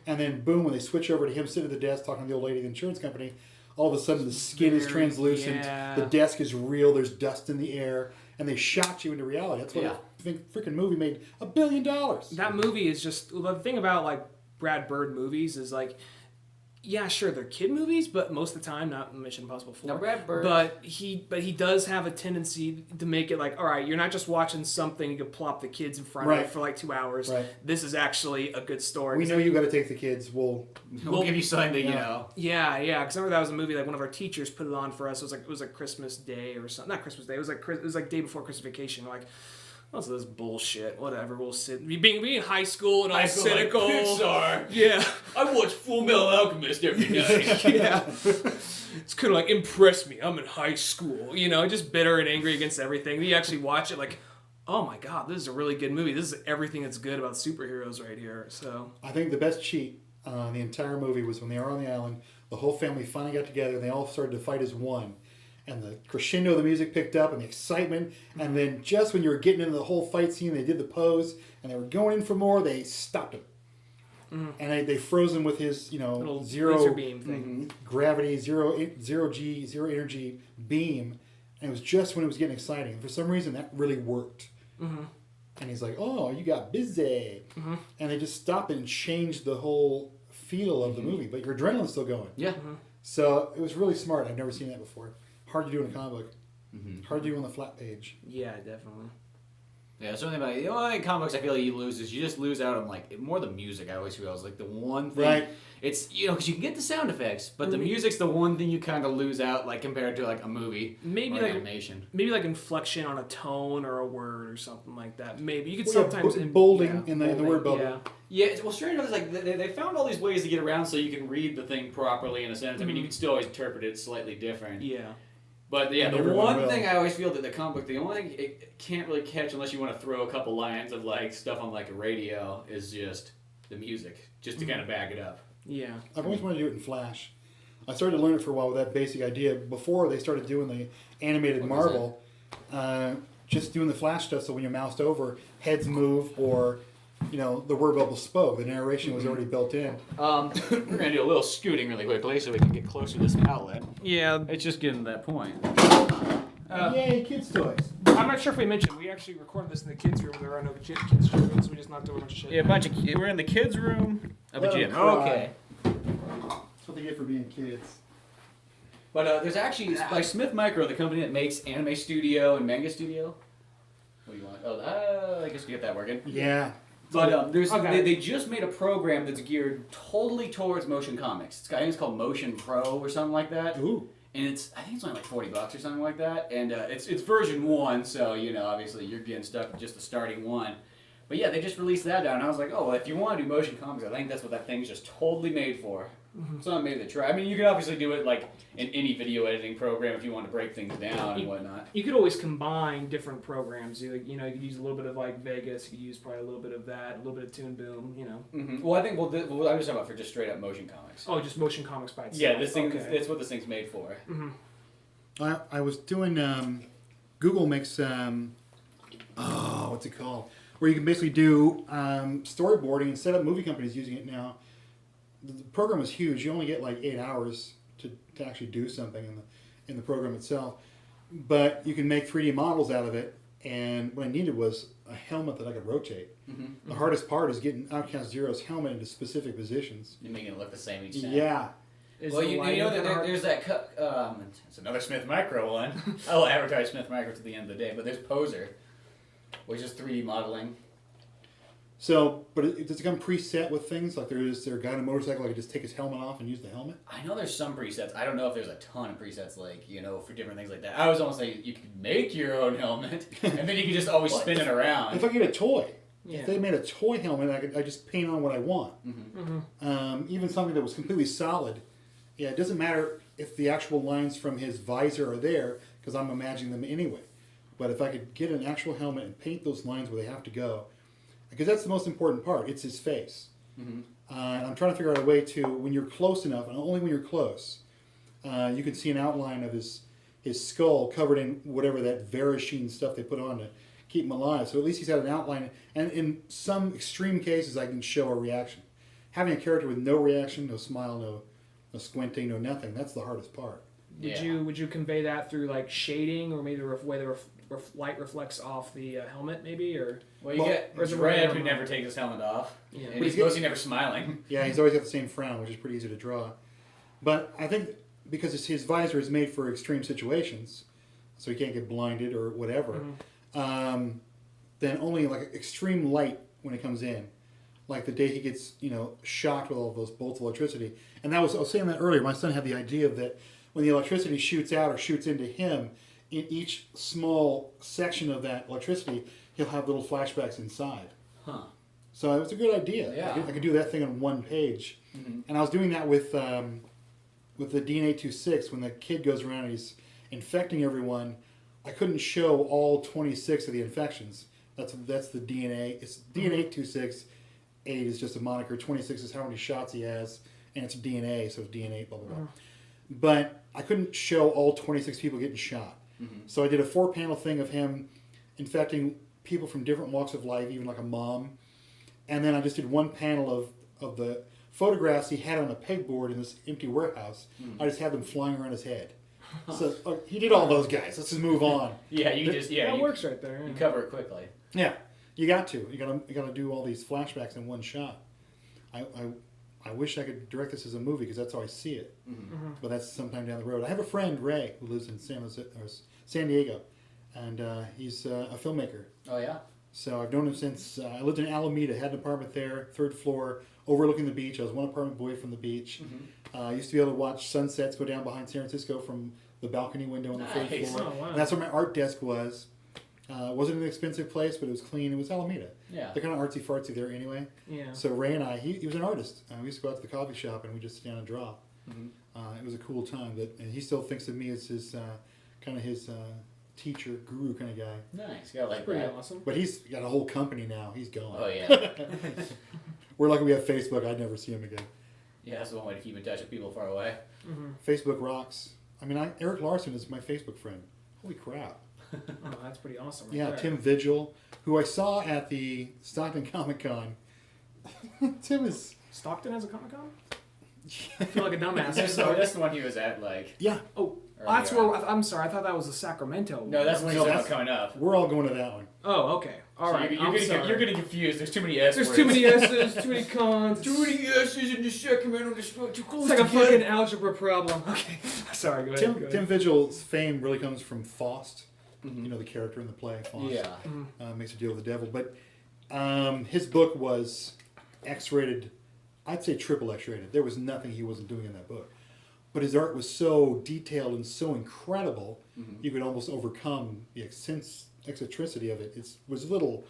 And then, boom, when they switch over to him sitting at the desk talking to the old lady at the insurance company, all of a sudden the skin is translucent, the desk is real, there's dust in the air, and they shot you into reality. That's what I think freaking movie made $1 billion. That movie is just... the thing about, Brad Bird movies is, yeah, sure, they're kid movies, but most of the time, not Mission Impossible 4. No, Brad Bird. But he does have a tendency to make it all right, you're not just watching something you could plop the kids in front of for 2 hours. Right. This is actually a good story. We know you got to take the kids. We'll give you something, Yeah, because I remember that was a movie one of our teachers put it on for us. It was Christmas Day or something. Not Christmas Day. It was day before Christmas vacation. We're what's this bullshit? Whatever, we'll sit. Being in high school and all cynical. Pixar. Yeah. I watch Full Metal Alchemist every night. Yeah. It's kind of impress me. I'm in high school. Just bitter and angry against everything. Then you actually watch it oh my God, this is a really good movie. This is everything that's good about superheroes right here. So I think the best cheat the entire movie was when they were on the island, the whole family finally got together and they all started to fight as one. And the crescendo of the music picked up and the excitement. And then just when you were getting into the whole fight scene, they did the pose and they were going in for more, they stopped him. And they froze him with his, little zero laser beam thing. Gravity, zero G, zero energy beam. And it was just when it was getting exciting. And for some reason, that really worked. And he's like, oh, you got busy. And they just stopped it and changed the whole feel of the movie. But your adrenaline's still going. Yeah. So it was really smart. I've never seen that before. Hard to do in a comic book. Hard to do on the flat page. Yeah, definitely. Yeah, something about the only comics I feel like you lose is you just lose out on like more the music. I always feel is like the one thing. Right. It's because you can get the sound effects, but the music's the one thing you kind of lose out like compared to like a movie Maybe or like animation. maybe like inflection on a tone or a word or something like that. Maybe you could Well, yeah, sometimes bolding in the word bubble. Yeah. Yeah, well, strange enough, it's like they found all these ways to get around so you can read the thing properly in a sense. I mean, you can still always interpret it slightly different. Yeah. But yeah, And the everyone one will. thing I always feel that the comic book, the only thing it can't really catch unless you want to throw a couple lines of like stuff on like a radio is just the music, just to kind of back it up. Yeah. I've always wanted to do it in Flash. I started to learn it for a while with that basic idea before they started doing the animated What Marvel. Just doing the Flash stuff, so when you moused over, heads move or the word bubble spoke. The narration was already built in. We're gonna do a little scooting really quickly so we can get closer to this outlet. Yeah. It's just getting to that point. Yay, kids' toys. I'm not sure if we mentioned we actually recorded this in the kids' room. There are no kids' children, so we just knocked over a bunch of shit. Yeah, we're in the kids' room of a Let 'em gym. cry. Okay. That's what they get for being kids. But there's actually by Smith Micro, the company that makes Anime Studio and Manga Studio. What do you want? I guess we get that working. Yeah. But Okay. they just made a program that's geared totally towards motion comics. I think it's called Motion Pro or something like that. Ooh. And I think it's only like $40 or something like that. And it's version 1, so obviously you're getting stuck with just the starting one. But yeah, they just released that down. And I was like, oh, well, if you want to do motion comics, I think that's what that thing's just totally made for. So I made the try. I mean, you can obviously do it like in any video editing program if you want to break things down and whatnot. You could always combine different programs. You could use a little bit of like Vegas. You could use probably a little bit of that, a little bit of Toon Boom. Well, I think I'm just talking about for just straight up motion comics. Oh, just motion comics by itself. Yeah, this thing. Okay. That's what this thing's made for. I was doing. Google makes. What's it called? Where you can basically do storyboarding and set up movie companies using it now. The program is huge. You only get like 8 hours to actually do something in the program itself. But you can make 3D models out of it. And what I needed was a helmet that I could rotate. The hardest part is getting Outcast Zero's helmet into specific positions. You're making it look the same each time. Yeah. Well, you know that there's that. It's another Smith Micro one. I'll advertise Smith Micro to the end of the day, but there's Poser, which is 3D modeling. So, but does it come preset with things? Like is there a guy on a motorcycle that can just take his helmet off and use the helmet? I know there's some presets. I don't know if there's a ton of presets, like, for different things like that. I was almost say you could make your own helmet, and then you could just always spin it around. If I get a toy, Yeah. if they made a toy helmet, I just paint on what I want. Even something that was completely solid. Yeah, it doesn't matter if the actual lines from his visor are there, because I'm imagining them anyway. But if I could get an actual helmet and paint those lines where they have to go, because that's the most important part. It's his face. And I'm trying to figure out a way to, when you're close enough, and only when you're close, you can see an outline of his skull covered in whatever that Verasheen stuff they put on to keep him alive. So at least he's had an outline. And in some extreme cases, I can show a reaction. Having a character with no reaction, no smile, no squinting, no nothing, that's the hardest part. Would you convey that through like shading or maybe the way the light reflects off the helmet, maybe, or Well, you get Red, who never takes his helmet off. Yeah. And he's mostly never smiling. Yeah, he's always got the same frown, which is pretty easy to draw. But I think because his visor is made for extreme situations, so he can't get blinded or whatever, then only like extreme light when it comes in. Like the day he gets, shocked with all those bolts of electricity. And I was saying that earlier. My son had the idea that when the electricity shoots out or shoots into him, in each small section of that electricity, he'll have little flashbacks inside. Huh. So it was a good idea. Yeah. I could do that thing on one page. And I was doing that with the DNA 26 when the kid goes around and he's infecting everyone. I couldn't show all 26 of the infections. That's the DNA. It's DNA 26. 8 is just a moniker. 26 is how many shots he has, and it's DNA, so it's DNA, blah, blah, blah. But I couldn't show all 26 people getting shot. So I did a 4-panel thing of him infecting people from different walks of life, even like a mom. And then I just did one panel of the photographs he had on a pegboard in this empty warehouse. I just had them flying around his head. So he did all those guys. Let's just move on. that works right there. You cover it quickly. Yeah. You got to. You got to do all these flashbacks in one shot. I wish I could direct this as a movie because that's how I see it. But that's sometime down the road. I have a friend, Ray, who lives in San Diego, and he's a filmmaker. Oh yeah. So I've known him since I lived in Alameda, had an apartment there, 3rd floor, overlooking the beach. I was one apartment away from the beach. I used to be able to watch sunsets go down behind San Francisco from the balcony window on the 3rd floor. Oh, wow. And that's where my art desk was. It wasn't an expensive place, but it was clean. It was Alameda. Yeah. They're kind of artsy-fartsy there anyway. Yeah. So Ray and I, he was an artist. We used to go out to the coffee shop and we just sit down and draw. It was a cool time. And he still thinks of me as his kind of his teacher, guru kind of guy. Nice. Yeah, like Pretty that. awesome. But he's got a whole company now. He's gone. Oh yeah. We're lucky we have Facebook. I'd never see him again. Yeah, that's the one way to keep in touch with people far away. Facebook rocks. I mean, Eric Larson is my Facebook friend. Holy crap. Oh, that's pretty awesome. Right Yeah, there. Tim Vigil, who I saw at the Stockton Comic Con. Tim is... Stockton has a Comic Con? I feel like a dumbass. I'm So sorry. that's the one he was at, like. Yeah, Oh, earlier that's on. where. I'm sorry. I thought that was the Sacramento. No, that's the one No, he's that's- coming up. we're all going to that one. Oh, okay. All So right. You're, I'm getting, sorry. you're getting confused. There's too many S There's words. too many S's, too many cons. Too many S's in the Sacramento. Too close It's like a together. fucking algebra problem. Okay. Sorry. Go ahead. go ahead. Tim Vigil's fame really comes from Faust. You know, the character in the play, Faust. Yeah. Makes a deal with the devil. But his book was X-rated. I'd say triple X-rated. There was nothing he wasn't doing in that book. But his art was so detailed and so incredible, you could almost overcome the eccentricity of it. It was a little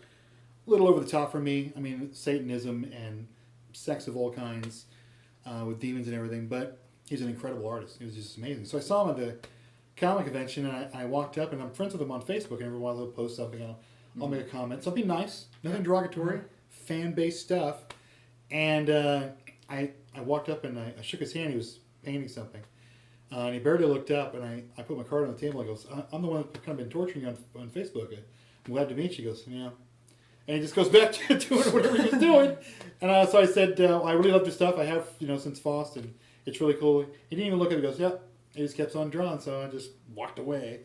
over the top for me. I mean, Satanism and sex of all kinds with demons and everything. But he's an incredible artist. It was just amazing. So I saw him at the comic convention, and I walked up, and I'm friends with him on Facebook, and every while he'll post something, and I'll make a comment. Something nice, nothing derogatory, fan-based stuff. And I walked up, and I shook his hand. He was painting something. And he barely looked up, and I put my card on the table. I goes, I'm the one that's kind of been torturing you on Facebook. I'm glad to meet you. He goes, yeah. And he just goes back to doing whatever he was doing. And so I said, I really love your stuff. I have, since Faust, and it's really cool. He didn't even look at it. He goes, yep. He just kept on drawing, so I just walked away.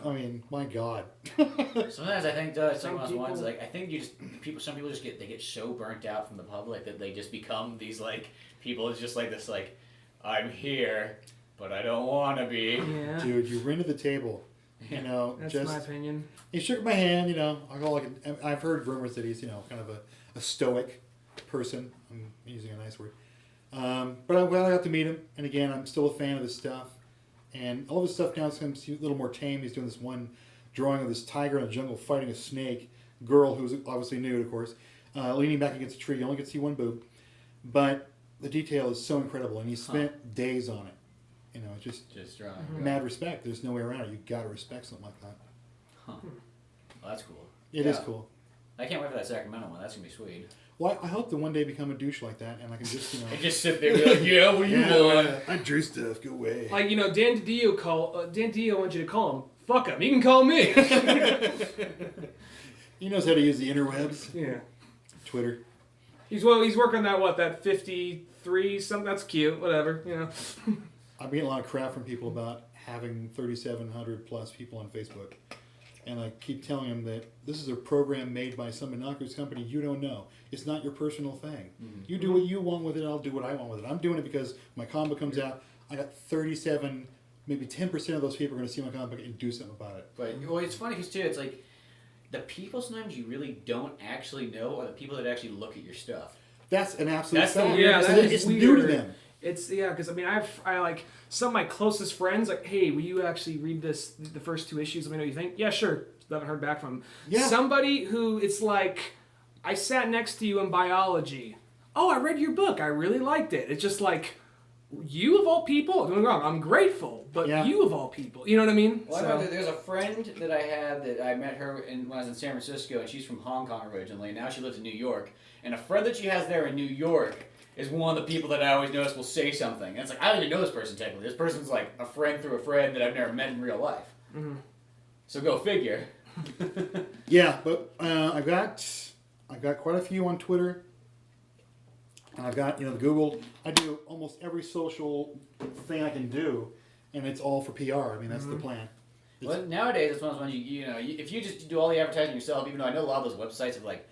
I mean, my God. Sometimes I think it's Some like one of those ones. people- Like I think some people just get so burnt out from the public that they just become these like people. It's just like this like I'm here, but I don't want to be. Yeah. Dude, you rented the table. That's just my opinion. he shook my hand. I go like I've heard rumors that he's kind of a stoic person. I'm using a nice word. But I'm glad I got to meet him. And again, I'm still a fan of his stuff. And all of his stuff now seems a little more tame. He's doing this one drawing of this tiger in the jungle fighting a snake. Girl who's obviously nude, of course, leaning back against a tree. You only get to see one boob. But the detail is so incredible. And he spent days on it. Just drawing. mad respect. There's no way around it. You got to respect something like that. Huh. Well, that's cool. It is cool. I can't wait for that Sacramento one. That's gonna be sweet. Well, I hope to one day become a douche like that, and I can just, And just sit there and be like, yeah, what do you want? I drew stuff. Go away. Like Dan Didio wants you to call him. Fuck him. He can call me. He knows how to use the interwebs. Yeah. Twitter. He's working that 53 something. That's cute. Whatever. I'm getting a lot of crap from people about having 3,700 plus people on Facebook. And I keep telling them that this is a program made by some innocuous company you don't know. It's not your personal thing. You do what you want with it, I'll do what I want with it. I'm doing it because my comic book comes out. I got 37, maybe 10% of those people are going to see my comic book and do something about it. But it's funny because too, it's like the people sometimes you really don't actually know are the people that actually look at your stuff. That's an absolute That's the fact. weirdest that is It's weird. new to them. It's because I like some of my closest friends like, hey, will you actually read the first 2 issues? Let me know what you think. Yeah, sure. Still haven't heard back from them. Yeah. Somebody who it's like, I sat next to you in biology. Oh, I read your book. I really liked it. It's just like, you of all people. Don't get me wrong. I'm grateful, but you of all people. You know what I mean? Well, I know that there's a friend that I had that I met her when I was in San Francisco, and she's from Hong Kong originally. And now she lives in New York. And a friend that she has there in New York is one of the people that I always notice will say something. And it's like, I don't even know this person technically. This person's like a friend through a friend that I've never met in real life. Mm-hmm. So go figure. Yeah, but I've got quite a few on Twitter. And I've got, the Google. I do almost every social thing I can do, and it's all for PR. I mean, that's the plan. Well, nowadays it's one of those ones if you just do all the advertising yourself, even though I know a lot of those websites have like,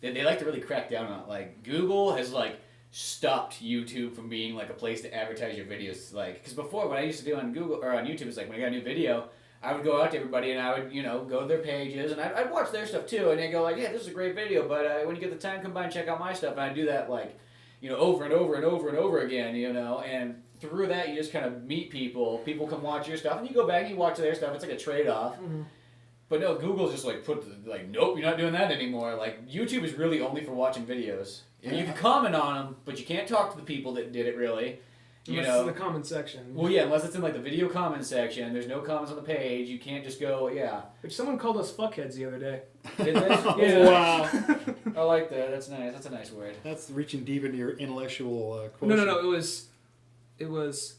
they like to really crack down on it. Like Google has like stopped YouTube from being like a place to advertise your videos. Like, because before what I used to do on Google or on YouTube is like when I got a new video, I would go out to everybody and I would, go to their pages and I'd watch their stuff too. And they'd go like, yeah, this is a great video, but when you get the time, come by and check out my stuff. And I'd do that like, over and over and over and over again, and through that you just kind of meet people. People come watch your stuff and you go back and you watch their stuff. It's like a trade-off. Mm-hmm. But no, Google's just like nope, you're not doing that anymore. Like YouTube is really only for watching videos. And you can comment on them, but you can't talk to the people that did it really. Unless it's in the comment section. Well, yeah, unless it's in like the video comment section. There's no comments on the page. You can't just go, yeah. Which someone called us fuckheads the other day. Did they? Yeah. Wow. I like that. That's nice. That's a nice word. That's reaching deep into your intellectual quotient. No. It was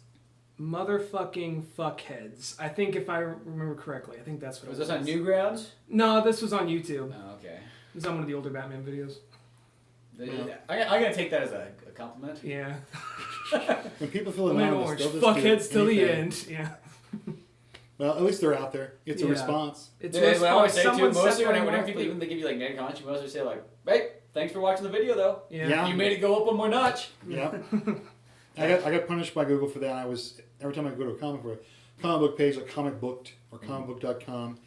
motherfucking fuckheads. I think if I remember correctly. I think that's what it was. Was this on Newgrounds? No, this was on YouTube. Oh, okay. It was on one of the older Batman videos. I'm going to take that as a compliment. Yeah. When people feel I'm anonymous, orange. they'll just Fuckheads do till the anything. end. Yeah. Well, at least they're out there. It's a response. It's a response. I always say too, Someone mostly said whenever people even they give you like negative comments, you mostly say like, hey, thanks for watching the video though. Yeah. You made it go up one more notch. Yeah. I got punished by Google for that. Every time I go to a comic book page like Comic Booked or comicbook.com,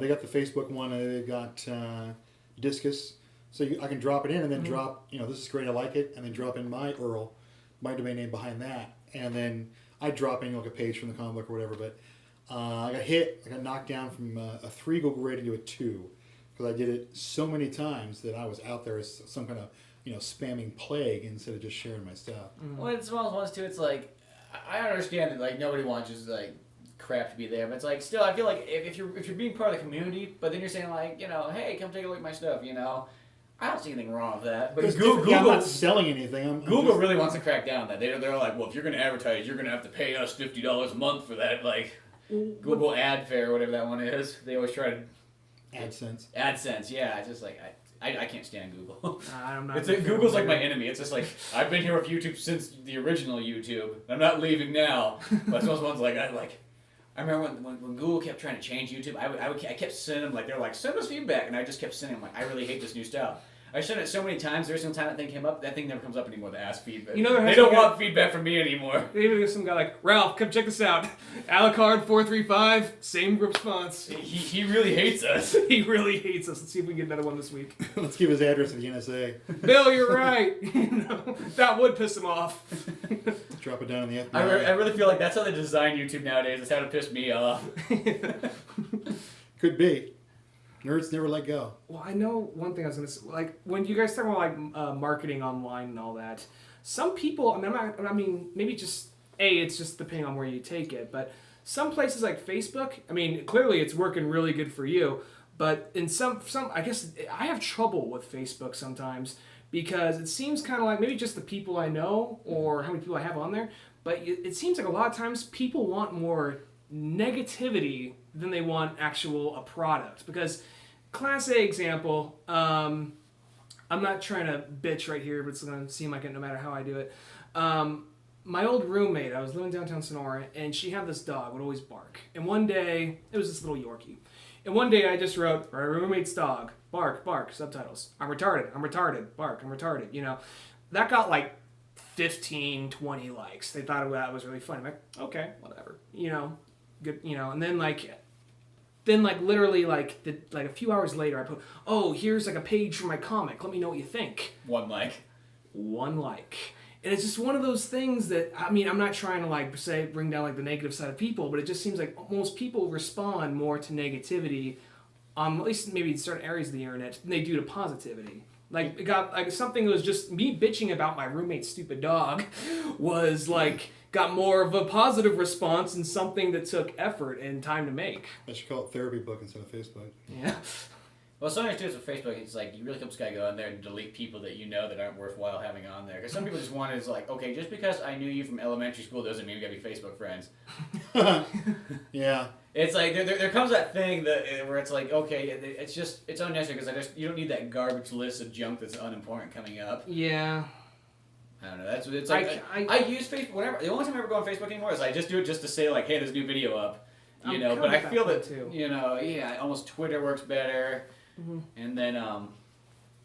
they got the Facebook one and they've got Discus. So I can drop it in and then drop, this is great, I like it, and then drop in my URL, my domain name behind that. And then I drop in like a page from the comic book or whatever. But I got knocked down from a 3 Google rating to a 2 because I did it so many times that I was out there as some kind of, spamming plague instead of just sharing my stuff. Well, it's one of those ones too, it's like, I understand that like nobody wants just like crap to be there, but it's like still I feel like if you're being part of the community, but then you're saying like, hey, come take a look at my stuff, I don't see anything wrong with that. But Google, I'm not selling anything. Google really wants to crack down on that. They're like, well, if you're going to advertise, you're going to have to pay us $50 a month for that, like Google Ad Fair or whatever that one is. They always try to AdSense. AdSense, yeah. It's just like I can't stand Google. I'm not. Google's like my enemy. It's just like I've been here with YouTube since the original YouTube. I'm not leaving now. But it's those ones like I remember when Google kept trying to change YouTube, I kept sending them, like, they're like, send us feedback, and I just kept sending them, like, I really hate this new stuff. I sent it so many times, every single time that thing came up, that thing never comes up anymore, to ask feedback. They don't want feedback from me anymore. They even get some guy like, Ralph, come check this out. Alucard 435, same response. He really hates us. He really hates us. Let's see if we can get another one this week. Let's give his address to the NSA. Bill, you're right. That would piss him off. Drop it down in the FBI. I really feel like that's how they design YouTube nowadays. It's how to piss me off. Could be. Nerds never let go. Well, I know one thing I was going to say. Like, when you guys talk about, like, marketing online and all that, some people, maybe just, it's just depending on where you take it, but some places like Facebook, clearly it's working really good for you, but in some, I guess, I have trouble with Facebook sometimes because it seems kind of like maybe just the people I know or how many people I have on there, but it seems like a lot of times people want more negativity than they want a product. Because, class A example, I'm not trying to bitch right here, but it's going to seem like it no matter how I do it. My old roommate, I was living downtown Sonora, and she had this dog, would always bark. And one day, it was this little Yorkie. And one day I just wrote, my roommate's dog, bark, bark, subtitles. I'm retarded, bark, I'm retarded, That got like 15, 20 likes. They thought that was really funny. I'm like, okay, whatever, good, and then literally a few hours later I put, oh, here's like a page for my comic, let me know what you think. One like. And it's just one of those things that, I'm not trying to bring down like the negative side of people, but it just seems like most people respond more to negativity at least maybe in certain areas of the internet than they do to positivity. Like, it got, like, something that was just me bitching about my roommate's stupid dog was, like, got more of a positive response and something that took effort and time to make. I should call it therapy book instead of Facebook. Yeah. Well, sometimes too, with Facebook, it's like, you really just gotta go in there and delete people that you know that aren't worthwhile having on there. Because some people just want it as like, okay, just because I knew you from elementary school doesn't mean we gotta be Facebook friends. Yeah. It's like, there comes that thing where it's like, okay, it's unnecessary because you don't need that garbage list of junk that's unimportant coming up. Yeah. I don't know. That's what it's like. I use Facebook the only time I ever go on Facebook anymore is I just do it just to say like, hey, there's a new video up. But I feel that too. Almost Twitter works better. Mm-hmm. And then, what are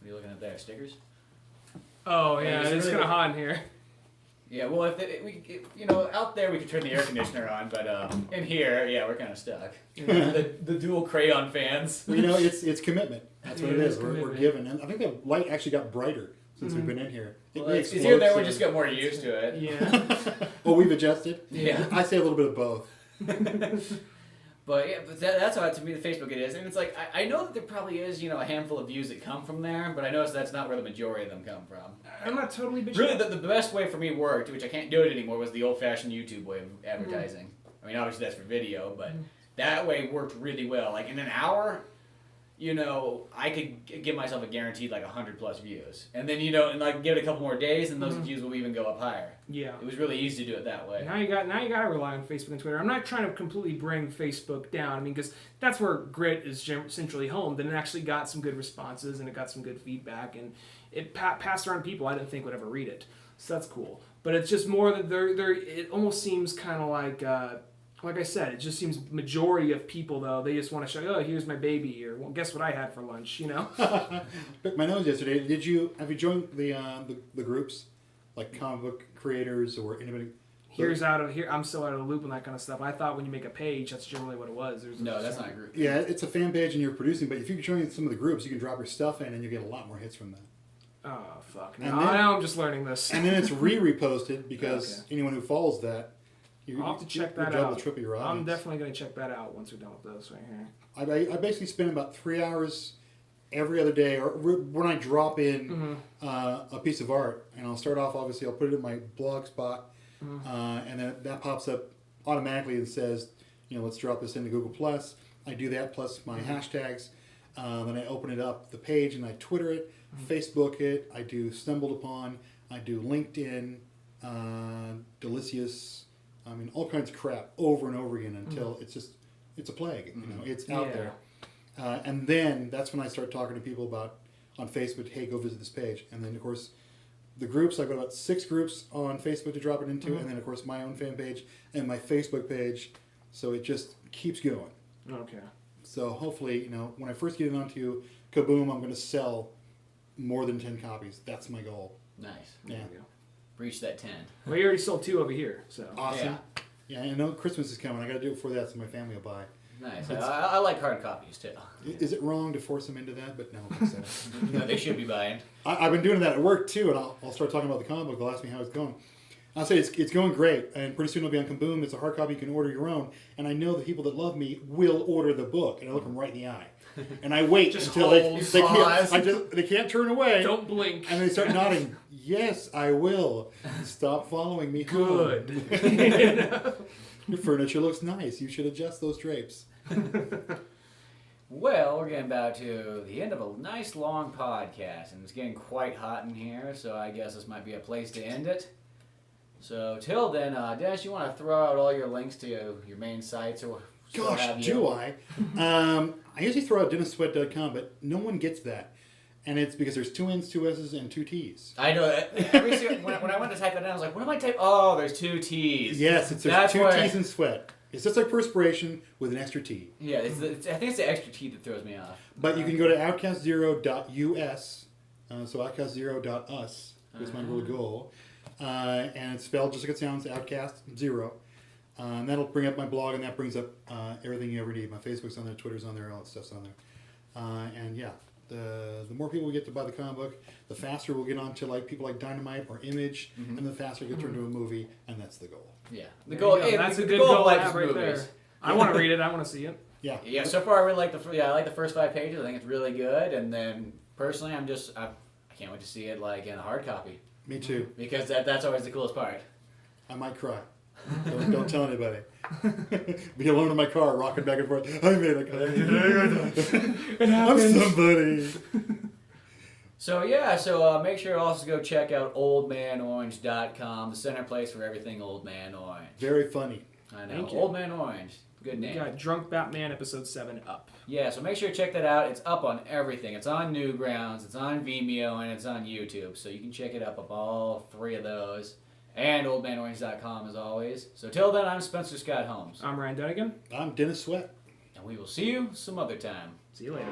you looking at there? Stickers? Oh yeah, it's kind of hot in here. Yeah, well, out there we could turn the air conditioner on, but in here, yeah, we're kind of stuck. The dual crayon fans. Well, it's commitment. That's what it is. We're commitment. given. And I think the light actually got brighter since we've been in here. Well, it's either that or we just got more used to it. Yeah. Oh, we've adjusted? Yeah. I say a little bit of both. But yeah, that's how to me the Facebook it is, and it's like I know that there probably is a handful of views that come from there, but I notice that's not where the majority of them come from. I'm not totally bitching. Really, the best way for me worked, which I can't do it anymore, was the old-fashioned YouTube way of advertising. I mean, obviously that's for video, but that way worked really well. Like in an hour, I could give myself a guaranteed like 100+ views, and then and like give it a couple more days, and those views will even go up higher. Yeah. It was really easy to do it that way. Now you got to rely on Facebook and Twitter. I'm not trying to completely bring Facebook down. I mean, because that's where Grit is centrally homed, and it actually got some good responses, and it got some good feedback, and it passed around people I didn't think would ever read it. So that's cool. But it's just more that it almost seems kind of like I said, it just seems majority of people though they just want to show, oh, here's my baby, or well, guess what I had for lunch, Bit my nose yesterday. Have you joined the groups like comic book creators or anybody? I'm still out of the loop on that kind of stuff. I thought when you make a page, that's generally what it was. No, that's not a group. Yeah, it's a fan page and you're producing, but if you can join some of the groups, you can drop your stuff in and you get a lot more hits from that. Oh fuck! And Now I'm just learning this. And then it's reposted because anyone who follows that. I'll have to check that double, out. triple your I'm audience. definitely going to check that out once we're done with those right here. I basically spend about 3 hours every other day, or when I drop in a piece of art, and I'll start off, obviously, I'll put it in my blog spot, and then that pops up automatically and says, let's drop this into Google+. I do that plus my hashtags. Then I open it up, the page, and I Twitter it, Facebook it, I do Stumbled Upon, I do LinkedIn, Delicious, all kinds of crap over and over again until it's a plague. It's out there. And then that's when I start talking to people on Facebook, hey, go visit this page. And then, of course, the groups, I've got about 6 groups on Facebook to drop it into, and then, of course, my own fan page and my Facebook page. So it just keeps going. Okay. So hopefully, when I first get it onto Kaboom, I'm going to sell more than 10 copies. That's my goal. Nice. Yeah. Reach that 10. Well, you already sold 2 over here, so. Awesome. Yeah, I know Christmas is coming. I got to do it before that so my family will buy. Nice. I like hard copies too. Is it wrong to force them into that? But no. No, they should be buying. I've been doing that at work too, and I'll start talking about the comic book. They'll ask me how it's going. I'll say it's going great, and pretty soon it'll be on Kaboom. It's a hard copy. You can order your own, and I know the people that love me will order the book, and I look them right in the eye, and I wait until they can't turn away. Don't blink. And they start nodding. Yes, I will. Stop following me. Good. Your furniture looks nice. You should adjust those drapes. Well, we're getting about to the end of a nice long podcast, and it's getting quite hot in here, so I guess this might be a place to end it. So, till then, Dennis, you want to throw out all your links to your main sites? Or Gosh, do I? I usually throw out DennisSweatt.com, but no one gets that. And it's because there's 2 N's, 2 S's, and 2 T's. I know. When I went to type that in, I was like, what am I typing? Oh, there's 2 T's. Yes, there's 2 T's in sweat. It's just like perspiration with an extra T. Yeah, I think it's the extra T that throws me off. But you can go to outcastzero.us, so outcastzero.us was my little goal. And it's spelled just like it sounds, Outcast Zero. And that'll bring up my blog, and that brings up everything you ever need. My Facebook's on there, Twitter's on there, all that stuff's on there. And yeah, the more people we get to buy the comic book, the faster we'll get on to people like Dynamite or Image, and the faster it gets turned into a movie, and that's the goal. Yeah, the goal. That's a good goal goal of to life have is right movies. there. I want to read it. I want to see it. Yeah. Yeah. So far, I really like I like the first 5 pages. I think it's really good. And then personally, I can't wait to see it in a hard copy. Me too. Because that's always the coolest part. I might cry. Don't tell anybody. Be alone in my car, rocking back and forth. I made a cut. I'm somebody. So yeah, make sure to also go check out oldmanorange.com, the center place for everything Old Man Orange. Very funny. I know. Thank you. Old Man Orange. Good name. We got Drunk Batman episode 7 up. Yeah, so make sure to check that out. It's up on everything. It's on Newgrounds, it's on Vimeo, and it's on YouTube. So you can check it up all 3 of those. And oldmanorange.com as always. So till then, I'm Spencer Scott Holmes. I'm Ryan Dunigan. I'm Dennis Sweatt. And we will see you some other time. See you later.